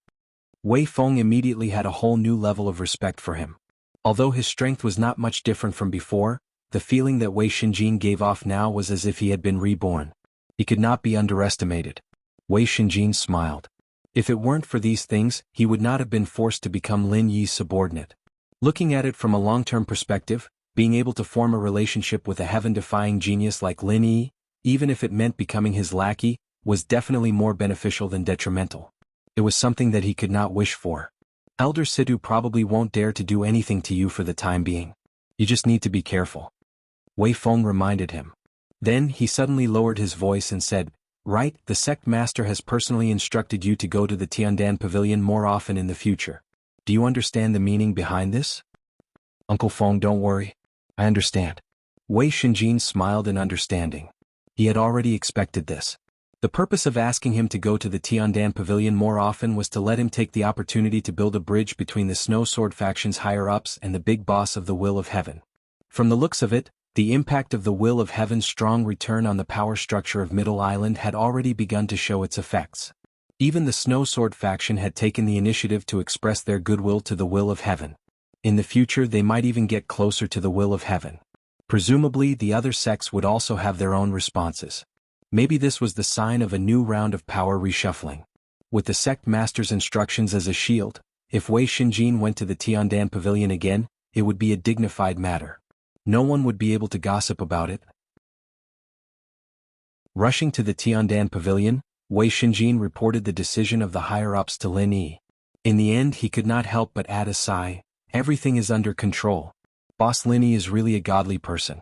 Wei Feng immediately had a whole new level of respect for him. Although his strength was not much different from before, the feeling that Wei Shinjin gave off now was as if he had been reborn. He could not be underestimated. Wei Shinjin smiled. If it weren't for these things, he would not have been forced to become Lin Yi's subordinate. Looking at it from a long-term perspective, being able to form a relationship with a heaven-defying genius like Lin Yi, even if it meant becoming his lackey, was definitely more beneficial than detrimental. It was something that he could not wish for. Elder Situ probably won't dare to do anything to you for the time being. You just need to be careful. Wei Feng reminded him. Then he suddenly lowered his voice and said, Right, the sect master has personally instructed you to go to the Tiandan Pavilion more often in the future. Do you understand the meaning behind this? Uncle Feng, don't worry. I understand. Wei Shinjin smiled in understanding. He had already expected this. The purpose of asking him to go to the Tiandan Pavilion more often was to let him take the opportunity to build a bridge between the Snow Sword faction's higher-ups and the big boss of the Will of Heaven. From the looks of it, the impact of the Will of Heaven's strong return on the power structure of Middle Island had already begun to show its effects. Even the Snow Sword faction had taken the initiative to express their goodwill to the Will of Heaven. In the future, they might even get closer to the Will of Heaven. Presumably, the other sects would also have their own responses. Maybe this was the sign of a new round of power reshuffling. With the sect master's instructions as a shield, If Wei Xinjin went to the Tiandan Pavilion again, it would be a dignified matter. No one would be able to gossip about it. Rushing to the Tiandan Pavilion, Wei Xinjin reported the decision of the higher-ups to Lin Yi. In the end he could not help but add a sigh. Everything is under control. Boss Lin Yi is really a godly person.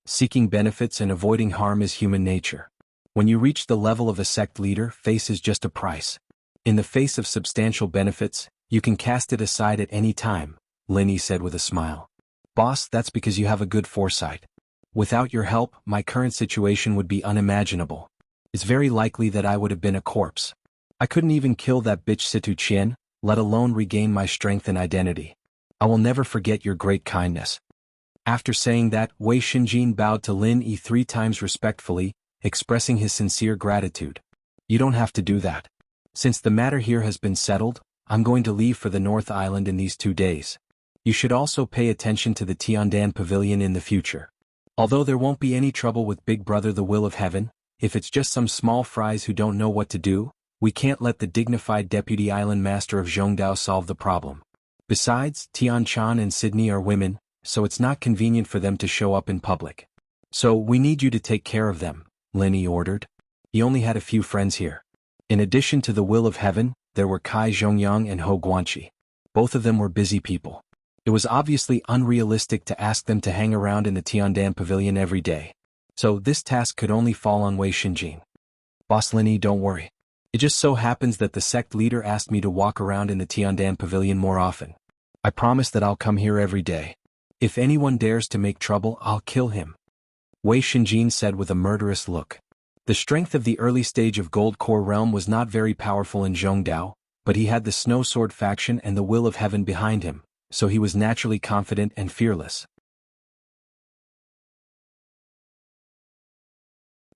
Seeking benefits and avoiding harm is human nature. When you reach the level of a sect leader, face is just a price. In the face of substantial benefits, you can cast it aside at any time, Lin Yi said with a smile. Boss, that's because you have a good foresight. Without your help, my current situation would be unimaginable. It's very likely that I would have been a corpse. I couldn't even kill that bitch Situ Qian, let alone regain my strength and identity. I will never forget your great kindness. After saying that, Wei Xinjin bowed to Lin Yi 3 times respectfully, expressing his sincere gratitude. You don't have to do that. Since the matter here has been settled, I'm going to leave for the North Island in these 2 days. You should also pay attention to the Tiandan Pavilion in the future. Although there won't be any trouble with Big Brother the Will of Heaven, if it's just some small fries who don't know what to do, we can't let the dignified Deputy Island Master of Zhongdao solve the problem. Besides, Tian Chan and Sydney are women, so it's not convenient for them to show up in public. So we need you to take care of them, Lin Yi ordered. He only had a few friends here. In addition to the Will of Heaven, there were Kai Zhongyang and Ho Guanqi. Both of them were busy people. It was obviously unrealistic to ask them to hang around in the Tiandan Pavilion every day. So this task could only fall on Wei Xinjin. Boss Lin Yi, don't worry. It just so happens that the sect leader asked me to walk around in the Tiandan Pavilion more often. I promise that I'll come here every day. If anyone dares to make trouble, I'll kill him. Wei Xinjin said with a murderous look. The strength of the early stage of Gold Core Realm was not very powerful in Zhongdao, but he had the Snow Sword faction and the Will of Heaven behind him, so he was naturally confident and fearless.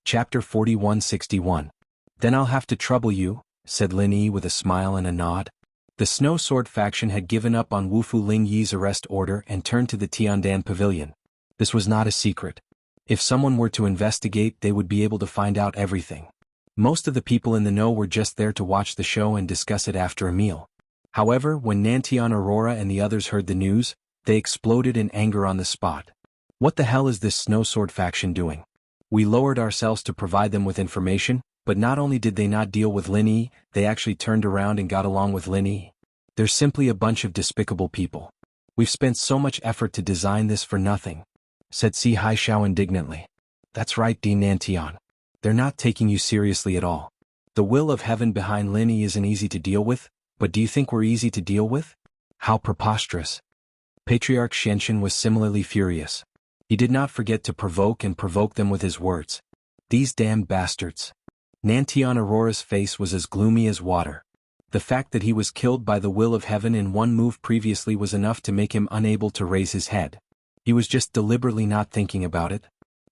Chapter 4161. Then I'll have to trouble you, said Lin Yi with a smile and a nod. The Snow Sword faction had given up on Wufu Ling Yi's arrest order and turned to the Tiandan Pavilion. This was not a secret. If someone were to investigate, they would be able to find out everything. Most of the people in the know were just there to watch the show and discuss it after a meal. However, when Nantian Aurora and the others heard the news, they exploded in anger on the spot. What the hell is this Snow Sword faction doing? We lowered ourselves to provide them with information, but not only did they not deal with Lin Yi, they actually turned around and got along with Lin Yi. They're simply a bunch of despicable people. We've spent so much effort to design this for nothing, said Si Haishao indignantly. That's right, Dean Nantian. They're not taking you seriously at all. The Will of Heaven behind Lin Yi isn't easy to deal with, but do you think we're easy to deal with? How preposterous. Patriarch Xianxin was similarly furious. He did not forget to provoke them with his words. These damned bastards. Nantian Aurora's face was as gloomy as water. The fact that he was killed by the Will of Heaven in one move previously was enough to make him unable to raise his head. He was just deliberately not thinking about it.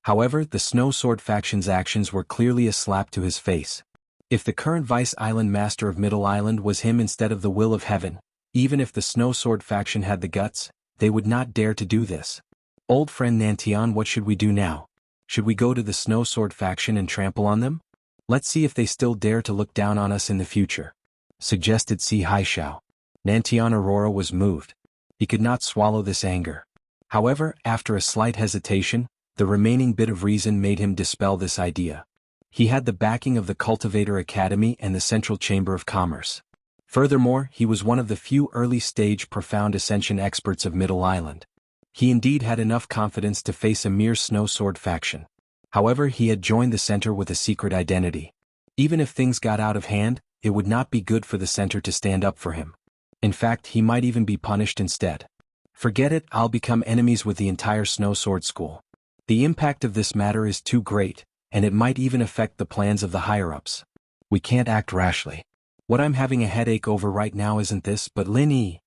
However, the Snow Sword faction's actions were clearly a slap to his face. If the current Vice Island Master of Middle Island was him instead of the Will of Heaven, even if the Snow Sword faction had the guts, they would not dare to do this. Old friend Nantian, what should we do now? Should we go to the Snow Sword faction and trample on them? Let's see if they still dare to look down on us in the future, suggested Si Haishao. Nantian Aurora was moved. He could not swallow this anger. However, after a slight hesitation, the remaining bit of reason made him dispel this idea. He had the backing of the Cultivator Academy and the Central Chamber of Commerce. Furthermore, he was one of the few early-stage profound ascension experts of Middle Island. He indeed had enough confidence to face a mere Snow Sword faction. However, he had joined the center with a secret identity. Even if things got out of hand, it would not be good for the center to stand up for him. In fact, he might even be punished instead. Forget it, I'll become enemies with the entire Snow Sword School. The impact of this matter is too great, and it might even affect the plans of the higher-ups. We can't act rashly. What I'm having a headache over right now isn't this, but Lin Yi.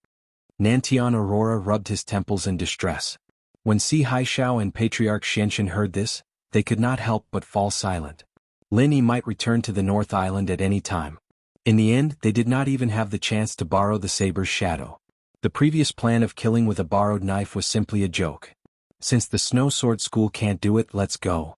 Nantian Aurora rubbed his temples in distress. When Si Haishao and Patriarch Xianxin heard this, they could not help but fall silent. Lin Yi might return to the North Island at any time. In the end, they did not even have the chance to borrow the saber's shadow. The previous plan of killing with a borrowed knife was simply a joke. Since the Snow Sword School can't do it, let's go.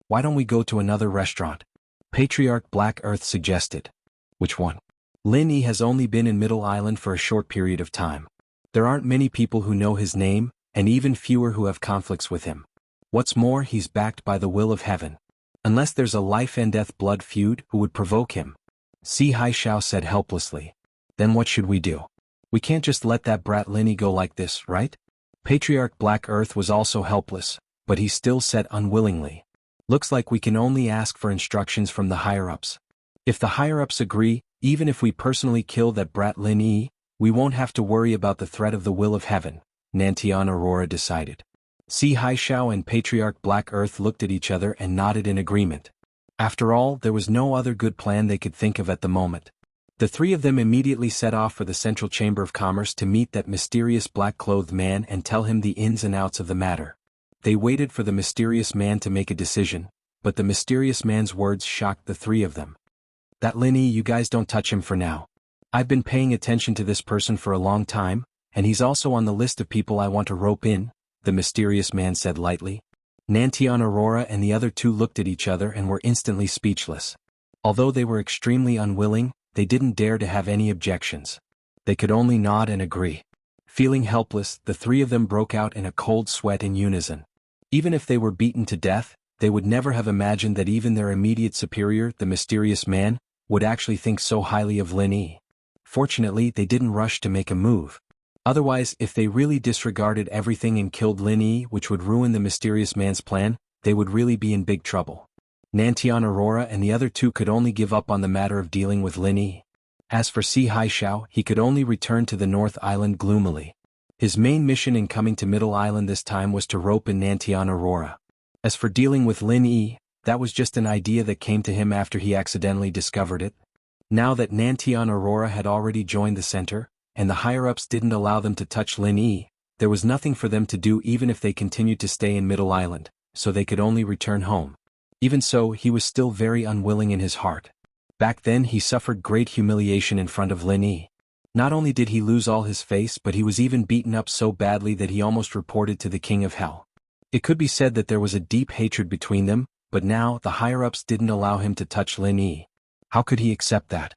Why don't we go to another restaurant? Patriarch Black Earth suggested. Which one? Lin Yi has only been in Middle Island for a short period of time. There aren't many people who know his name, and even fewer who have conflicts with him. What's more, he's backed by the will of heaven. Unless there's a life-and-death blood feud, who would provoke him? Si Haishao said helplessly. Then what should we do? We can't just let that brat Lin Yi go like this, right? Patriarch Black Earth was also helpless, but he still said unwillingly. Looks like we can only ask for instructions from the higher-ups. If the higher-ups agree, even if we personally kill that brat Lin Yi, we won't have to worry about the threat of the will of heaven, Nantian Aurora decided. Si Haishao and Patriarch Black Earth looked at each other and nodded in agreement. After all, there was no other good plan they could think of at the moment. The three of them immediately set off for the Central Chamber of Commerce to meet that mysterious black-clothed man and tell him the ins and outs of the matter. They waited for the mysterious man to make a decision, but the mysterious man's words shocked the three of them. That Lin Yi, you guys don't touch him for now. I've been paying attention to this person for a long time, and he's also on the list of people I want to rope in, the mysterious man said lightly. Nantian Aurora and the other two looked at each other and were instantly speechless. Although they were extremely unwilling, they didn't dare to have any objections. They could only nod and agree. Feeling helpless, the three of them broke out in a cold sweat in unison. Even if they were beaten to death, they would never have imagined that even their immediate superior, the mysterious man, would actually think so highly of Lin Yi. Fortunately, they didn't rush to make a move. Otherwise, if they really disregarded everything and killed Lin Yi, which would ruin the mysterious man's plan, they would really be in big trouble. Nantian Aurora and the other two could only give up on the matter of dealing with Lin Yi. As for Si Haishao, he could only return to the North Island gloomily. His main mission in coming to Middle Island this time was to rope in Nantian Aurora. As for dealing with Lin Yi, that was just an idea that came to him after he accidentally discovered it. Now that Nantian Aurora had already joined the center, and the higher-ups didn't allow them to touch Lin Yi, there was nothing for them to do even if they continued to stay in Middle Island, so they could only return home. Even so, he was still very unwilling in his heart. Back then he suffered great humiliation in front of Lin Yi. Not only did he lose all his face, but he was even beaten up so badly that he almost reported to the King of Hell. It could be said that there was a deep hatred between them, but now the higher-ups didn't allow him to touch Lin Yi. How could he accept that?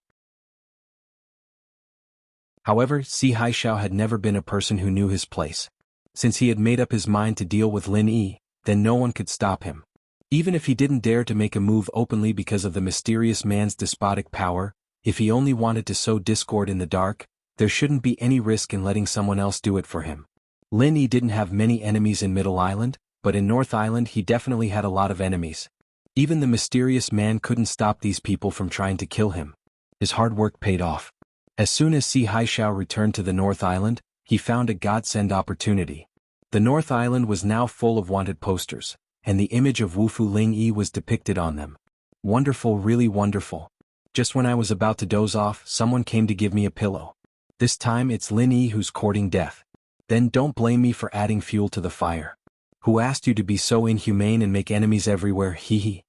However, Si Haishao had never been a person who knew his place. Since he had made up his mind to deal with Lin Yi, then no one could stop him. Even if he didn't dare to make a move openly because of the mysterious man's despotic power, if he only wanted to sow discord in the dark, there shouldn't be any risk in letting someone else do it for him. Lin Yi didn't have many enemies in Middle Island, but in North Island he definitely had a lot of enemies. Even the mysterious man couldn't stop these people from trying to kill him. His hard work paid off. As soon as Si Haishao returned to the North Island, he found a godsend opportunity. The North Island was now full of wanted posters, and the image of Wufu Ling Yi was depicted on them. Wonderful, really wonderful. Just when I was about to doze off, someone came to give me a pillow. This time it's Lin Yi who's courting death. Then don't blame me for adding fuel to the fire. Who asked you to be so inhumane and make enemies everywhere, hee.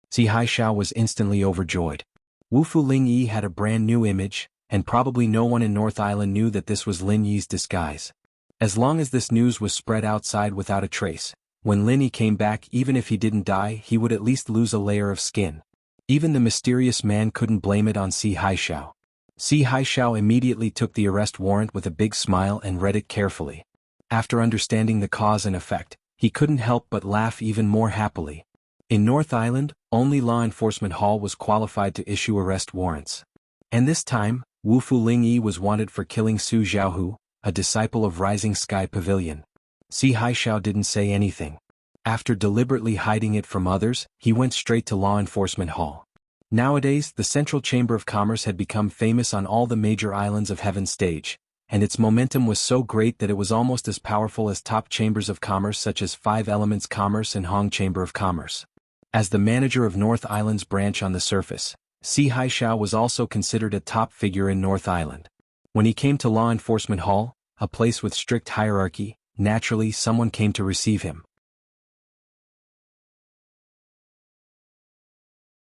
Si Haishao was instantly overjoyed. Wufu Ling Yi had a brand new image, and probably no one in North Island knew that this was Lin Yi's disguise. As long as this news was spread outside without a trace, when Lin Yi came back, even if he didn't die, he would at least lose a layer of skin. Even the mysterious man couldn't blame it on Si Haishao. Si Haishao immediately took the arrest warrant with a big smile and read it carefully. After understanding the cause and effect, he couldn't help but laugh even more happily. In North Island, only Law Enforcement Hall was qualified to issue arrest warrants. And this time, Wufu Ling Yi was wanted for killing Su Xiaohu, a disciple of Rising Sky Pavilion. Si Haishao didn't say anything. After deliberately hiding it from others, he went straight to Law Enforcement Hall. Nowadays, the Central Chamber of Commerce had become famous on all the major islands of Heaven's stage, and its momentum was so great that it was almost as powerful as top chambers of commerce such as Five Elements Commerce and Hong Chamber of Commerce. As the manager of North Island's branch on the surface, Si Haishao was also considered a top figure in North Island. When he came to Law Enforcement Hall, a place with strict hierarchy, naturally someone came to receive him.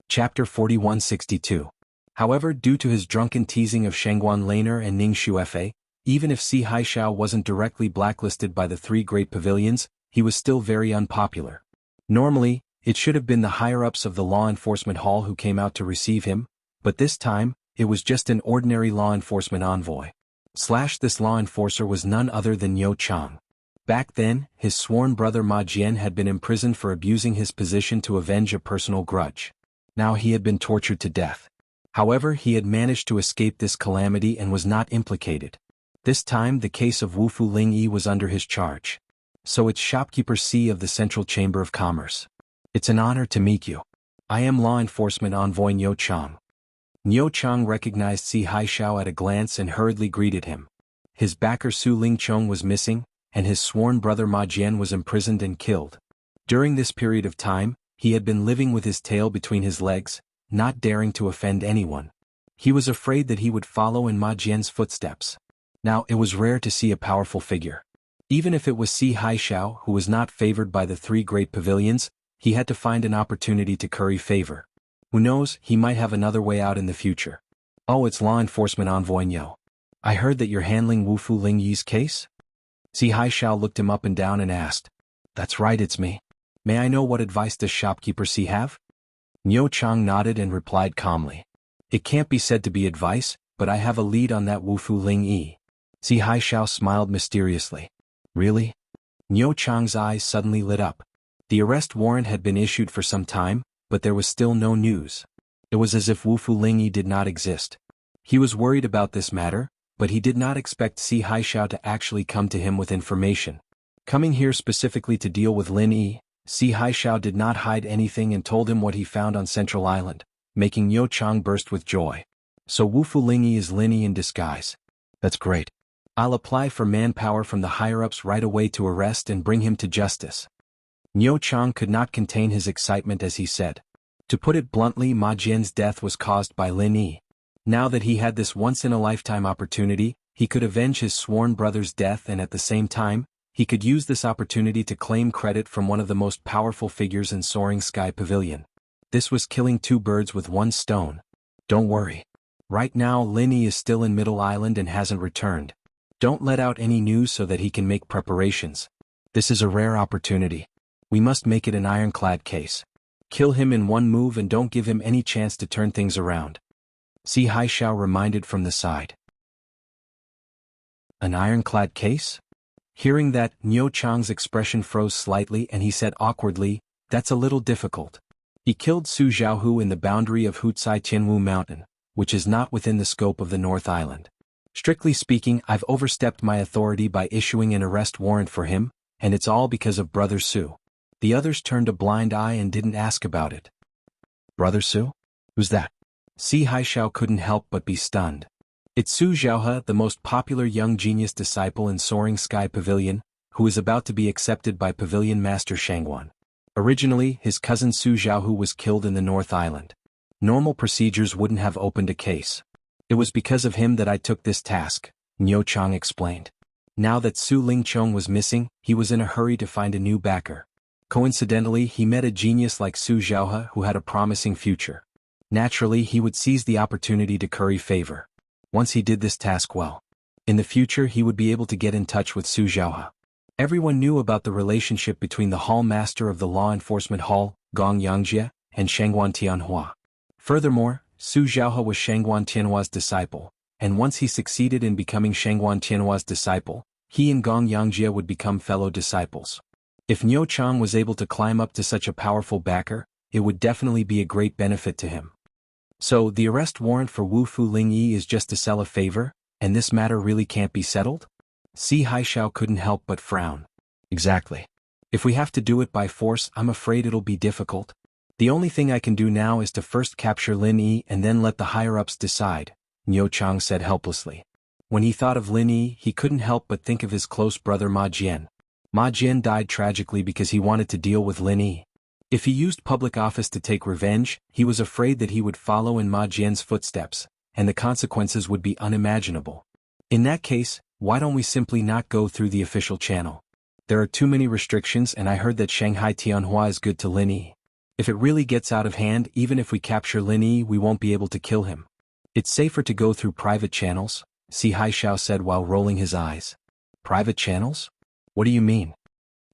Chapter 4162. However, due to his drunken teasing of Shengguan Laner and Ning Shuefei, even if Si Haishao wasn't directly blacklisted by the three great pavilions, he was still very unpopular. Normally, it should have been the higher-ups of the Law Enforcement Hall who came out to receive him, but this time, it was just an ordinary law enforcement envoy. This law enforcer was none other than Yo Chang. Back then, his sworn brother Ma Jian had been imprisoned for abusing his position to avenge a personal grudge. Now he had been tortured to death. However, he had managed to escape this calamity and was not implicated. This time the case of Wu Fu Ling Yi was under his charge. So it's Shopkeeper C of the Central Chamber of Commerce. It's an honor to meet you. I am Law Enforcement Envoy Yo Chang. Yo Chang recognized Si Haishao at a glance and hurriedly greeted him. His backer Su Ling Chong was missing, and his sworn brother Ma Jian was imprisoned and killed. During this period of time, he had been living with his tail between his legs, not daring to offend anyone. He was afraid that he would follow in Ma Jian's footsteps. Now it was rare to see a powerful figure. Even if it was Si Haishao who was not favored by the three great pavilions, he had to find an opportunity to curry favor. Who knows, he might have another way out in the future. Oh, it's Law Enforcement Envoy Yo. I heard that you're handling Wu Fu Ling Yi's case? Si Haishao looked him up and down and asked. That's right, it's me. May I know what advice does Shopkeeper C have? Yo Chang nodded and replied calmly. It can't be said to be advice, but I have a lead on that Wu Fu Ling Yi. Si Haishao smiled mysteriously. Really? Yo Chang's eyes suddenly lit up. The arrest warrant had been issued for some time, but there was still no news. It was as if Wu Fu Ling Yi did not exist. He was worried about this matter, but he did not expect Si Haishao to actually come to him with information. Coming here specifically to deal with Lin Yi, Si Haishao did not hide anything and told him what he found on Central Island, making Yo Chang burst with joy. So Wu Fu Ling Yi is Lin Yi in disguise. That's great. I'll apply for manpower from the higher-ups right away to arrest and bring him to justice. Yo Chang could not contain his excitement as he said. To put it bluntly, Ma Jian's death was caused by Lin Yi. Now that he had this once-in-a-lifetime opportunity, he could avenge his sworn brother's death and at the same time, he could use this opportunity to claim credit from one of the most powerful figures in Soaring Sky Pavilion. This was killing two birds with one stone. Don't worry. Right now Lin Yi is still in Middle Island and hasn't returned. Don't let out any news so that he can make preparations. This is a rare opportunity. We must make it an ironclad case. Kill him in one move and don't give him any chance to turn things around. Si Haishao reminded from the side. An ironclad case? Hearing that, Yo Chang's expression froze slightly and he said awkwardly, that's a little difficult. He killed Su Zhaohu in the boundary of Hutsai Tianwu Mountain, which is not within the scope of the North Island. Strictly speaking, I've overstepped my authority by issuing an arrest warrant for him, and it's all because of Brother Su. The others turned a blind eye and didn't ask about it. Brother Su? Who's that? Si Haishao couldn't help but be stunned. It's Su Zhaohe, the most popular young genius disciple in Soaring Sky Pavilion, who is about to be accepted by Pavilion Master Shangguan. Originally, his cousin Su Zhaohu was killed in the North Island. Normal procedures wouldn't have opened a case. It was because of him that I took this task, Yo Chang explained. Now that Su Ling Chong was missing, he was in a hurry to find a new backer. Coincidentally, he met a genius like Su Zhaohe who had a promising future. Naturally, he would seize the opportunity to curry favor. Once he did this task well, in the future he would be able to get in touch with Su Zhaohe. Everyone knew about the relationship between the hall master of the law enforcement hall, Gong Yangjie, and Shangguan Tianhua. Furthermore, Su Zhaohe was Shangguan Tianhua's disciple, and once he succeeded in becoming Shangguan Tianhua's disciple, he and Gong Yangjie would become fellow disciples. If Yo Chang was able to climb up to such a powerful backer, it would definitely be a great benefit to him. So, the arrest warrant for Wu Fu Ling Yi is just to sell a favor, and this matter really can't be settled? Si Haishao couldn't help but frown. Exactly. If we have to do it by force, I'm afraid it'll be difficult. The only thing I can do now is to first capture Lin Yi and then let the higher-ups decide, Yo Chang said helplessly. When he thought of Lin Yi, he couldn't help but think of his close brother Ma Jian. Ma Jian died tragically because he wanted to deal with Lin Yi. If he used public office to take revenge, he was afraid that he would follow in Ma Jian's footsteps, and the consequences would be unimaginable. In that case, why don't we simply not go through the official channel? There are too many restrictions and I heard that Shanghai Tianhua is good to Lin Yi. If it really gets out of hand, even if we capture Lin Yi, we won't be able to kill him. It's safer to go through private channels, Si Haishao said while rolling his eyes. Private channels? What do you mean?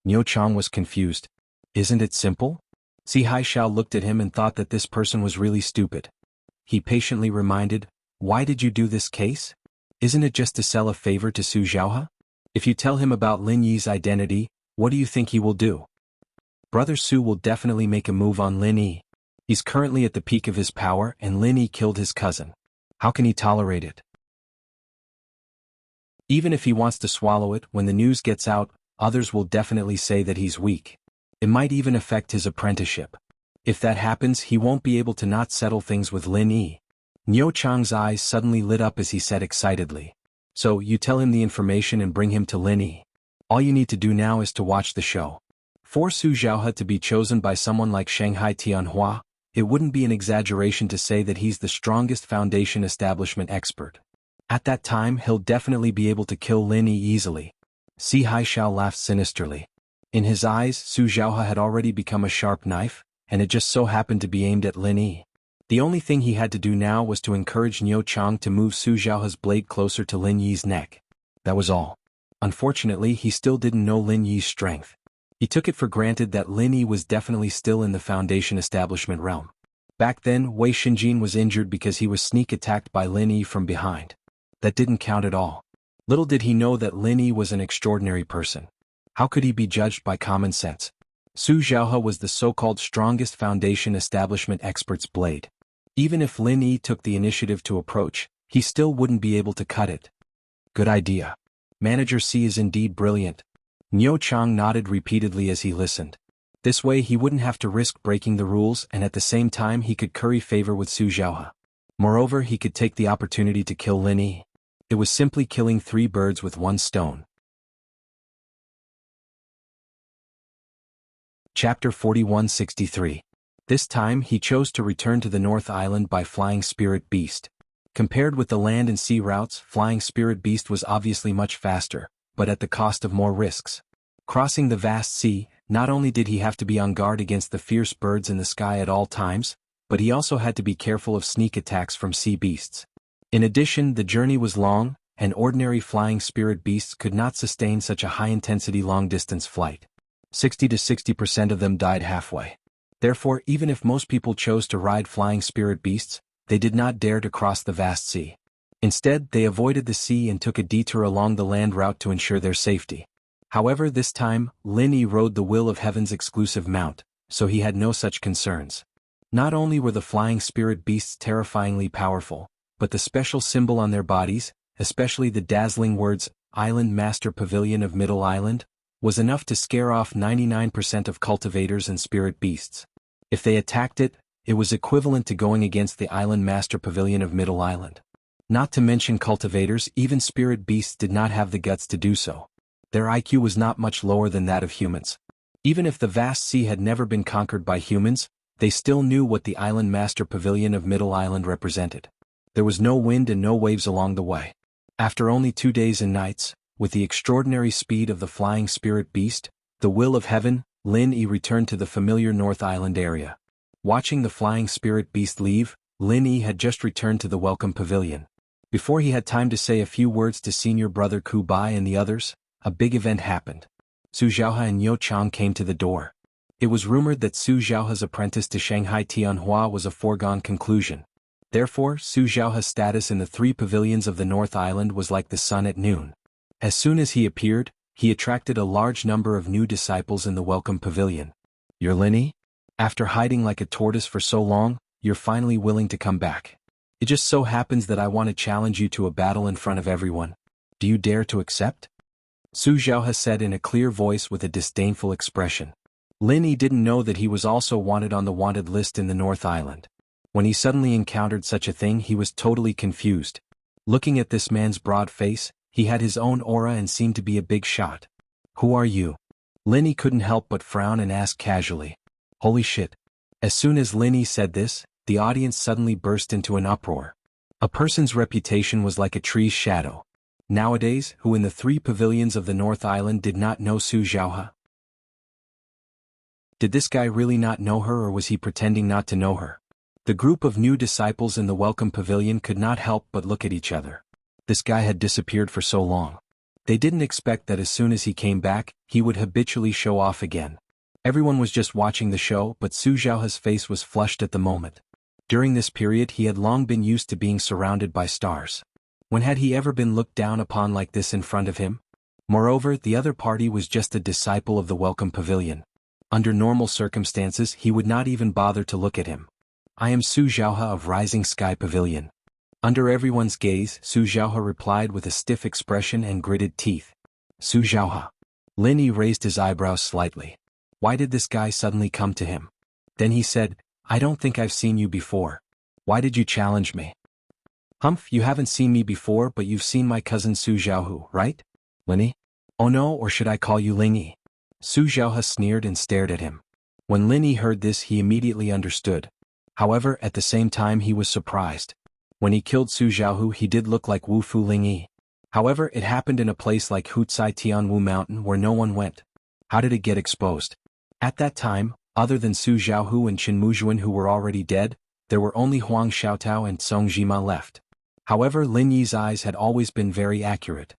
Yo Chang was confused. Isn't it simple? Si Haishao looked at him and thought that this person was really stupid. He patiently reminded, Why did you do this case? Isn't it just to sell a favor to Su Xiaohe? If you tell him about Lin Yi's identity, what do you think he will do? Brother Su will definitely make a move on Lin Yi. He's currently at the peak of his power and Lin Yi killed his cousin. How can he tolerate it? Even if he wants to swallow it, when the news gets out, others will definitely say that he's weak. It might even affect his apprenticeship. If that happens, he won't be able to not settle things with Lin Yi. Niu Chang's eyes suddenly lit up as he said excitedly. So, you tell him the information and bring him to Lin Yi. All you need to do now is to watch the show. For Su Xiaohe to be chosen by someone like Shanghai Tianhua, it wouldn't be an exaggeration to say that he's the strongest foundation establishment expert. At that time, he'll definitely be able to kill Lin Yi easily. Si Haishao laughed sinisterly. In his eyes, Su Xiaohe had already become a sharp knife, and it just so happened to be aimed at Lin Yi. The only thing he had to do now was to encourage Niu Chang to move Su Xiaohe's blade closer to Lin Yi's neck. That was all. Unfortunately, he still didn't know Lin Yi's strength. He took it for granted that Lin Yi was definitely still in the foundation establishment realm. Back then, Wei Xinjin was injured because he was sneak attacked by Lin Yi from behind. That didn't count at all. Little did he know that Lin Yi was an extraordinary person. How could he be judged by common sense? Su Xiaohe was the so-called strongest foundation establishment expert's blade. Even if Lin Yi took the initiative to approach, he still wouldn't be able to cut it. Good idea. Manager C is indeed brilliant. Niu Chang nodded repeatedly as he listened. This way he wouldn't have to risk breaking the rules and at the same time he could curry favor with Su Xiaohe. Moreover, he could take the opportunity to kill Lin Yi. It was simply killing 3 birds with 1 stone. Chapter 4163. This time he chose to return to the North Island by flying Spirit Beast. Compared with the land and sea routes, flying Spirit Beast was obviously much faster, but at the cost of more risks. Crossing the vast sea, not only did he have to be on guard against the fierce birds in the sky at all times, but he also had to be careful of sneak attacks from sea beasts. In addition, the journey was long, and ordinary flying Spirit Beasts could not sustain such a high-intensity long-distance flight. 60 to 60% of them died halfway. Therefore, even if most people chose to ride flying Spirit Beasts, they did not dare to cross the vast sea. Instead, they avoided the sea and took a detour along the land route to ensure their safety. However, this time, Lin Yi rode the Will of Heaven's exclusive mount, so he had no such concerns. Not only were the flying Spirit Beasts terrifyingly powerful, but the special symbol on their bodies, especially the dazzling words, Island Master Pavilion of Middle Island, was enough to scare off 99% of cultivators and Spirit Beasts. If they attacked it, it was equivalent to going against the Island Master Pavilion of Middle Island. Not to mention cultivators, even Spirit Beasts did not have the guts to do so. Their IQ was not much lower than that of humans. Even if the vast sea had never been conquered by humans, they still knew what the Island Master Pavilion of Middle Island represented. There was no wind and no waves along the way. After only 2 days and nights, with the extraordinary speed of the flying Spirit Beast, the Will of Heaven, Lin Yi returned to the familiar North Island area. Watching the flying Spirit Beast leave, Lin Yi had just returned to the Welcome Pavilion. Before he had time to say a few words to senior brother Ku Bai and the others, a big event happened. Su Xiaohe and Niu Chang came to the door. It was rumored that Su Xiaohe's apprentice to Shanghai Tianhua was a foregone conclusion. Therefore, Su Xiaohe's status in the 3 pavilions of the North Island was like the sun at noon. As soon as he appeared, he attracted a large number of new disciples in the Welcome Pavilion. You're Lin Yi? After hiding like a tortoise for so long, you're finally willing to come back. It just so happens that I want to challenge you to a battle in front of everyone. Do you dare to accept? Su Xiaohe said in a clear voice with a disdainful expression. Lin Yi didn't know that he was also wanted on the wanted list in the North Island. When he suddenly encountered such a thing, he was totally confused. Looking at this man's broad face, he had his own aura and seemed to be a big shot. Who are you? Lin Yi couldn't help but frown and ask casually. Holy shit. As soon as Lin Yi said this, the audience suddenly burst into an uproar. A person's reputation was like a tree's shadow. Nowadays, who in the 3 pavilions of the North Island did not know Su Xiaohe? Did this guy really not know her or was he pretending not to know her? The group of new disciples in the Welcome Pavilion could not help but look at each other. This guy had disappeared for so long. They didn't expect that as soon as he came back, he would habitually show off again. Everyone was just watching the show, but Su Xiaohe's face was flushed at the moment. During this period he had long been used to being surrounded by stars. When had he ever been looked down upon like this in front of him? Moreover, the other party was just a disciple of the Welcome Pavilion. Under normal circumstances he would not even bother to look at him. I am Su Xiaohe of Rising Sky Pavilion. Under everyone's gaze, Su Xiaohe replied with a stiff expression and gritted teeth. Su Xiaohe. Lin Yi raised his eyebrows slightly. Why did this guy suddenly come to him? Then he said, I don't think I've seen you before. Why did you challenge me? Humph, you haven't seen me before, but you've seen my cousin Su Xiaohe, right? Lin Yi? Oh no, or should I call you Ling Yi? Su Xiaohe sneered and stared at him. When Lin Yi heard this he immediately understood. However, at the same time he was surprised. When he killed Su Xiaohe he did look like Wu Fu Ling Yi. However, it happened in a place like Hutsai Tianwu Mountain where no one went. How did it get exposed? At that time, other than Su Xiaohu and Qin Muzhuan who were already dead, there were only Huang Xiaotao and Song Jima left. However, Lin Yi's eyes had always been very accurate.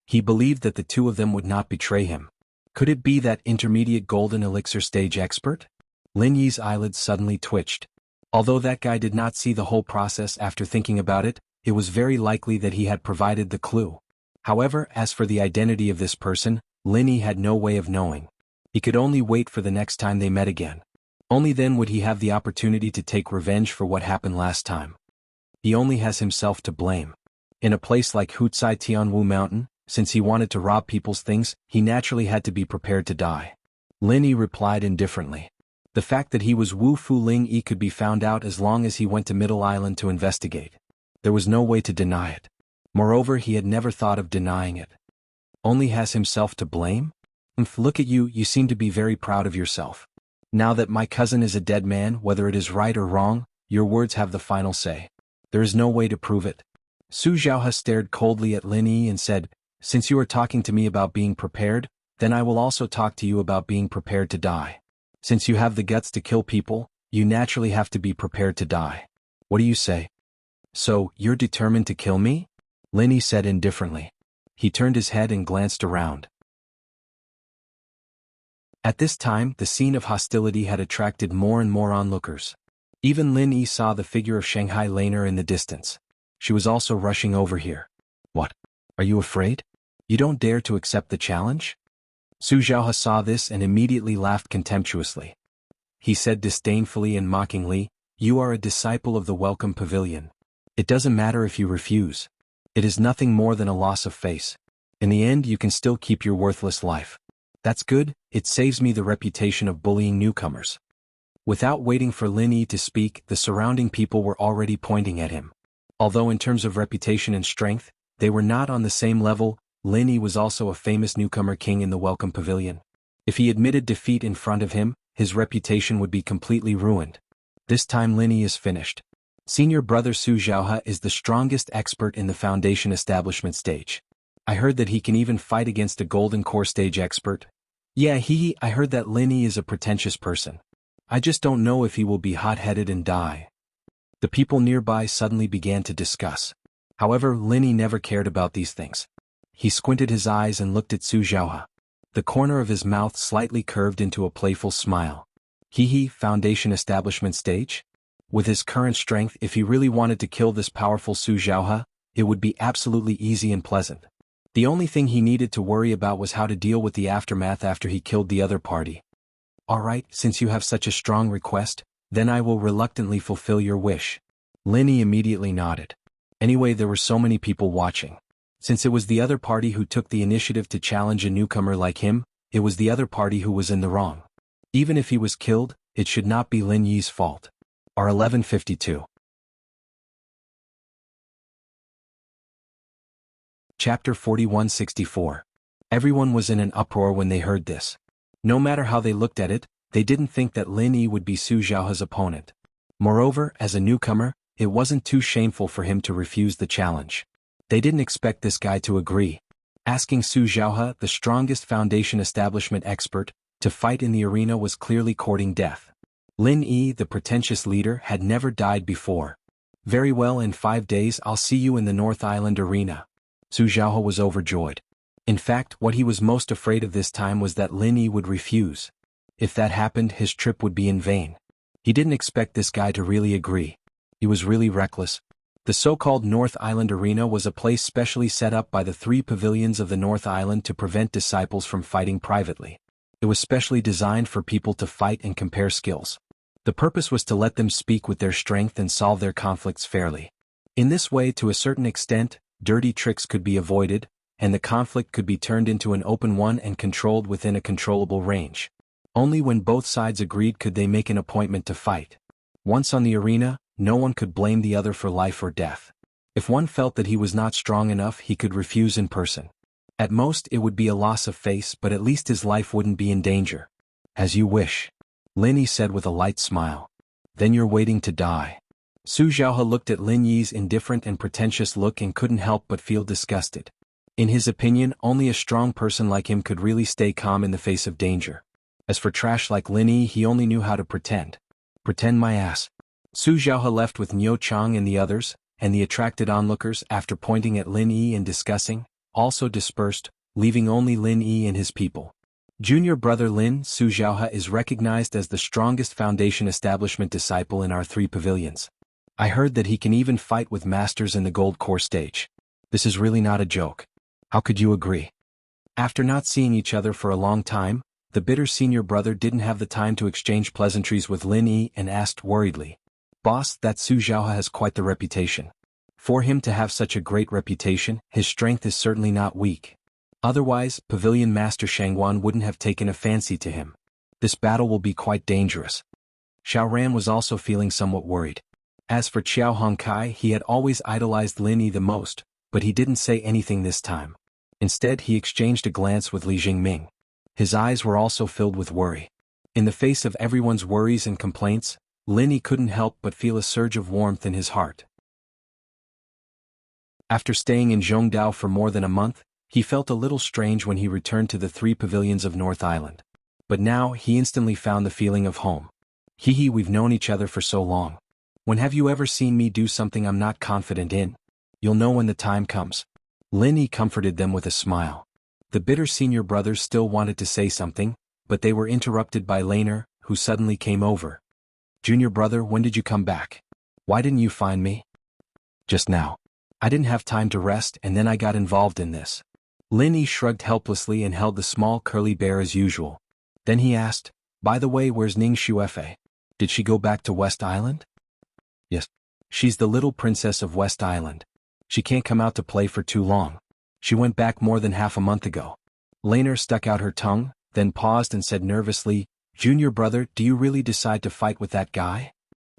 He believed that the two of them would not betray him. Could it be that intermediate golden elixir stage expert? Lin Yi's eyelids suddenly twitched. Although that guy did not see the whole process after thinking about it, it was very likely that he had provided the clue. However, as for the identity of this person, Lin Yi had no way of knowing. He could only wait for the next time they met again. Only then would he have the opportunity to take revenge for what happened last time. He only has himself to blame. In a place like Hutsai Tianwu Mountain, since he wanted to rob people's things, he naturally had to be prepared to die. Lin Yi replied indifferently. The fact that he was Wu Fu Ling Yi could be found out as long as he went to Middle Island to investigate. There was no way to deny it. Moreover, he had never thought of denying it. Only has himself to blame? Look at you, you seem to be very proud of yourself. Now that my cousin is a dead man, whether it is right or wrong, your words have the final say. There is no way to prove it. Su Xiaohe stared coldly at Lin Yi and said, Since you are talking to me about being prepared, then I will also talk to you about being prepared to die. Since you have the guts to kill people, you naturally have to be prepared to die. What do you say? So, you're determined to kill me? Lin Yi said indifferently. He turned his head and glanced around. At this time, the scene of hostility had attracted more and more onlookers. Even Lin Yi saw the figure of Shanghai Laner in the distance. She was also rushing over here. What? Are you afraid? You don't dare to accept the challenge? Su Xiaohe saw this and immediately laughed contemptuously. He said disdainfully and mockingly, You are a disciple of the Welcome Pavilion. It doesn't matter if you refuse. It is nothing more than a loss of face. In the end you can still keep your worthless life. That's good, it saves me the reputation of bullying newcomers. Without waiting for Lin Yi to speak, the surrounding people were already pointing at him. Although in terms of reputation and strength, they were not on the same level, Lin Yi was also a famous newcomer king in the Welcome Pavilion. If he admitted defeat in front of him, his reputation would be completely ruined. This time Lin Yi is finished. Senior brother Su Xiaohe is the strongest expert in the foundation establishment stage. I heard that he can even fight against a golden core stage expert. Yeah, I heard that Lin Yi is a pretentious person. I just don't know if he will be hot-headed and die. The people nearby suddenly began to discuss. However, Lin Yi never cared about these things. He squinted his eyes and looked at Su Xiaohe. The corner of his mouth slightly curved into a playful smile. Foundation establishment stage? With his current strength, if he really wanted to kill this powerful Su Xiaohe, it would be absolutely easy and pleasant. The only thing he needed to worry about was how to deal with the aftermath after he killed the other party. Alright, since you have such a strong request, then I will reluctantly fulfill your wish. Lin Yi immediately nodded. Anyway, there were so many people watching. Since it was the other party who took the initiative to challenge a newcomer like him, it was the other party who was in the wrong. Even if he was killed, it should not be Lin Yi's fault. R1152. Chapter 4164. Everyone was in an uproar when they heard this. No matter how they looked at it, they didn't think that Lin Yi would be Su Xiaohe's opponent. Moreover, as a newcomer, it wasn't too shameful for him to refuse the challenge. They didn't expect this guy to agree. Asking Su Xiaohe, the strongest foundation establishment expert, to fight in the arena was clearly courting death. Lin Yi, the pretentious leader, had never died before. Very well, in 5 days I'll see you in the North Island arena. Su Xiaohe was overjoyed. In fact, what he was most afraid of this time was that Lin Yi would refuse. If that happened, his trip would be in vain. He didn't expect this guy to really agree. He was really reckless. The so-called North Island Arena was a place specially set up by the 3 pavilions of the North Island to prevent disciples from fighting privately. It was specially designed for people to fight and compare skills. The purpose was to let them speak with their strength and solve their conflicts fairly. In this way, to a certain extent, dirty tricks could be avoided, and the conflict could be turned into an open one and controlled within a controllable range. Only when both sides agreed could they make an appointment to fight. Once on the arena, no one could blame the other for life or death. If one felt that he was not strong enough, he could refuse in person. At most, it would be a loss of face, but at least his life wouldn't be in danger. As you wish, Lin Yi said with a light smile. Then you're waiting to die. Su Xiaohe looked at Lin Yi's indifferent and pretentious look and couldn't help but feel disgusted. In his opinion, only a strong person like him could really stay calm in the face of danger. As for trash like Lin Yi, he only knew how to pretend. Pretend my ass. Su Xiaohe left with Niu Chang and the others, and the attracted onlookers, after pointing at Lin Yi and discussing, also dispersed, leaving only Lin Yi and his people. Junior brother Lin, Su Xiaohe, is recognized as the strongest foundation establishment disciple in our 3 pavilions. I heard that he can even fight with masters in the gold core stage. This is really not a joke. How could you agree? After not seeing each other for a long time, the bitter senior brother didn't have the time to exchange pleasantries with Lin Yi and asked worriedly, "Boss, that Su Xiaohe has quite the reputation. For him to have such a great reputation, his strength is certainly not weak. Otherwise, Pavilion Master Shangguan wouldn't have taken a fancy to him. This battle will be quite dangerous." Xiao Ran was also feeling somewhat worried. As for Qiao Hongkai, he had always idolized Lin Yi the most, but he didn't say anything this time. Instead, he exchanged a glance with Li Jingming. His eyes were also filled with worry. In the face of everyone's worries and complaints, Lin Yi couldn't help but feel a surge of warmth in his heart. After staying in Zhongdao for more than a month, he felt a little strange when he returned to the 3 pavilions of North Island. But now, he instantly found the feeling of home. Hee, we've known each other for so long. When have you ever seen me do something I'm not confident in? You'll know when the time comes. Lin Yi comforted them with a smile. The bitter senior brothers still wanted to say something, but they were interrupted by Laner, who suddenly came over. "Junior brother, when did you come back? Why didn't you find me?" "Just now. I didn't have time to rest and then I got involved in this." Lin Yi shrugged helplessly and held the small curly bear as usual. Then he asked, "By the way, where's Ning Xuefei? Did she go back to West Island?" "Yes. She's the little princess of West Island. She can't come out to play for too long. She went back more than half a month ago." Laner stuck out her tongue, then paused and said nervously, "Junior brother, do you really decide to fight with that guy?"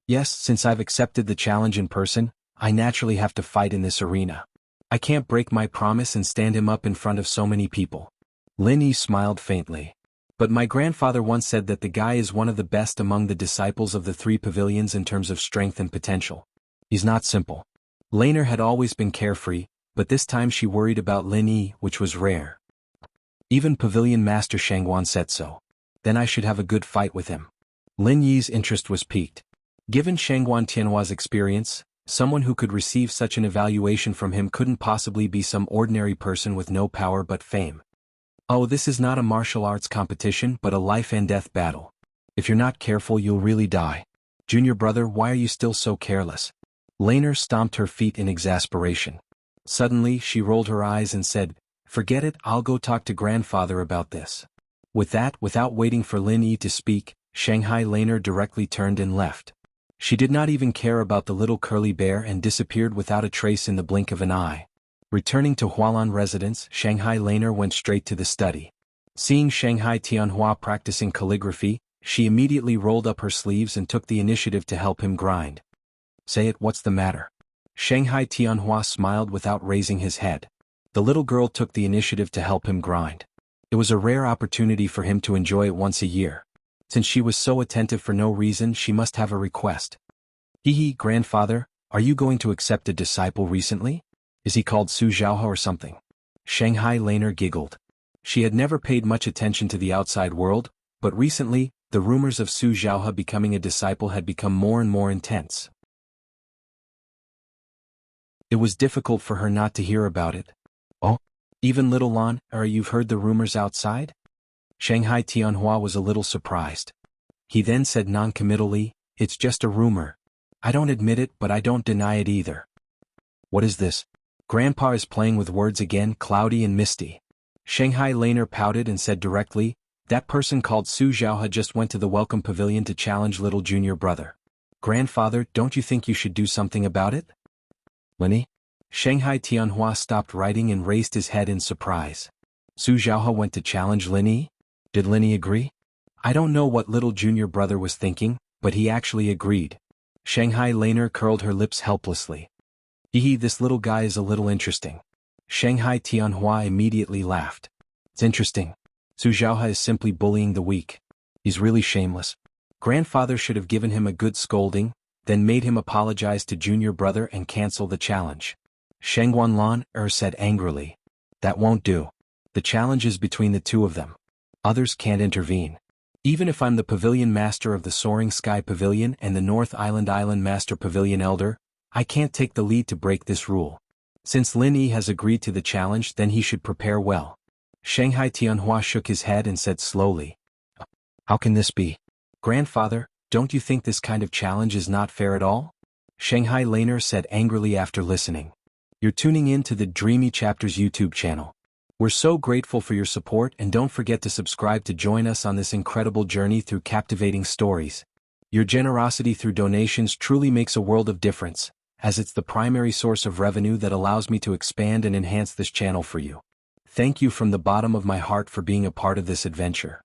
"Yes, since I've accepted the challenge in person, I naturally have to fight in this arena. I can't break my promise and stand him up in front of so many people." Lin Yi smiled faintly. "But my grandfather once said that the guy is one of the best among the disciples of the 3 pavilions in terms of strength and potential. He's not simple." Laner had always been carefree, but this time she worried about Lin Yi, which was rare. Even Pavilion Master Shangguan said so. Then I should have a good fight with him. Lin Yi's interest was piqued. Given Shangguan Tianhua's experience, someone who could receive such an evaluation from him couldn't possibly be some ordinary person with no power but fame. "Oh, this is not a martial arts competition but a life and death battle. If you're not careful, you'll really die. Junior brother, why are you still so careless?" Laner stomped her feet in exasperation. Suddenly, she rolled her eyes and said, "Forget it, I'll go talk to grandfather about this." With that, without waiting for Lin Yi to speak, Shanghai Laner directly turned and left. She did not even care about the little curly bear and disappeared without a trace in the blink of an eye. Returning to Hualan residence, Shanghai Laner went straight to the study. Seeing Shanghai Tianhua practicing calligraphy, she immediately rolled up her sleeves and took the initiative to help him grind. "Say it, what's the matter?" Shanghai Tianhua smiled without raising his head. The little girl took the initiative to help him grind. It was a rare opportunity for him to enjoy it once a year. Since she was so attentive for no reason, she must have a request. "Hee, grandfather, are you going to accept a disciple recently? Is he called Su Xiaohe or something?" Shanghai Laner giggled. She had never paid much attention to the outside world, but recently, the rumors of Su Xiaohe becoming a disciple had become more and more intense. It was difficult for her not to hear about it. "Oh? Even little Lan, you've heard the rumors outside?" Shanghai Tianhua was a little surprised. He then said non-committally, "It's just a rumor. I don't admit it, but I don't deny it either. What is this? Grandpa is playing with words again, cloudy and misty. Shanghai Laner pouted and said directly, that person called Su Zhaohe just went to the welcome pavilion to challenge little junior brother. Grandfather, don't you think you should do something about it? Linny? Shanghai Tianhua stopped writing and raised his head in surprise. Su Zhaohe went to challenge Linny? Did Linny agree? I don't know what little junior brother was thinking, but he actually agreed. Shanghai Laner curled her lips helplessly. This little guy is a little interesting. Shanghai Tianhua immediately laughed. It's interesting. Su Zhaohe is simply bullying the weak. He's really shameless. Grandfather should have given him a good scolding, then made him apologize to junior brother and cancel the challenge. Sheng Guanlan said angrily. That won't do. The challenge is between the two of them. Others can't intervene. Even if I'm the pavilion master of the Soaring Sky Pavilion and the North Island Master Pavilion Elder, I can't take the lead to break this rule. Since Lin Yi has agreed to the challenge, then he should prepare well. Shanghai Tianhua shook his head and said slowly. How can this be? Grandfather, don't you think this kind of challenge is not fair at all? Shanghai Laner said angrily after listening. You're tuning in to the Dreamy Chapters YouTube channel. We're so grateful for your support, and don't forget to subscribe to join us on this incredible journey through captivating stories. Your generosity through donations truly makes a world of difference, as it's the primary source of revenue that allows me to expand and enhance this channel for you. Thank you from the bottom of my heart for being a part of this adventure.